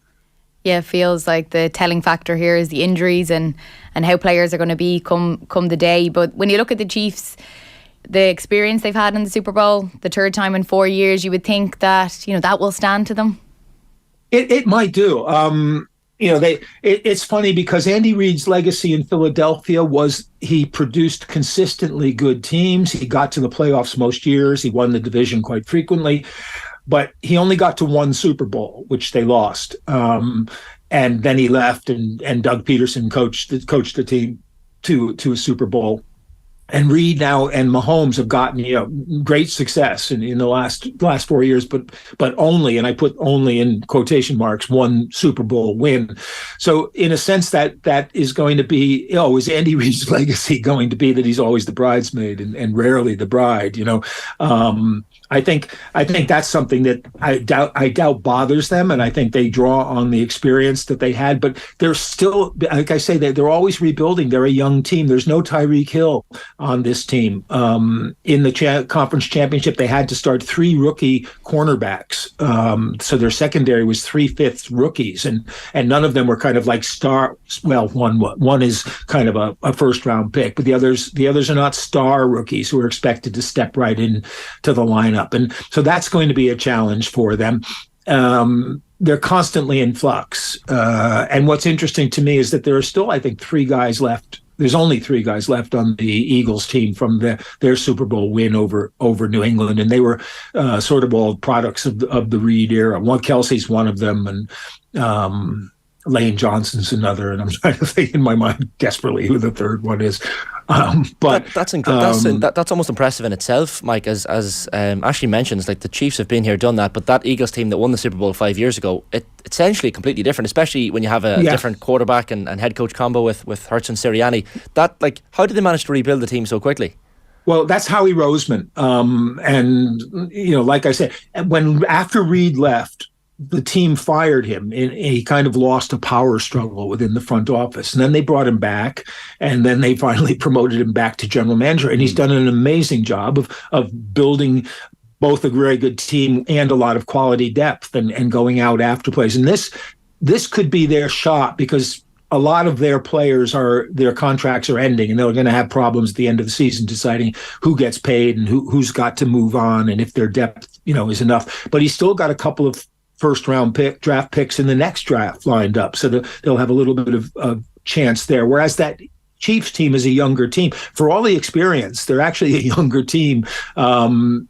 Yeah, it feels like the telling factor here is the injuries and how players are going to be come the day. But when you look at the Chiefs, the experience they've had in the Super Bowl, the third time in 4 years, you would think that that will stand to them. It might do. It's funny because Andy Reid's legacy in Philadelphia was he produced consistently good teams. He got to the playoffs most years. He won the division quite frequently, but he only got to one Super Bowl, which they lost. And then he left, and Doug Peterson coached the team to a Super Bowl. And Reed now and Mahomes have gotten great success in the last 4 years, but only, and I put only in quotation marks, one Super Bowl win. So in a sense, that is going to be, is Andy Reid's legacy going to be that he's always the bridesmaid and rarely the bride? I think that's something that I doubt bothers them, and I think they draw on the experience that they had. But they're still, like I say, they're always rebuilding. They're a young team. There's no Tyreek Hill on this team. In the conference championship, they had to start 3 rookie cornerbacks. So their secondary was 3/5 rookies, and none of them were kind of like star. Well, one is kind of a first round pick, but the others are not star rookies who are expected to step right in to the lineup. And so that's going to be a challenge for them. They're constantly in flux. And what's interesting to me is that there are still, I think, 3 guys left. There's only 3 guys left on the Eagles team from their Super Bowl win over New England. And they were sort of all products of the Reid era. Kelsey's one of them, and Lane Johnson's another. And I'm trying to think in my mind desperately who the third one is. But that's almost impressive in itself, Mike. As Ashley mentions, like the Chiefs have been here, done that, but that Eagles team that won the Super Bowl 5 years ago, it's essentially completely different, especially when you have a different quarterback and head coach combo with Hurts and Sirianni. How did they manage to rebuild the team so quickly? Well, that's Howie Roseman, and like I said, after Reid left, the team fired him, and he kind of lost a power struggle within the front office. And then they brought him back, and then they finally promoted him back to general manager. And he's done an amazing job of building both a very good team and a lot of quality depth and going out after plays. And this could be their shot, because a lot of their players their contracts are ending, and they're going to have problems at the end of the season deciding who gets paid and who's got to move on, and if their depth, is enough. But he's still got a couple of first-round draft picks in the next draft lined up, so they'll have a little bit of chance there. Whereas that Chiefs team is a younger team. For all the experience, they're actually a younger team, and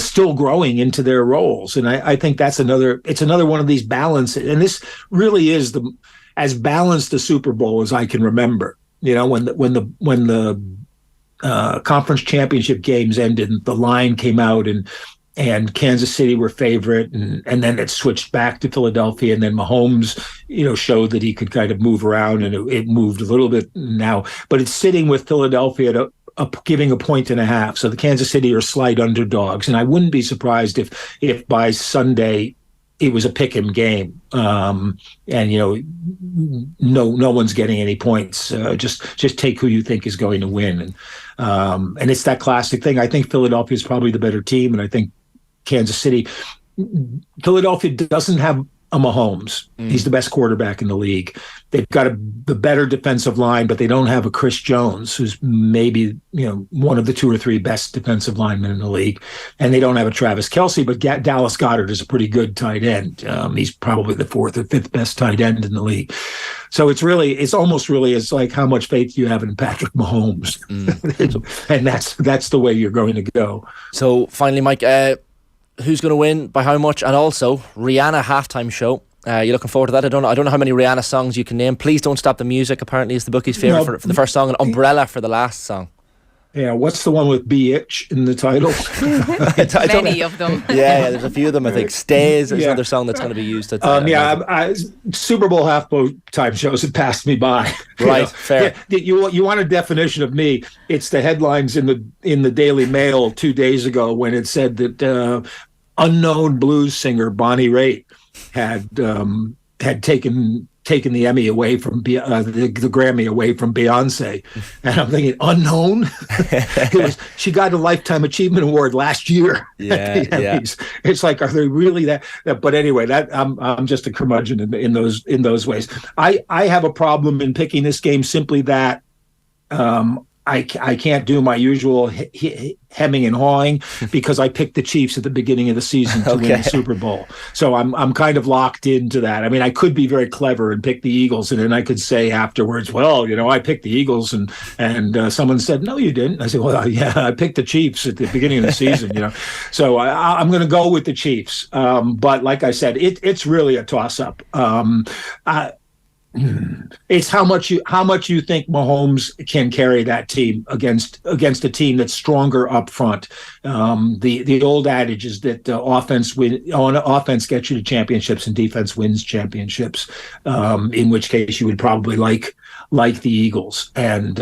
still growing into their roles. And I think it's another one of these balances. And this really is as balanced a Super Bowl as I can remember. When the conference championship games ended, the line came out and Kansas City were favorite, and then it switched back to Philadelphia, and then Mahomes, showed that he could kind of move around, and it moved a little bit now, but it's sitting with Philadelphia at giving 1.5 points. So the Kansas City are slight underdogs, and I wouldn't be surprised if by Sunday it was a pick-em game, and no one's getting any points. Just take who you think is going to win, and it's that classic thing. I think Philadelphia is probably the better team, and I think Kansas City. Philadelphia doesn't have a Mahomes. He's the best quarterback in the league. They've got the better defensive line, but they don't have a Chris Jones, who's maybe one of the 2 or 3 best defensive linemen in the league, and they don't have a Travis Kelce. But Dallas Goedert is a pretty good tight end. He's probably the 4th or 5th best tight end in the league. So it's almost like how much faith you have in Patrick Mahomes, and that's the way you're going to go. So finally, Mike, who's going to win by how much? And also Rihanna halftime show. You looking forward to that? I don't know how many Rihanna songs you can name. Please Don't Stop the Music apparently is the bookies' favourite for the first song, and Umbrella for the last song. Yeah, what's the one with BH in the title? Many of them. Yeah, there's a few of them. I think Stays is another song that's going to be used. Super Bowl halftime shows have passed me by. Right, fair. You want a definition of me? It's the headlines in the Daily Mail 2 days ago when it said that unknown blues singer Bonnie Raitt had taken the Emmy away from the Grammy away from Beyonce, and I'm thinking, unknown. She got a Lifetime Achievement Award last year. Yeah. It's like, are they really that? But anyway, I'm just a curmudgeon in those ways. I have a problem in picking this game simply that I can't do my usual hemming and hawing because I picked the Chiefs at the beginning of the season to win the Super Bowl. So I'm kind of locked into that. I mean, I could be very clever and pick the Eagles, and then I could say afterwards, well, I picked the Eagles, and someone said, no, you didn't. I said, well, yeah, I picked the Chiefs at the beginning of the season, So I'm going to go with the Chiefs. But like I said, it's really a toss-up. It's how much you think Mahomes can carry that team against a team that's stronger up front. The old adage is that offense gets you to championships and defense wins championships. In which case you would probably like the Eagles. And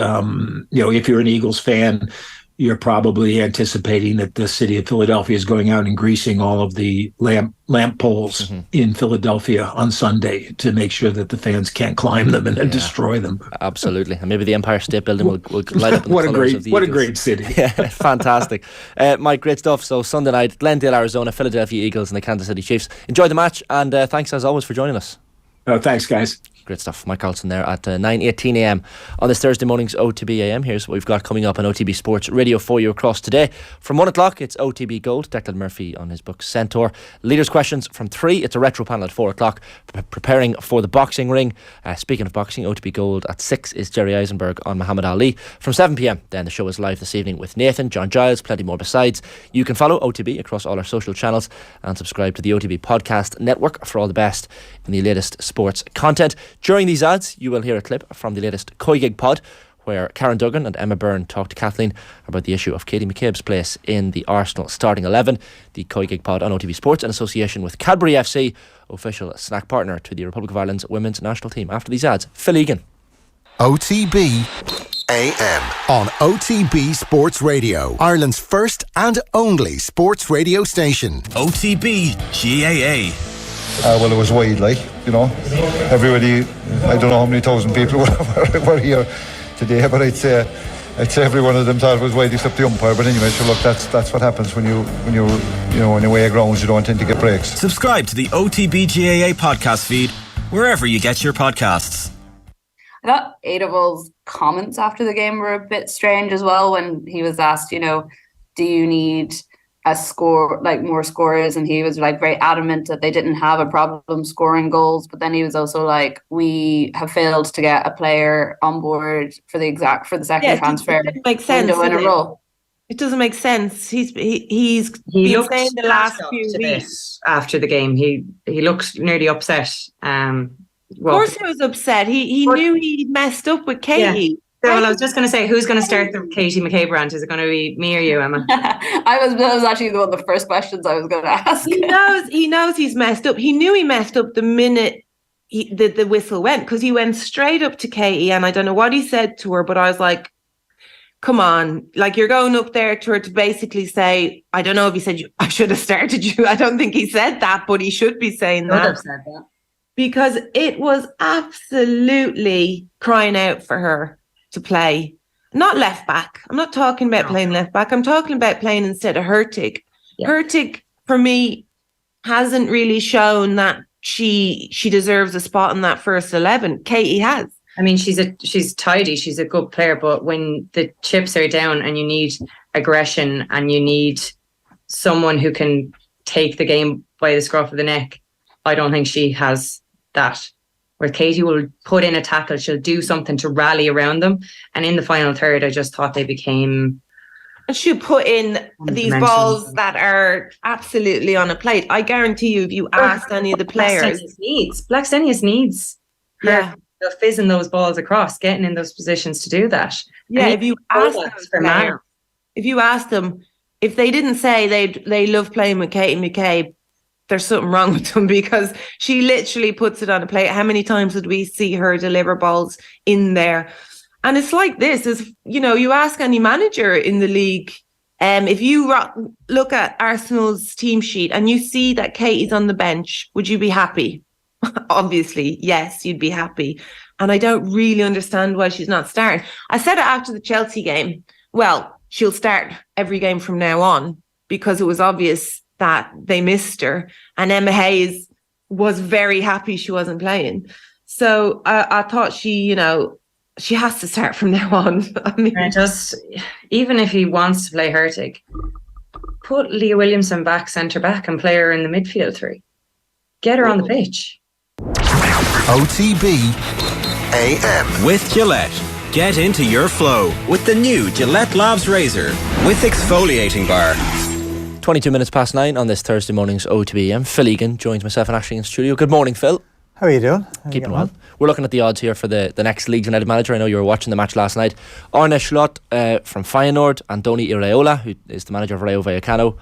if you're an Eagles fan, you're probably anticipating that the city of Philadelphia is going out and greasing all of the lamp poles in Philadelphia on Sunday to make sure that the fans can't climb them and then destroy them. Absolutely. And maybe the Empire State Building will light up in the colours of the Eagles. What a great city. Yeah, fantastic. Mike, great stuff. So Sunday night, Glendale, Arizona, Philadelphia Eagles and the Kansas City Chiefs. Enjoy the match, and thanks as always for joining us. Thanks, guys. Great stuff. Mike Carlson there at 9:18 a.m. on this Thursday morning's OTB AM. Here's what we've got coming up on OTB Sports Radio for you across today. From 1 o'clock, it's OTB Gold. Declan Murphy on his book Centaur. Leaders' questions from 3. It's a retro panel at 4 o'clock. Preparing for the boxing ring. Speaking of boxing, OTB Gold at 6 is Jerry Eisenberg on Muhammad Ali. From 7 p.m, then the show is live this evening with Nathan, John Giles, plenty more besides. You can follow OTB across all our social channels and subscribe to the OTB Podcast Network for all the best in the latest sports content. During these ads, you will hear a clip from the latest Koi Gig pod, where Karen Duggan and Emma Byrne talk to Kathleen about the issue of Katie McCabe's place in the Arsenal starting 11. The Koi Gig pod on OTB Sports in association with Cadbury FC, official snack partner to the Republic of Ireland's women's national team. After these ads, Phil Egan. OTB AM on OTB Sports Radio, Ireland's first and only sports radio station. OTB GAA. Well, it was wide, everybody, I don't know how many thousand people were here today, but I'd say every one of them thought it was wide except the umpire. But anyway, so look, that's what happens when you're away grounds. You don't tend to get breaks. Subscribe to the OTB GAA podcast feed wherever you get your podcasts. I thought Adolf's comments after the game were a bit strange as well, when he was asked, do you need a score, more scorers, and he was very adamant that they didn't have a problem scoring goals. But then he was also like, we have failed to get a player on board for the second transfer window in a row. It doesn't make sense. He's been saying the last few weeks after the game. He looked nearly upset. Of course he was upset. He knew he messed up with Katie. Yeah. Well, I was just going to say, who's going to start the Katie McCabe rant? Is it going to be me or you, Emma? That was actually one of the first questions I was going to ask. He knows he's messed up. He knew he messed up the minute the whistle went, because he went straight up to Katie, and I don't know what he said to her, but I was like, come on, you're going up there to her to basically say, I don't know if he said, I should have started you. I don't think he said that, but he should be saying that. I've said that. Because it was absolutely crying out for her to play, not left back. I'm not talking about playing left back. I'm talking about playing instead of Hurtig. Yeah. Hurtig, for me, hasn't really shown that she deserves a spot in that first 11. Katie has. I mean, she's tidy. She's a good player, but when the chips are down and you need aggression and you need someone who can take the game by the scruff of the neck, I don't think she has that. Where Katie will put in a tackle, she'll do something to rally around them. And in the final third, I just thought they became... And she'll put in these balls that are absolutely on a plate. I guarantee you, if you asked any of the players... Blackstenius needs her fizzing those balls across, getting in those positions to do that. Yeah, if you ask them, if they didn't say they love playing with Katie McCabe, there's something wrong with them, because she literally puts it on a plate. How many times did we see her deliver balls in there? And it's like this, you ask any manager in the league, if you look at Arsenal's team sheet and you see that Katie's on the bench, would you be happy? Obviously, yes, you'd be happy. And I don't really understand why she's not starting. I said it after the Chelsea game. Well, she'll start every game from now on, because it was obvious that they missed her, and Emma Hayes was very happy she wasn't playing. So I thought she has to start from now on. I mean, even if he wants to play Hurtig, put Leah Williamson back centre back and play her in the midfield 3. Get her on the pitch. OTB AM with Gillette. Get into your flow with the new Gillette Labs Razor with exfoliating bar. 22 minutes past 9 on this Thursday morning's OTB AM. Phil Egan joins myself and Ashley in studio. Good morning, Phil. How are you doing? Keeping well. we're looking at the odds here for the next Leeds United manager. I know you were watching the match last night. Arne Slot from Feyenoord, Andoni Iraola, who is the manager of Rayo Vallecano,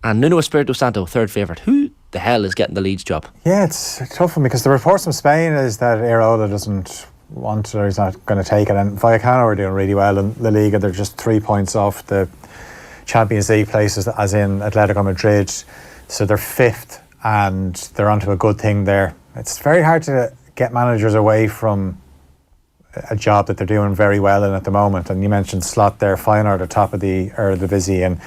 and Nuno Espirito Santo, third favourite. Who the hell is getting the Leeds job? Yeah, it's a tough one because the reports from Spain is that Iraola doesn't want it or he's not going to take it, and Vallecano are doing really well in La Liga. They're just 3 points off the Champions League places, as in Atletico Madrid, so they're 5th and they're onto a good thing there. It's very hard to get managers away from a job that they're doing very well in at the moment. And you mentioned Slot there, Feyenoord are top of the Eredivisie, and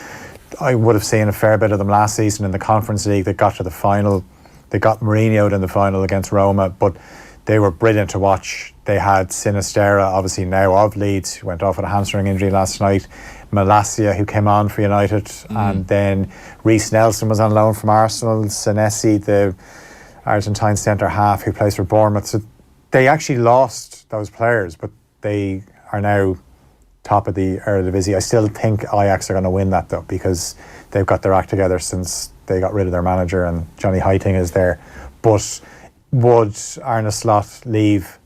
I would have seen a fair bit of them last season in the Conference League. They got to the final, they got Mourinho'd in the final against Roma, but they were brilliant to watch. They had Sinisterra, obviously now of Leeds, who went off with a hamstring injury last night. Malacia, who came on for United, and then Reece Nelson was on loan from Arsenal. Senesi, the Argentine centre half who plays for Bournemouth. So they actually lost those players, but they are now top of the Eredivisie. I still think Ajax are going to win that though, because they've got their act together since they got rid of their manager and Johnny Heiting is there. But would Arne Slot leave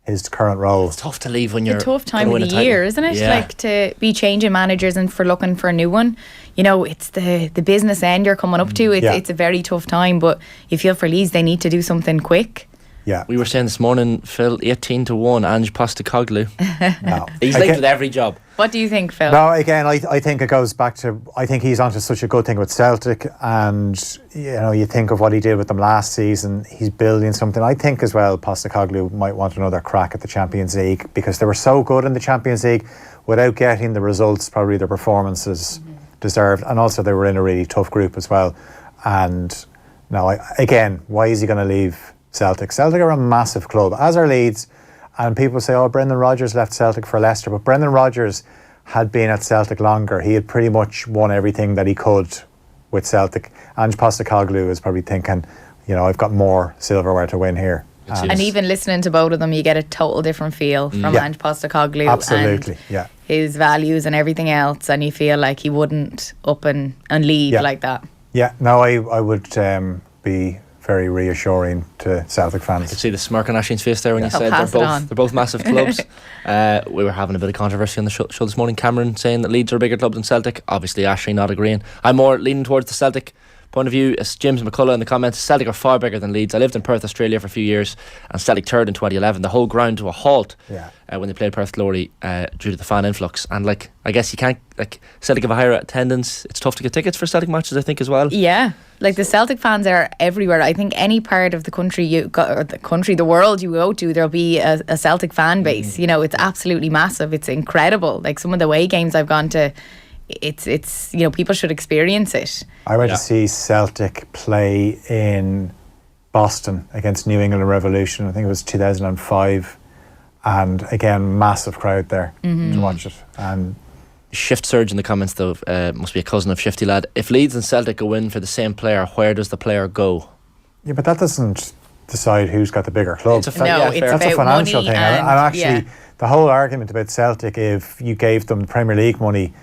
his current role? It's tough to leave when you're a tough time of the year, isn't it? Yeah. Like to be changing managers and for looking for a new one. You know, it's the business end you're coming up to. It's a very tough time, but you feel for Leeds they need to do something quick. Yeah, we were saying this morning, Phil, 18-1, Ange Postecoglou. No. He's linked with every job. What do you think, Phil? No, again, I think it goes back to, I think he's onto such a good thing with Celtic, and you know, you think of what he did with them last season. He's building something. I think as well Postecoglou might want another crack at the Champions League, because they were so good in the Champions League without getting the results probably their performances deserved, and also they were in a really tough group as well. And now, again, why is he going to leave Celtic? Celtic are a massive club, as are Leeds, and people say, oh, Brendan Rodgers left Celtic for Leicester, but Brendan Rodgers had been at Celtic longer. He had pretty much won everything that he could with Celtic. Ange Postecoglou is probably thinking, you know, I've got more silverware to win here. And even listening to both of them, you get a total different feel from Ange Postecoglou. Absolutely, and his values and everything else, and you feel like he wouldn't up and leave like that. Yeah, no, I would be very reassuring to Celtic fans. I could see the smirk on Aislinn's face there when you said they're both massive clubs. We were having a bit of controversy on the show this morning. Cameron saying that Leeds are a bigger club than Celtic. Obviously Aisling not agreeing. I'm more leaning towards the Celtic point of view. As James McCullough in the comments, Celtic are far bigger than Leeds. I lived in Perth, Australia for a few years, and Celtic third in 2011. The whole ground to a halt when they played Perth Glory due to the fan influx. And like, I guess you can't, like, Celtic have a higher attendance. It's tough to get tickets for Celtic matches, I think, as well. Yeah, like the Celtic fans are everywhere. I think any part of the country the world you go to, there'll be a Celtic fan base. You know, it's absolutely massive. It's incredible. Like some of the away games I've gone to, it's you know, people should experience it. I went to see Celtic play in Boston against New England Revolution. I think it was 2005, and again, massive crowd there to watch it. And Shift Surge in the comments though, must be a cousin of Shifty Lad. If Leeds and Celtic go in for the same player, where does the player go? Yeah, but that doesn't decide who's got the bigger club. It's a financial thing. And actually, yeah. the whole argument about Celtic, if you gave them Premier League money,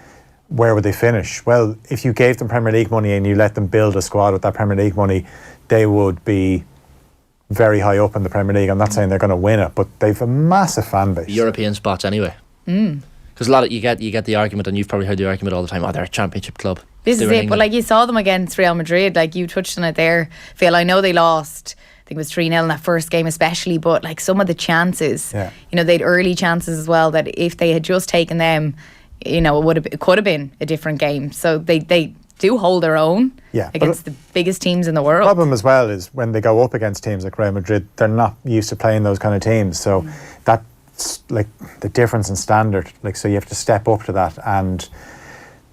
where would they finish? Well, if you gave them Premier League money and you let them build a squad with that Premier League money, they would be very high up in the Premier League. I'm not saying they're going to win it, but they've a massive fan base. European spots anyway. Because a lot of you get the argument, and you've probably heard the argument all the time, oh, they're a championship club. This is it, but like you saw them against Real Madrid, like you touched on it there, Phil. I know they lost, I think it was 3-0 in that first game especially, but like some of the chances, you know, they'd early chances as well, that if they had just taken them, you know, it could have been a different game. So they do hold their own against the biggest teams in the world. The problem as well is when they go up against teams like Real Madrid, they're not used to playing those kind of teams. So that's like the difference in standard. Like, so you have to step up to that, and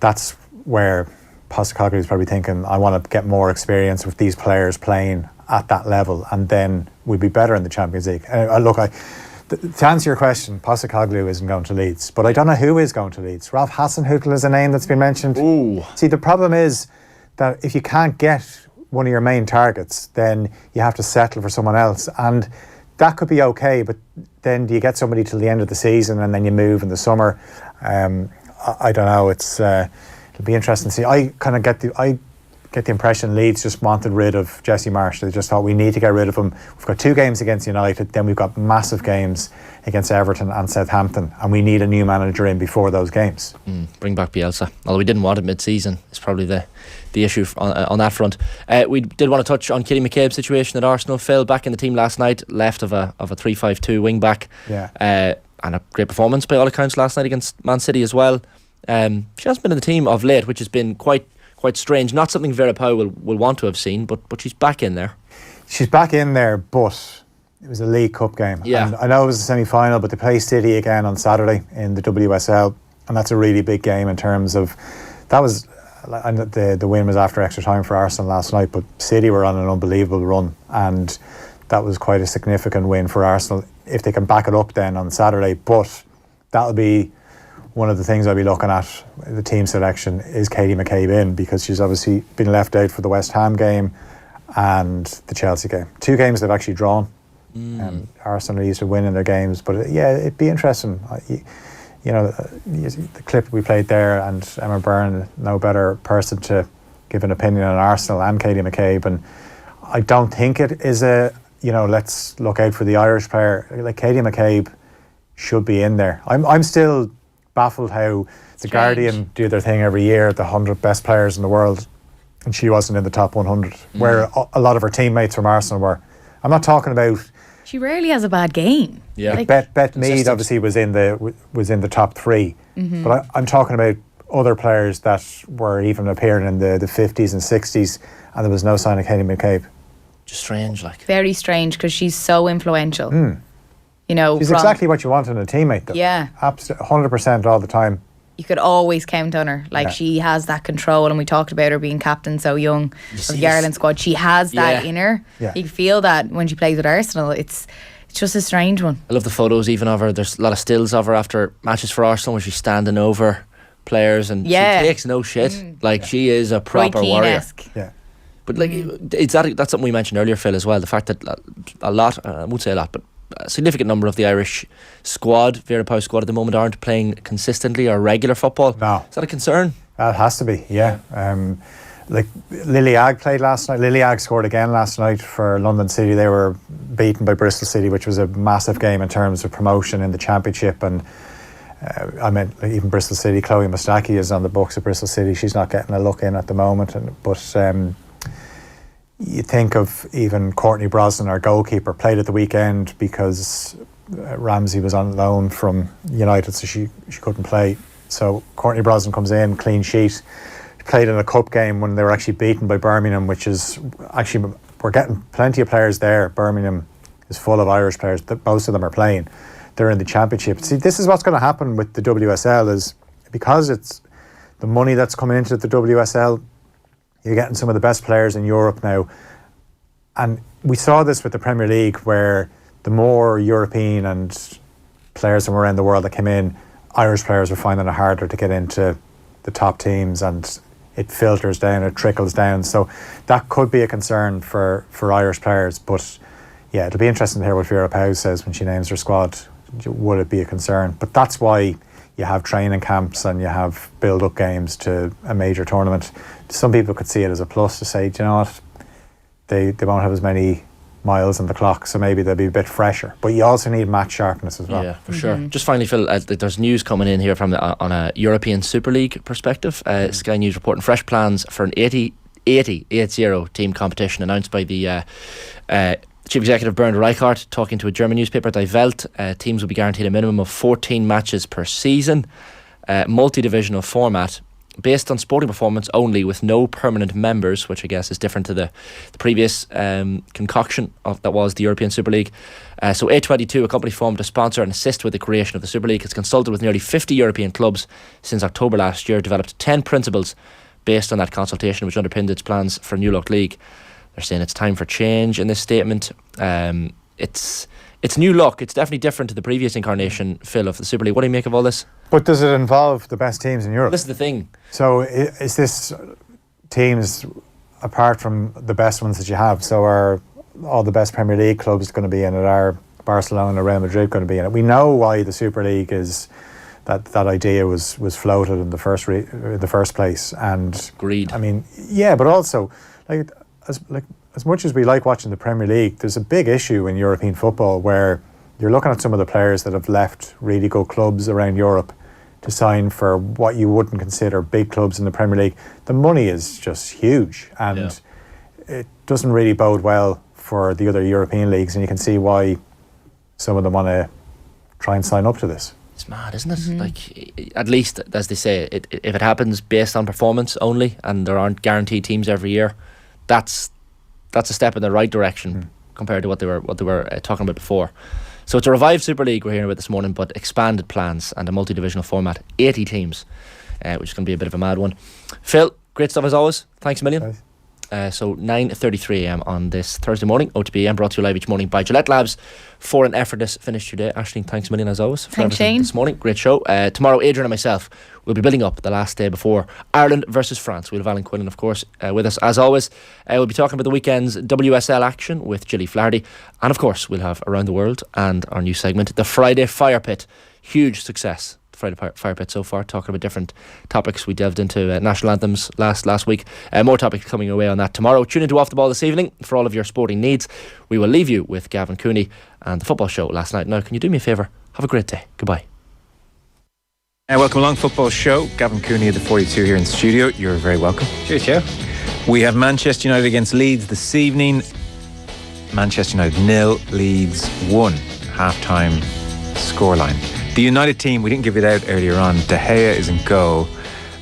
that's where Postecoglou is probably thinking, I want to get more experience with these players playing at that level, and then we'd be better in the Champions League. To answer your question, Postecoglou isn't going to Leeds, but I don't know who is going to Leeds. Ralph Hasenhüttl is a name that's been mentioned. Ooh. See, the problem is that if you can't get one of your main targets, then you have to settle for someone else, and that could be okay, but then do you get somebody till the end of the season and then you move in the summer? I don't know. It'll be interesting to see. I get the impression Leeds just wanted rid of Jesse Marsh. They just thought we need to get rid of him. We've got 2 games against United, then we've got massive games against Everton and Southampton, and we need a new manager in before those games. Bring back Bielsa. Although we didn't want it mid-season, it's probably the issue on that front. We did want to touch on Katie McCabe's situation at Arsenal. Phil, back in the team last night, left of a 3-5-2 wing back. And a great performance by all accounts last night against Man City as well. She hasn't been in the team of late, which has been quite strange. Not something Vera Pauw will want to have seen, but she's back in there. She's back in there, but it was a League Cup game. Yeah. And I know it was a semi-final, but they play City again on Saturday in the WSL, and that's a really big game in terms of that was. And the win was after extra time for Arsenal last night, but City were on an unbelievable run, and that was quite a significant win for Arsenal if they can back it up then on Saturday. But that'll be one of the things I'll be looking at. The team selection is Katie McCabe in, because she's obviously been left out for the West Ham game and the Chelsea game. 2 games they've actually drawn. Arsenal are used to winning their games, but it'd be interesting. The clip we played there, and Emma Byrne, no better person to give an opinion on Arsenal and Katie McCabe, and I don't think it is let's look out for the Irish player. Like, Katie McCabe should be in there. I'm still baffled how the Guardian do their thing every year, the 100 best players in the world, and she wasn't in the top 100, where a lot of her teammates from Arsenal were. I'm not talking about. She rarely has a bad game. Yeah, like, Beth Mead obviously was in the top 3, but I'm talking about other players that were even appearing in the 50s and 60s, and there was no sign of Katie McCabe. Just strange, like. Very strange, because she's so influential. She's exactly what you want in a teammate, though. Yeah, absolutely, 100% all the time. You could always count on her. Like, she has that control, and we talked about her being captain so young of the Ireland squad. She has that in her. You can feel that when she plays with Arsenal. It's just a strange one. I love the photos even of her. There's a lot of stills of her after matches for Arsenal where she's standing over players and she takes no shit. Like, she is a proper warrior. Yeah. But like, that's something we mentioned earlier, Phil, as well. The fact that a lot, I won't say a lot, but a significant number of the Irish squad, Vera Pauw squad at the moment, aren't playing consistently or regular football. No. Is that a concern? That has to be, yeah. Like, Lily Agg played last night. Lily Agg scored again last night for London City. They were beaten by Bristol City, which was a massive game in terms of promotion in the Championship. And even Bristol City, Chloe Mustaki is on the books of Bristol City. She's not getting a look in at the moment. But you think of even Courtney Brosnan, our goalkeeper, played at the weekend because Ramsey was on loan from United, so she couldn't play. So Courtney Brosnan comes in, clean sheet. Played in a cup game when they were actually beaten by Birmingham, which is actually, we're getting plenty of players there. Birmingham is full of Irish players, that most of them are playing. They're in the Championship. See, this is what's going to happen with the WSL, is because it's the money that's coming into the WSL, you're getting some of the best players in Europe now. And we saw this with the Premier League, where the more European and players from around the world that came in, Irish players were finding it harder to get into the top teams, and it filters down, it trickles down. So that could be a concern for Irish players. But yeah, it'll be interesting to hear what Vera Pauw says when she names her squad. Would it be a concern? But that's why you have training camps and you have build-up games to a major tournament. Some people could see it as a plus to say, do you know what, they won't have as many miles on the clock, so maybe they'll be a bit fresher. But you also need match sharpness as well. Yeah, for sure. Just finally, Phil, there's news coming in here from on a European Super League perspective. Sky News reporting fresh plans for an 80 team competition announced by the Chief Executive Bernd Reichart, talking to a German newspaper, Die Welt. Teams will be guaranteed a minimum of 14 matches per season, multi-divisional format, based on sporting performance only, with no permanent members, which I guess is different to the previous concoction that was the European Super League. So A22, a company formed to sponsor and assist with the creation of the Super League, has consulted with nearly 50 European clubs since October last year, developed 10 principles based on that consultation, which underpinned its plans for a new look league. They're saying it's time for change in this statement. It's new look. It's definitely different to the previous incarnation, Phil, of the Super League. What do you make of all this? But does it involve the best teams in Europe? This is the thing. So is this teams apart from the best ones that you have? So are all the best Premier League clubs going to be in it? Are Barcelona, Real Madrid going to be in it? We know why the Super League is that idea was floated in the first place. And agreed. I mean, yeah, but also as much as we like watching the Premier League, there's a big issue in European football where you're looking at some of the players that have left really good clubs around Europe to sign for what you wouldn't consider big clubs in the Premier League. The money is just huge, and it doesn't really bode well for the other European leagues, and you can see why some of them want to try and sign up to this. It's mad, isn't it? Like, at least, as they say, if it happens based on performance only, and there aren't guaranteed teams every year, that's a step in the right direction compared to what they were talking about before. So it's a revived Super League we're hearing about this morning, but expanded plans and a multi-divisional format, 80 teams, which is going to be a bit of a mad one. Phil, great stuff as always. Thanks a million. So 9:33 AM on this Thursday morning. OTB AM brought to you live each morning by Gillette Labs for an effortless finish today. Aisling, thanks a million as always for thanks, Shane. This morning. Great show. Tomorrow, Adrian and myself will be building up the last day before Ireland versus France. We'll have Alan Quinlan, of course, with us as always. We'll be talking about the weekend's WSL action with Gilly Flaherty, and of course we'll have Around the World and our new segment, the Friday Fire Pit. Huge success, Friday Fire Pit so far, talking about different topics. We delved into national anthems last week. More topics coming away on that tomorrow. Tune into Off the Ball this evening for all of your sporting needs. We will leave you with Gavin Cooney and the football show last night. Now, can you do me a favour? Have a great day. Goodbye. Welcome along, football show. Gavin Cooney at the 42 here in the studio. You're very welcome. Cheers, Joe. We have Manchester United against Leeds this evening. Manchester United 0, Leeds 1. Half-time scoreline. The United team, we didn't give it out earlier on. De Gea is in goal.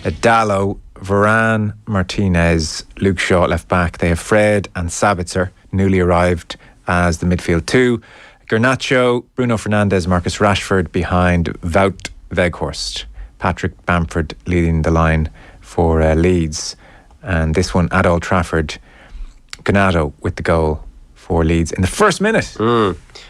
Dallo, Varane, Martinez, Luke Shaw at left back. They have Fred and Sabitzer, newly arrived, as the midfield two. Garnacho, Bruno Fernandes, Marcus Rashford behind Wout Weghorst. Patrick Bamford leading the line for Leeds. And this one at Old Trafford, Garnacho with the goal for Leeds in the first minute.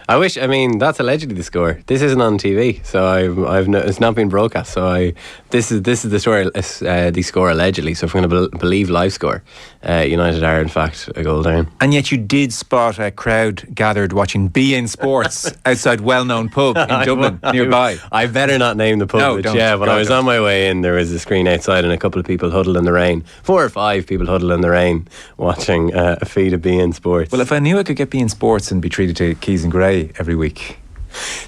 I mean, that's allegedly the score. This isn't on TV, so it's not been broadcast. So this is the story, the score allegedly. So if we're going to believe live score, United are in fact a goal down. And yet you did spot a crowd gathered watching BN Sports outside well-known pub in Dublin nearby. I better not name the pub. No, but don't. Yeah, when I was on my way in, there was a screen outside and a couple of people huddled in the rain. 4 or 5 people huddled in the rain watching a feed of BN Sports. Well, if I knew I could get BN Sports and be treated to Keys and Gray every week.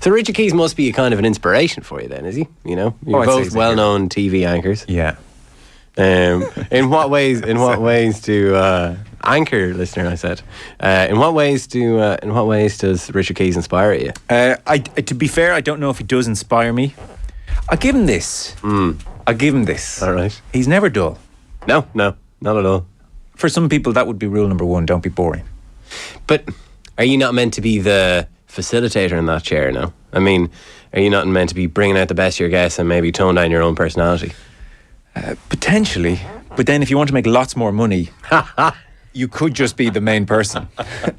So Richard Keys must be a kind of an inspiration for you then, is he? You know, you're both well-known TV anchors. Yeah. In what ways do anchor listener? I said. In what ways does Richard Keys inspire you? To be fair, I don't know if he does inspire me. I'll give him this. I'll give him this. All right. He's never dull. No, not at all. For some people, that would be rule number 1. Don't be boring. But are you not meant to be the facilitator in that chair now? I mean, are you not meant to be bringing out the best of your guests and maybe tone down your own personality? Potentially. But then if you want to make lots more money, you could just be the main person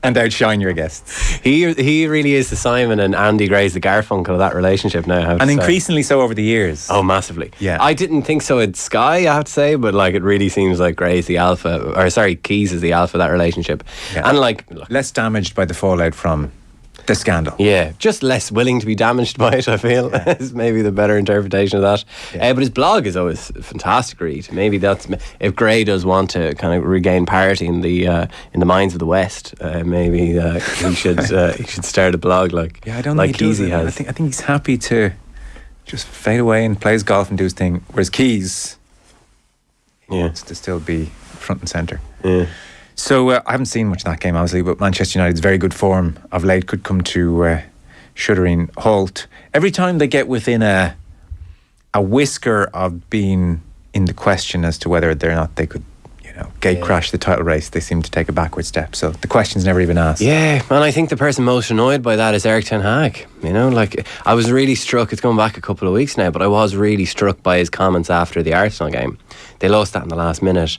and outshine your guests. He really is the Simon and Andy Gray's the Garfunkel of that relationship now, I have to say. Increasingly so over the years. Oh, massively. Yeah. I didn't think so at Sky, I have to say, but like it really seems like Gray's the alpha, or sorry, Keys is the alpha of that relationship. Yeah. And like less damaged by the fallout from the scandal. Yeah, just less willing to be damaged by it, I feel, is maybe the better interpretation of that. But his blog is always a fantastic read. Maybe that's, if Gray does want to kind of regain parity in the minds of the West, maybe he should start a blog like I don't think Keysy has. I think he's happy to just fade away and play his golf and do his thing, whereas Keys wants to still be front and centre. Yeah. So I haven't seen much of that game, obviously, but Manchester United's very good form of late could come to shuddering halt. Every time they get within a whisker of being in the question as to whether or not they could, gate crash the title race, they seem to take a backward step. So the question's never even asked. Yeah, and I think the person most annoyed by that is Eric Ten Hag. Like I was really struck, it's going back a couple of weeks now, but I was really struck by his comments after the Arsenal game. They lost that in the last minute.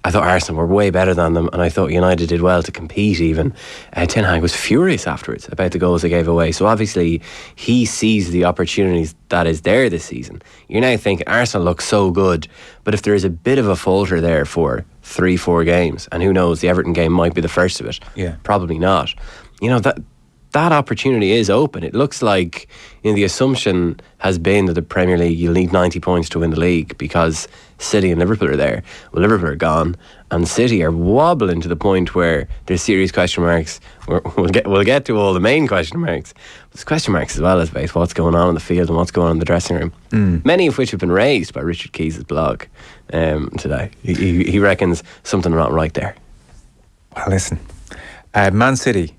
I thought Arsenal were way better than them, and I thought United did well to compete even. Ten Hag was furious afterwards about the goals they gave away. So obviously he sees the opportunities that is there this season. You're now thinking Arsenal look so good, but if there is a bit of a falter there for 3-4 games, and who knows, the Everton game might be the first of it. Yeah. Probably not. that opportunity is open. It looks like, the assumption has been that the Premier League, you'll need 90 points to win the league because City and Liverpool are there. Well, Liverpool are gone, and City are wobbling to the point where there's serious question marks. We'll get to all the main question marks. There's question marks as well as about what's going on in the field and what's going on in the dressing room. Many of which have been raised by Richard Keys' blog today. He reckons something not right there. Well, listen, Man City,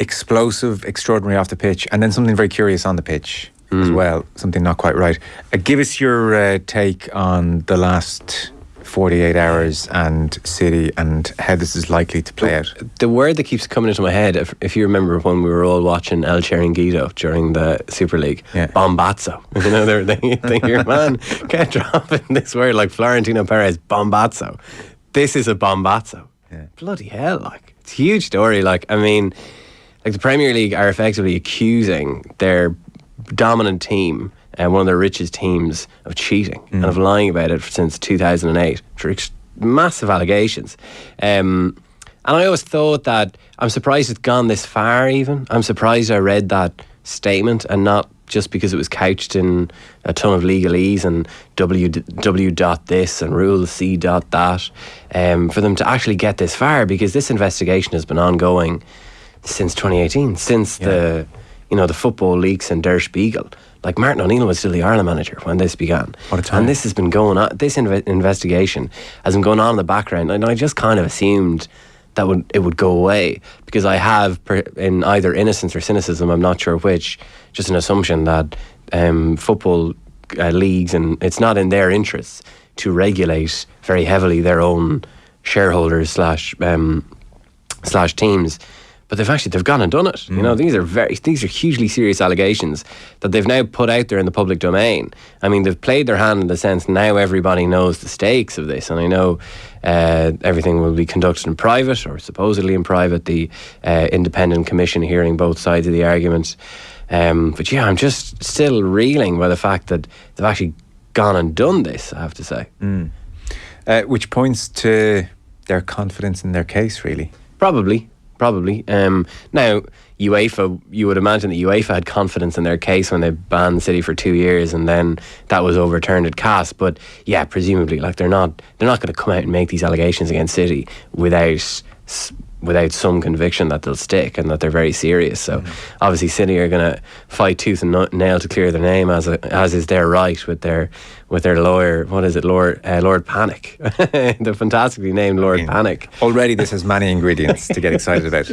explosive, extraordinary off the pitch, and then something very curious on the pitch as well, something not quite right. Give us your take on the last 48 hours and City and how this is likely to play out. The word that keeps coming into my head, if you remember when we were all watching El Chiringuito during the Super League, bombazzo. They hear, man, kept dropping this word like Florentino Perez, bombazzo. This is a bombazzo. Yeah. Bloody hell, it's a huge story. The Premier League are effectively accusing their dominant team and one of their richest teams of cheating and of lying about it since 2008. Massive allegations. And I always thought that, I'm surprised it's gone this far even. I'm surprised I read that statement and not just because it was couched in a ton of legalese and W dot this and rule C dot that, for them to actually get this far, because this investigation has been ongoing since 2018, since the football leaks and Der Spiegel. Martin O'Neill was still the Ireland manager when this began. What a time. And this has been going on, this investigation has been going on in the background, and I just kind of assumed that it would go away, because I have, in either innocence or cynicism, I'm not sure which, just an assumption that football leagues, and it's not in their interests to regulate very heavily their own shareholders slash teams. But they've gone and done it. These are hugely serious allegations that they've now put out there in the public domain. They've played their hand in the sense now everybody knows the stakes of this, and I know everything will be conducted in private, or supposedly in private, the independent commission hearing both sides of the argument. But yeah, I'm just still reeling by the fact that they've actually gone and done this, I have to say. Which points to their confidence in their case, really. Probably. Now, UEFA, you would imagine that UEFA had confidence in their case when they banned City for 2 years, and then that was overturned at CAS. But yeah, presumably, they're not going to come out and make these allegations against City without some conviction that they'll stick and that they're very serious. So obviously City are going to fight tooth and nail to clear their name, as is their right, with their lawyer. What is it, Lord Panic? The fantastically named Lord Panic. Already this has many ingredients to get excited about.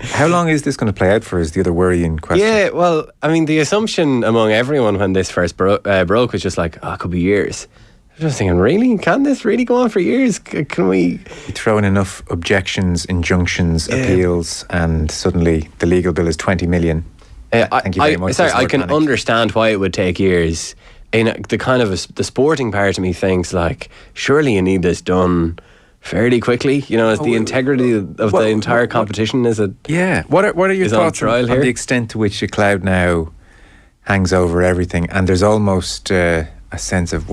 How long is this going to play out for, is the other worrying question. Yeah, well, the assumption among everyone when this first broke was just it could be years. I was just thinking, really? Can this really go on for years? Can we... You throw in enough objections, injunctions, appeals, and suddenly the legal bill is 20 million. Thank you very much. Sorry, I can understand why it would take years. The sporting part of me thinks, surely you need this done fairly quickly. As the integrity of the entire competition is a... Yeah. What are your thoughts on the extent to which a cloud now hangs over everything, and there's almost a sense of,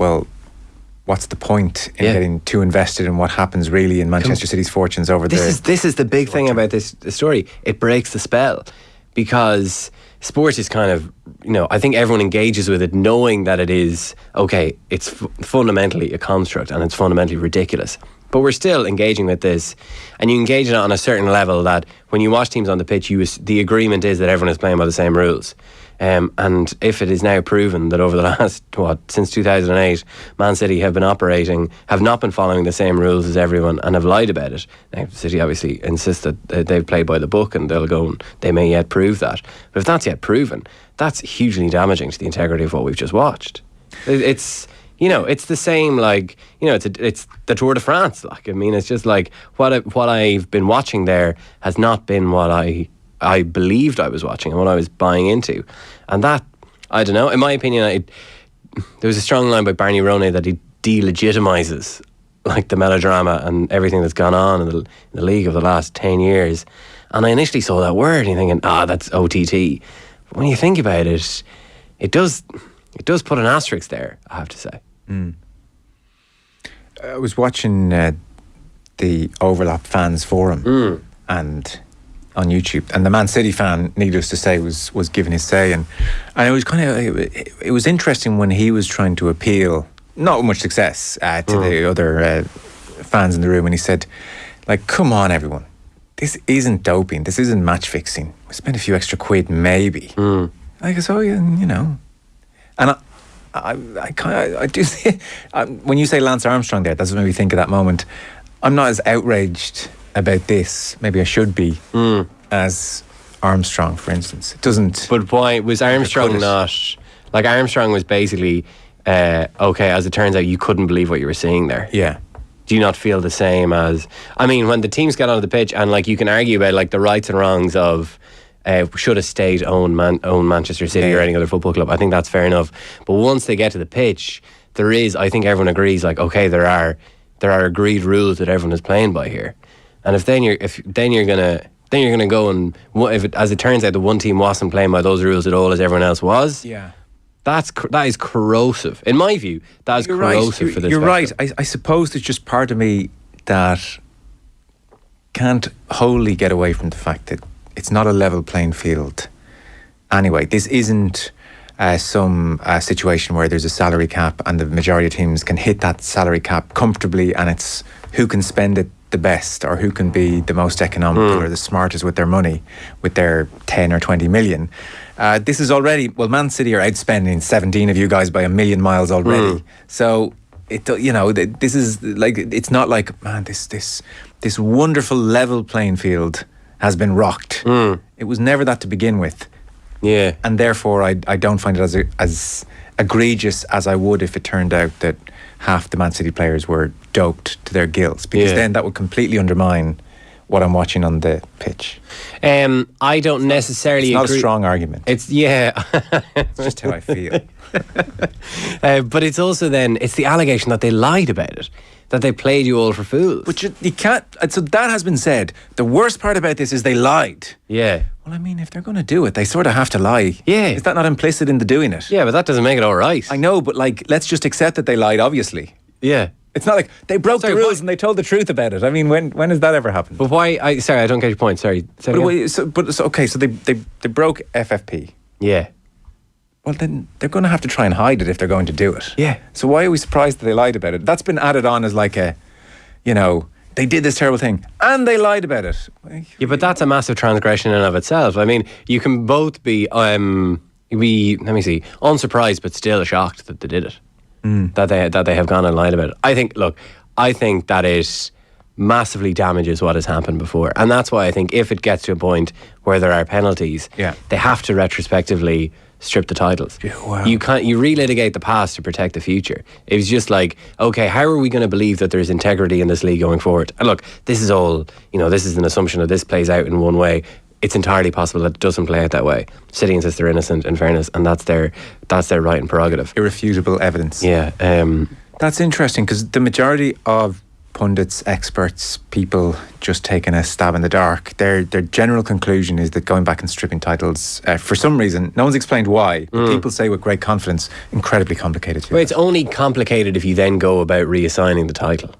what's the point in getting too invested in what happens really in Manchester City's fortunes over there? This is the big thing about this story. It breaks the spell, because sport is kind of, I think everyone engages with it knowing that it is, okay, it's fundamentally a construct and it's fundamentally ridiculous. But we're still engaging with this, and you engage in it on a certain level that when you watch teams on the pitch, the agreement is that everyone is playing by the same rules. And if it is now proven that over the last, since 2008, Man City have not been following the same rules as everyone and have lied about it. Now, City obviously insist that they've played by the book, and they may yet prove that. But if that's yet proven, that's hugely damaging to the integrity of what we've just watched. It's the same, it's the Tour de France. It's just what I've been watching there has not been what I believed I was watching and what I was buying into. And that, I don't know, in my opinion, there was a strong line by Barney Ronay that he delegitimises the melodrama and everything that's gone on in the league over the last 10 years. And I initially saw that word and you're thinking, that's OTT. But when you think about it, it does put an asterisk there, I have to say. I was watching the Overlap Fans Forum, and on YouTube, and the Man City fan, needless to say, was giving his say, and it was it was interesting when he was trying to appeal, not with much success, to the other fans in the room, and he said, like, come on everyone, this isn't doping, this isn't match fixing, we spent a few extra quid maybe. I guess, you know, and I do think, when you say Lance Armstrong there, that's what made me think of that moment. I'm not as outraged about this, maybe I should be, as Armstrong, for instance. It doesn't. But why was Armstrong not? Like, Armstrong was basically okay. As it turns out, you couldn't believe what you were seeing there. Yeah. Do you not feel the same as? I mean, when the teams get onto the pitch, and like you can argue about like the rights and wrongs of should a state own Manchester City or any other football club. I think that's fair enough. But once they get to the pitch, there is. I think everyone agrees. Like, okay, there are agreed rules that everyone is playing by here. And if you're gonna go and as it turns out the one team wasn't playing by those rules at all as everyone else was. Yeah, that is corrosive in my view. That is corrosive for this. You're right. I suppose there's just part of me that can't wholly get away from the fact that it's not a level playing field. Anyway, this isn't some situation where there's a salary cap and the majority of teams can hit that salary cap comfortably, and it's who can spend it the best or who can be the most economical or the smartest with their money, with their 10 or 20 million. This is already, well, Man City are outspending 17 of you guys by a million miles already. So this is like, it's not like, man, this wonderful level playing field has been rocked. It was never that to begin with. Yeah, and therefore I don't find it as egregious as I would if it turned out that half the Man City players were doped to their gills, because then that would completely undermine what I'm watching on the pitch. I don't necessarily agree. It's not a strong argument. It's just how I feel. But it's also then it's the allegation that they lied about it, that they played you all for fools. But you can't. So that has been said. The worst part about this is they lied. Yeah. Well, I mean, if they're going to do it, they sort of have to lie. Yeah. Is that not implicit in the doing it? Yeah, but that doesn't make it all right. I know, but like, let's just accept that they lied, obviously. Yeah. It's not like they broke the rules and they told the truth about it. I mean, when has that ever happened? But why? I don't get your point. Sorry. So they broke FFP. Yeah. Well, then they're going to have to try and hide it if they're going to do it. Yeah. So why are we surprised that they lied about it? That's been added on as like a, they did this terrible thing and they lied about it. Yeah, but that's a massive transgression in and of itself. I mean, you can both be unsurprised but still shocked that they did it. That they have gone and lied about it. I think that it massively damages what has happened before, and that's why I think if it gets to a point where there are penalties, they have to retrospectively strip the titles. Wow. You relitigate the past to protect the future. It was just like, okay, how are we going to believe that there's integrity in this league going forward? And look, this is all, this is an assumption that this plays out in one way. It's entirely possible that it doesn't play out that way. City insists they're innocent, in fairness, and that's their right and prerogative. Irrefutable evidence. Yeah. That's interesting, because the majority of pundits, experts, people just taking a stab in the dark, their general conclusion is that going back and stripping titles, for some reason, no one's explained why, but people say with great confidence, incredibly complicated. Well, it's only complicated if you then go about reassigning the title.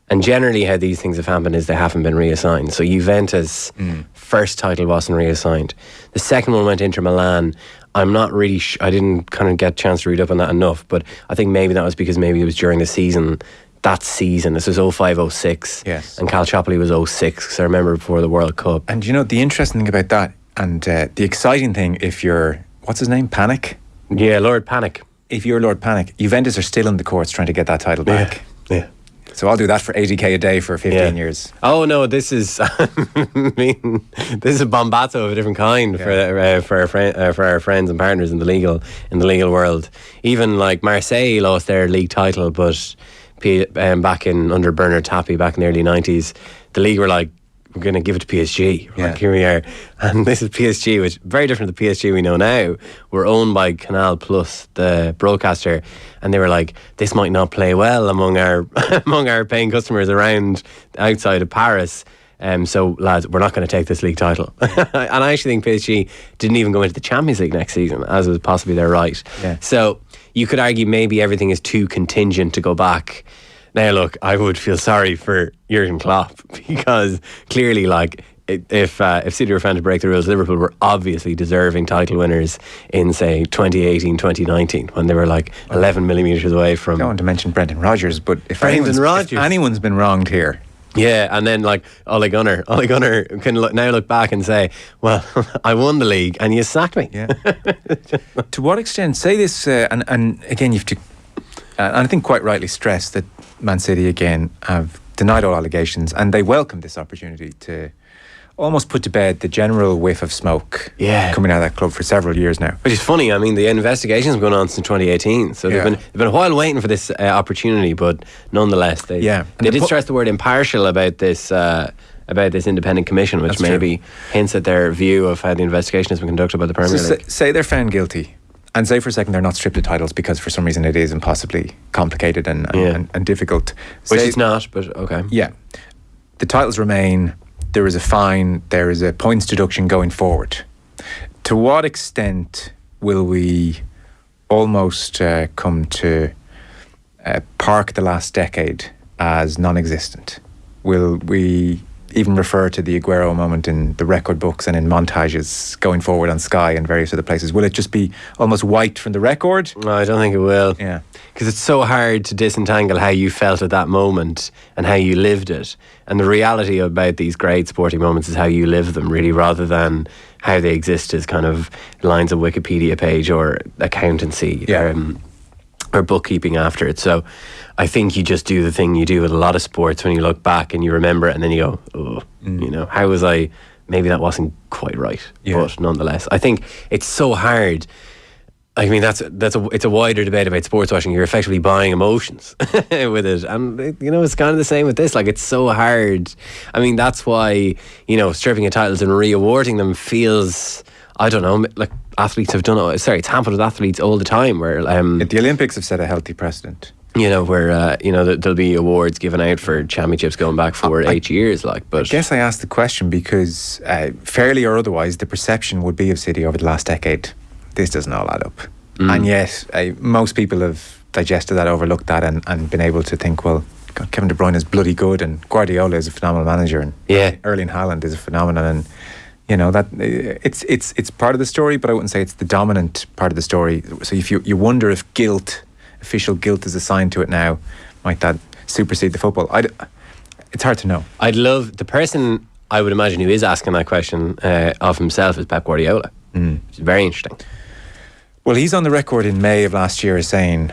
And generally how these things have happened is they haven't been reassigned. So Juventus' first title wasn't reassigned. The second one went to Inter Milan. I'm not really I didn't kind of get a chance to read up on that enough, but I think maybe that was because maybe it was during the season. That season, this was 05-06. Yes. And Calciopoli was 06, because I remember before the World Cup. And the interesting thing about that, and the exciting thing, if you're, what's his name, Panic? Yeah, Lord Panic. If you're Lord Panic, Juventus are still in the courts trying to get that title back. Yeah. So I'll do that for 80k a day for 15 years. Oh no, this is this is a bombato of a different kind for our friends and partners in the legal world. Even like Marseille lost their league title, but back in under Bernard Tapie back in the early 90s, the league were like, we're going to give it to PSG. Like, here we are. And this is PSG, which is very different to the PSG we know now. We're owned by Canal Plus, the broadcaster, and they were like, this might not play well among our paying customers around outside of Paris. So, lads, we're not going to take this league title. And I actually think PSG didn't even go into the Champions League next season, as was possibly their right. Yeah. So, you could argue maybe everything is too contingent to go back. Now, look, I would feel sorry for Jurgen Klopp, because clearly, like, if City were found to break the rules, Liverpool were obviously deserving title winners in, say, 2018, 2019, when they were like 11 millimetres away from... I don't want to mention Brendan Rodgers, but if Rodgers. Anyone's been wronged here... Yeah, and then like Ole Gunnar can now look back and say, well, I won the league and you sacked me. Yeah. To what extent, say this, and again, you have to, and I think quite rightly stress that Man City again have denied all allegations, and they welcome this opportunity to almost put to bed the general whiff of smoke coming out of that club for several years now. Which is funny. I mean, the investigation's been going on since 2018, so they've been a while waiting for this opportunity, but nonetheless, they did stress the word impartial about this independent commission, which maybe hints at their view of how the investigation has been conducted by the Premier League. Say they're found guilty, and say for a second they're not stripped of titles because for some reason it is impossibly complicated and difficult. Which it's not, but okay. Yeah. The titles remain. There is a fine, there is a points deduction going forward. To what extent will we almost come to park the last decade as non-existent? Will we even refer to the Aguero moment in the record books and in montages going forward on Sky and various other places? Will it just be almost wiped from the record? No, I don't think it will. Yeah. Because it's so hard to disentangle how you felt at that moment and how you lived it. And the reality about these great sporting moments is how you live them, really, rather than how they exist as kind of lines of Wikipedia page or accountancy or bookkeeping after it. So I think you just do the thing you do with a lot of sports when you look back and you remember it and then you go, oh, you know, how was I? Maybe that wasn't quite right. Yeah. But nonetheless, I think it's so hard. I mean, it's a wider debate about sports washing. You're effectively buying emotions with it, and you know it's kind of the same with this. Like, it's so hard. I mean, that's why, you know, stripping of titles and re-awarding them feels, I don't know, like athletes have done it. Sorry, it's happened with athletes all the time. Where the Olympics have set a healthy precedent. You know, where you know there'll be awards given out for championships going back for 8 years. Like, but I guess I asked the question because, fairly or otherwise, the perception would be of City over the last decade, this doesn't all add up. And yet, most people have digested that, overlooked that, and been able to think, well, God, Kevin De Bruyne is bloody good, and Guardiola is a phenomenal manager, and Erling Haaland is a phenomenon, and you know that it's part of the story, but I wouldn't say it's the dominant part of the story. So if you wonder if official guilt is assigned to it now, might that supersede the football? It's hard to know. I'd love the person I would imagine who is asking that question of himself is Pep Guardiola. Which is very interesting. Well, he's on the record in May of last year as saying,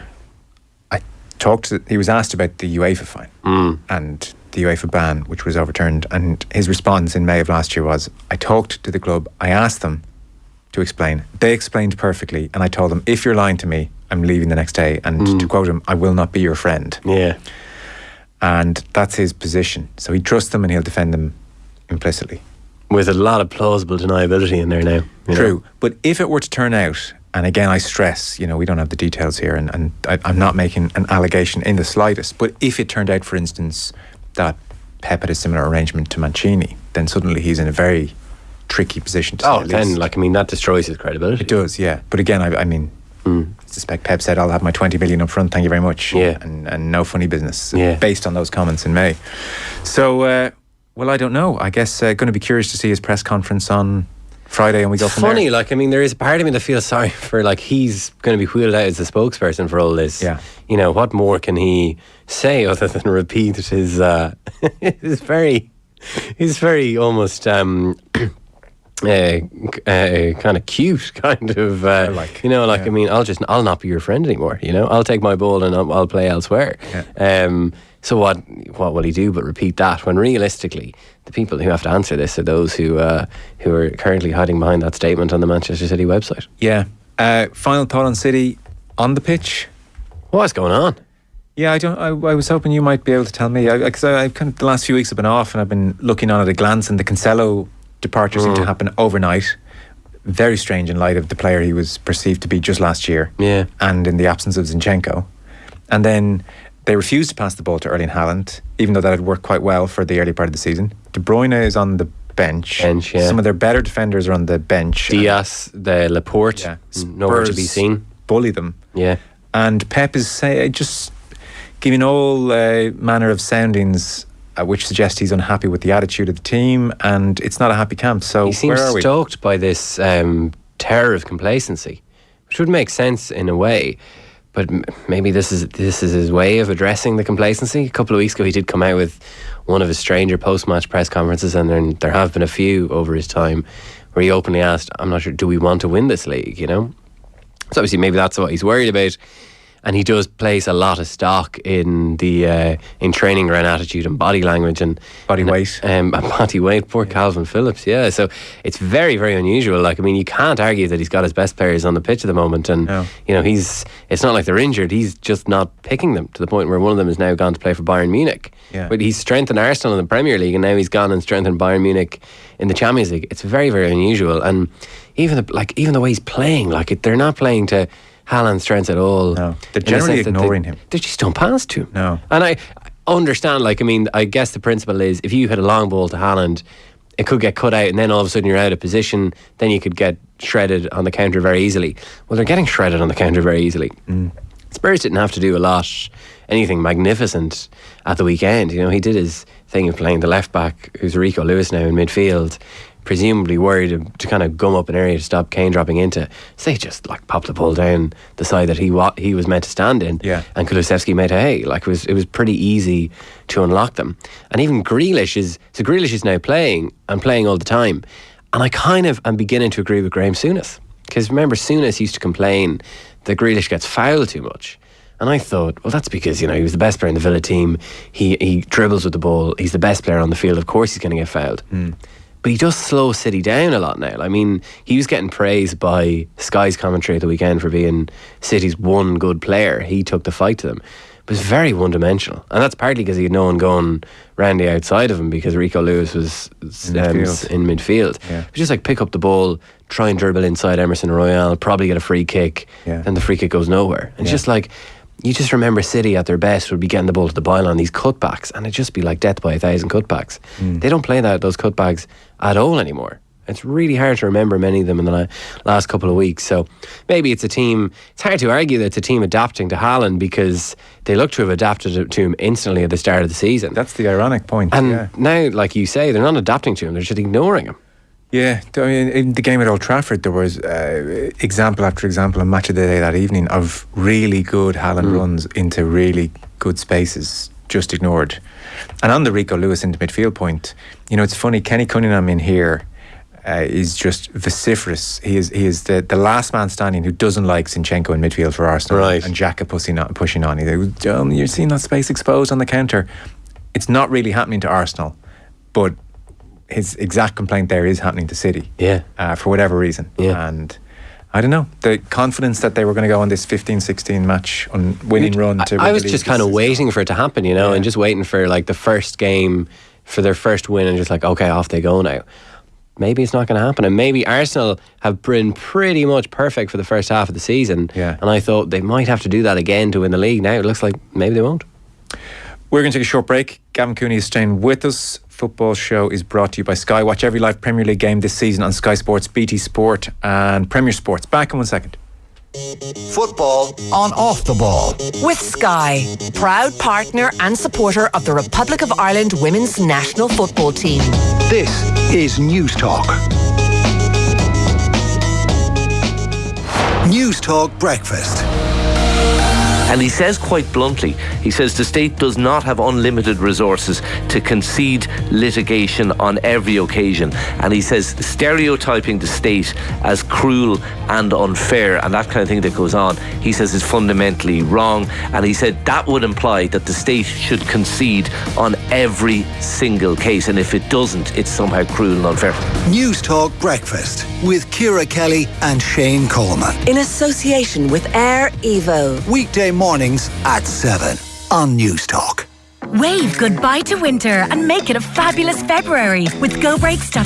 he was asked about the UEFA fine and the UEFA ban, which was overturned, and his response in May of last year was, I talked to the club, I asked them to explain. They explained perfectly, and I told them, if you're lying to me, I'm leaving the next day, and to quote him, I will not be your friend. Yeah. And that's his position. So he trusts them and he'll defend them implicitly. With a lot of plausible deniability in there now. True. But if it were to turn out, and again I stress, you know, we don't have the details here, and I'm not making an allegation in the slightest, but if it turned out, for instance, that Pep had a similar arrangement to Mancini, then suddenly he's in a very tricky position to say at then, least. like, I mean, that destroys his credibility. It does, yeah. But again, I mean, I suspect Pep said, I'll have my 20 million up front, thank you very much. Yeah. And no funny business, based on those comments in May. So, well, I don't know. I guess going to be curious to see his press conference on Friday, and we go from there. It's funny, like, I mean, there is a part of me that feels sorry for, like, he's going to be wheeled out as the spokesperson for all this. Yeah. You know, what more can he say other than repeat his very almost kind of cute kind of you know, like, I mean, I'll not be your friend anymore, you know, I'll take my ball and I'll play elsewhere. So what will he do but repeat that, when realistically the people who have to answer this are those who are currently hiding behind that statement on the Manchester City website. Yeah. Final thought on City on the pitch. What's going on? Yeah, I was hoping you might be able to tell me, because I kind of, the last few weeks have been off and I've been looking on at a glance, and the Cancelo departure seemed to happen overnight. Very strange in light of the player he was perceived to be just last year. Yeah. And in the absence of Zinchenko. And then they refused to pass the ball to Erling Haaland, even though that had worked quite well for the early part of the season. De Bruyne is on the bench. Yeah. Some of their better defenders are on the bench. Diaz, the Laporte, nowhere to be seen. Bully them. Yeah. And Pep is just giving all manner of soundings which suggests he's unhappy with the attitude of the team, and it's not a happy camp. So he seems where are we? stoked by this terror of complacency, which would make sense in a way. But maybe this is his way of addressing the complacency. A couple of weeks ago, he did come out with one of his stranger post-match press conferences, and there have been a few over his time where he openly asked, "I'm not sure, do we want to win this league?" So obviously maybe that's what he's worried about. And he does place a lot of stock in the in training around attitude and body language and body weight. Body weight. Poor Calvin Phillips. Yeah, so it's very, very unusual. You can't argue that he's got his best players on the pitch at the moment, and it's not like they're injured. He's just not picking them to the point where one of them has now gone to play for Bayern Munich. Yeah. But he's strengthened Arsenal in the Premier League, and now he's gone and strengthened Bayern Munich in the Champions League. It's very, very unusual, and even the way he's playing, they're not playing to Haaland's strengths at all. No, they're generally ignoring him. They just don't pass to him. No. And I understand, I guess the principle is if you hit a long ball to Haaland, it could get cut out and then all of a sudden you're out of position, then you could get shredded on the counter very easily. Well, they're getting shredded on the counter very easily. Spurs didn't have to do anything magnificent at the weekend. He did his thing of playing the left back, who's Rico Lewis now in midfield, presumably worried to kind of gum up an area to stop Kane dropping into. So they just popped the ball down the side that he was meant to stand in. Yeah. And Kulusevski made hay. It was pretty easy to unlock them. And even Grealish is now playing all the time. And I'm beginning to agree with Graham Souness, because remember Souness used to complain that Grealish gets fouled too much. And I thought, well, that's because, he was the best player in the Villa team. He dribbles with the ball. He's the best player on the field. Of course he's going to get fouled. But he does slow City down a lot now. He was getting praised by Sky's commentary at the weekend for being City's one good player. He took the fight to them. But it's very one-dimensional. And that's partly because he had no one going round the outside of him, because Rico Lewis was in midfield. Yeah. But just pick up the ball, try and dribble inside Emerson Royale, probably get a free kick, and the free kick goes nowhere. And it's just you just remember City at their best would be getting the ball to the byline on these cutbacks, and it'd just be like death by 1,000 cutbacks. They don't play those cutbacks at all anymore. It's really hard to remember many of them in the last couple of weeks. So maybe it's a team. It's hard to argue that it's a team adapting to Haaland, because they look to have adapted to him instantly at the start of the season. That's the ironic point. And now, like you say, they're not adapting to him. They're just ignoring him. Yeah, in the game at Old Trafford, there was example after example on Match of the Day that evening of really good Haaland runs into really good spaces, just ignored. And on the Rico Lewis into midfield point, it's funny, Kenny Cunningham in here is just vociferous. He is the last man standing who doesn't like Zinchenko in midfield for Arsenal, right, and Xhaka pushing on. He's like, you're seeing that space exposed on the counter. It's not really happening to Arsenal, but his exact complaint there is happening to City. Yeah. For whatever reason. Yeah. And I don't know, the confidence that they were going to go on this 15-16 match on winning run to I was just kind of waiting for it to happen, and just waiting for the first game, for their first win, and just okay, off they go now. Maybe it's not going to happen, and maybe Arsenal have been pretty much perfect for the first half of the season, and I thought they might have to do that again to win the league. Now it looks like maybe they won't. We're going to take a short break. Gavin Cooney is staying with us. Football Show is brought to you by Sky. Watch every live Premier League game this season on Sky Sports, BT Sport and Premier Sports. Back in 1 second. Football on Off the Ball. With Sky, proud partner and supporter of the Republic of Ireland women's national football team. This is News Talk. News Talk Breakfast. And he says quite bluntly, he says the state does not have unlimited resources to concede litigation on every occasion. And he says stereotyping the state as cruel and unfair and that kind of thing that goes on, he says is fundamentally wrong. And he said that would imply that the state should concede on every single case. And if it doesn't, it's somehow cruel and unfair. News Talk Breakfast with Ciara Kelly and Shane Coleman. In association with Air Evo. Weekday mornings at 7 on News Talk. Wave goodbye to winter and make it a fabulous February with GoBreaks.ie.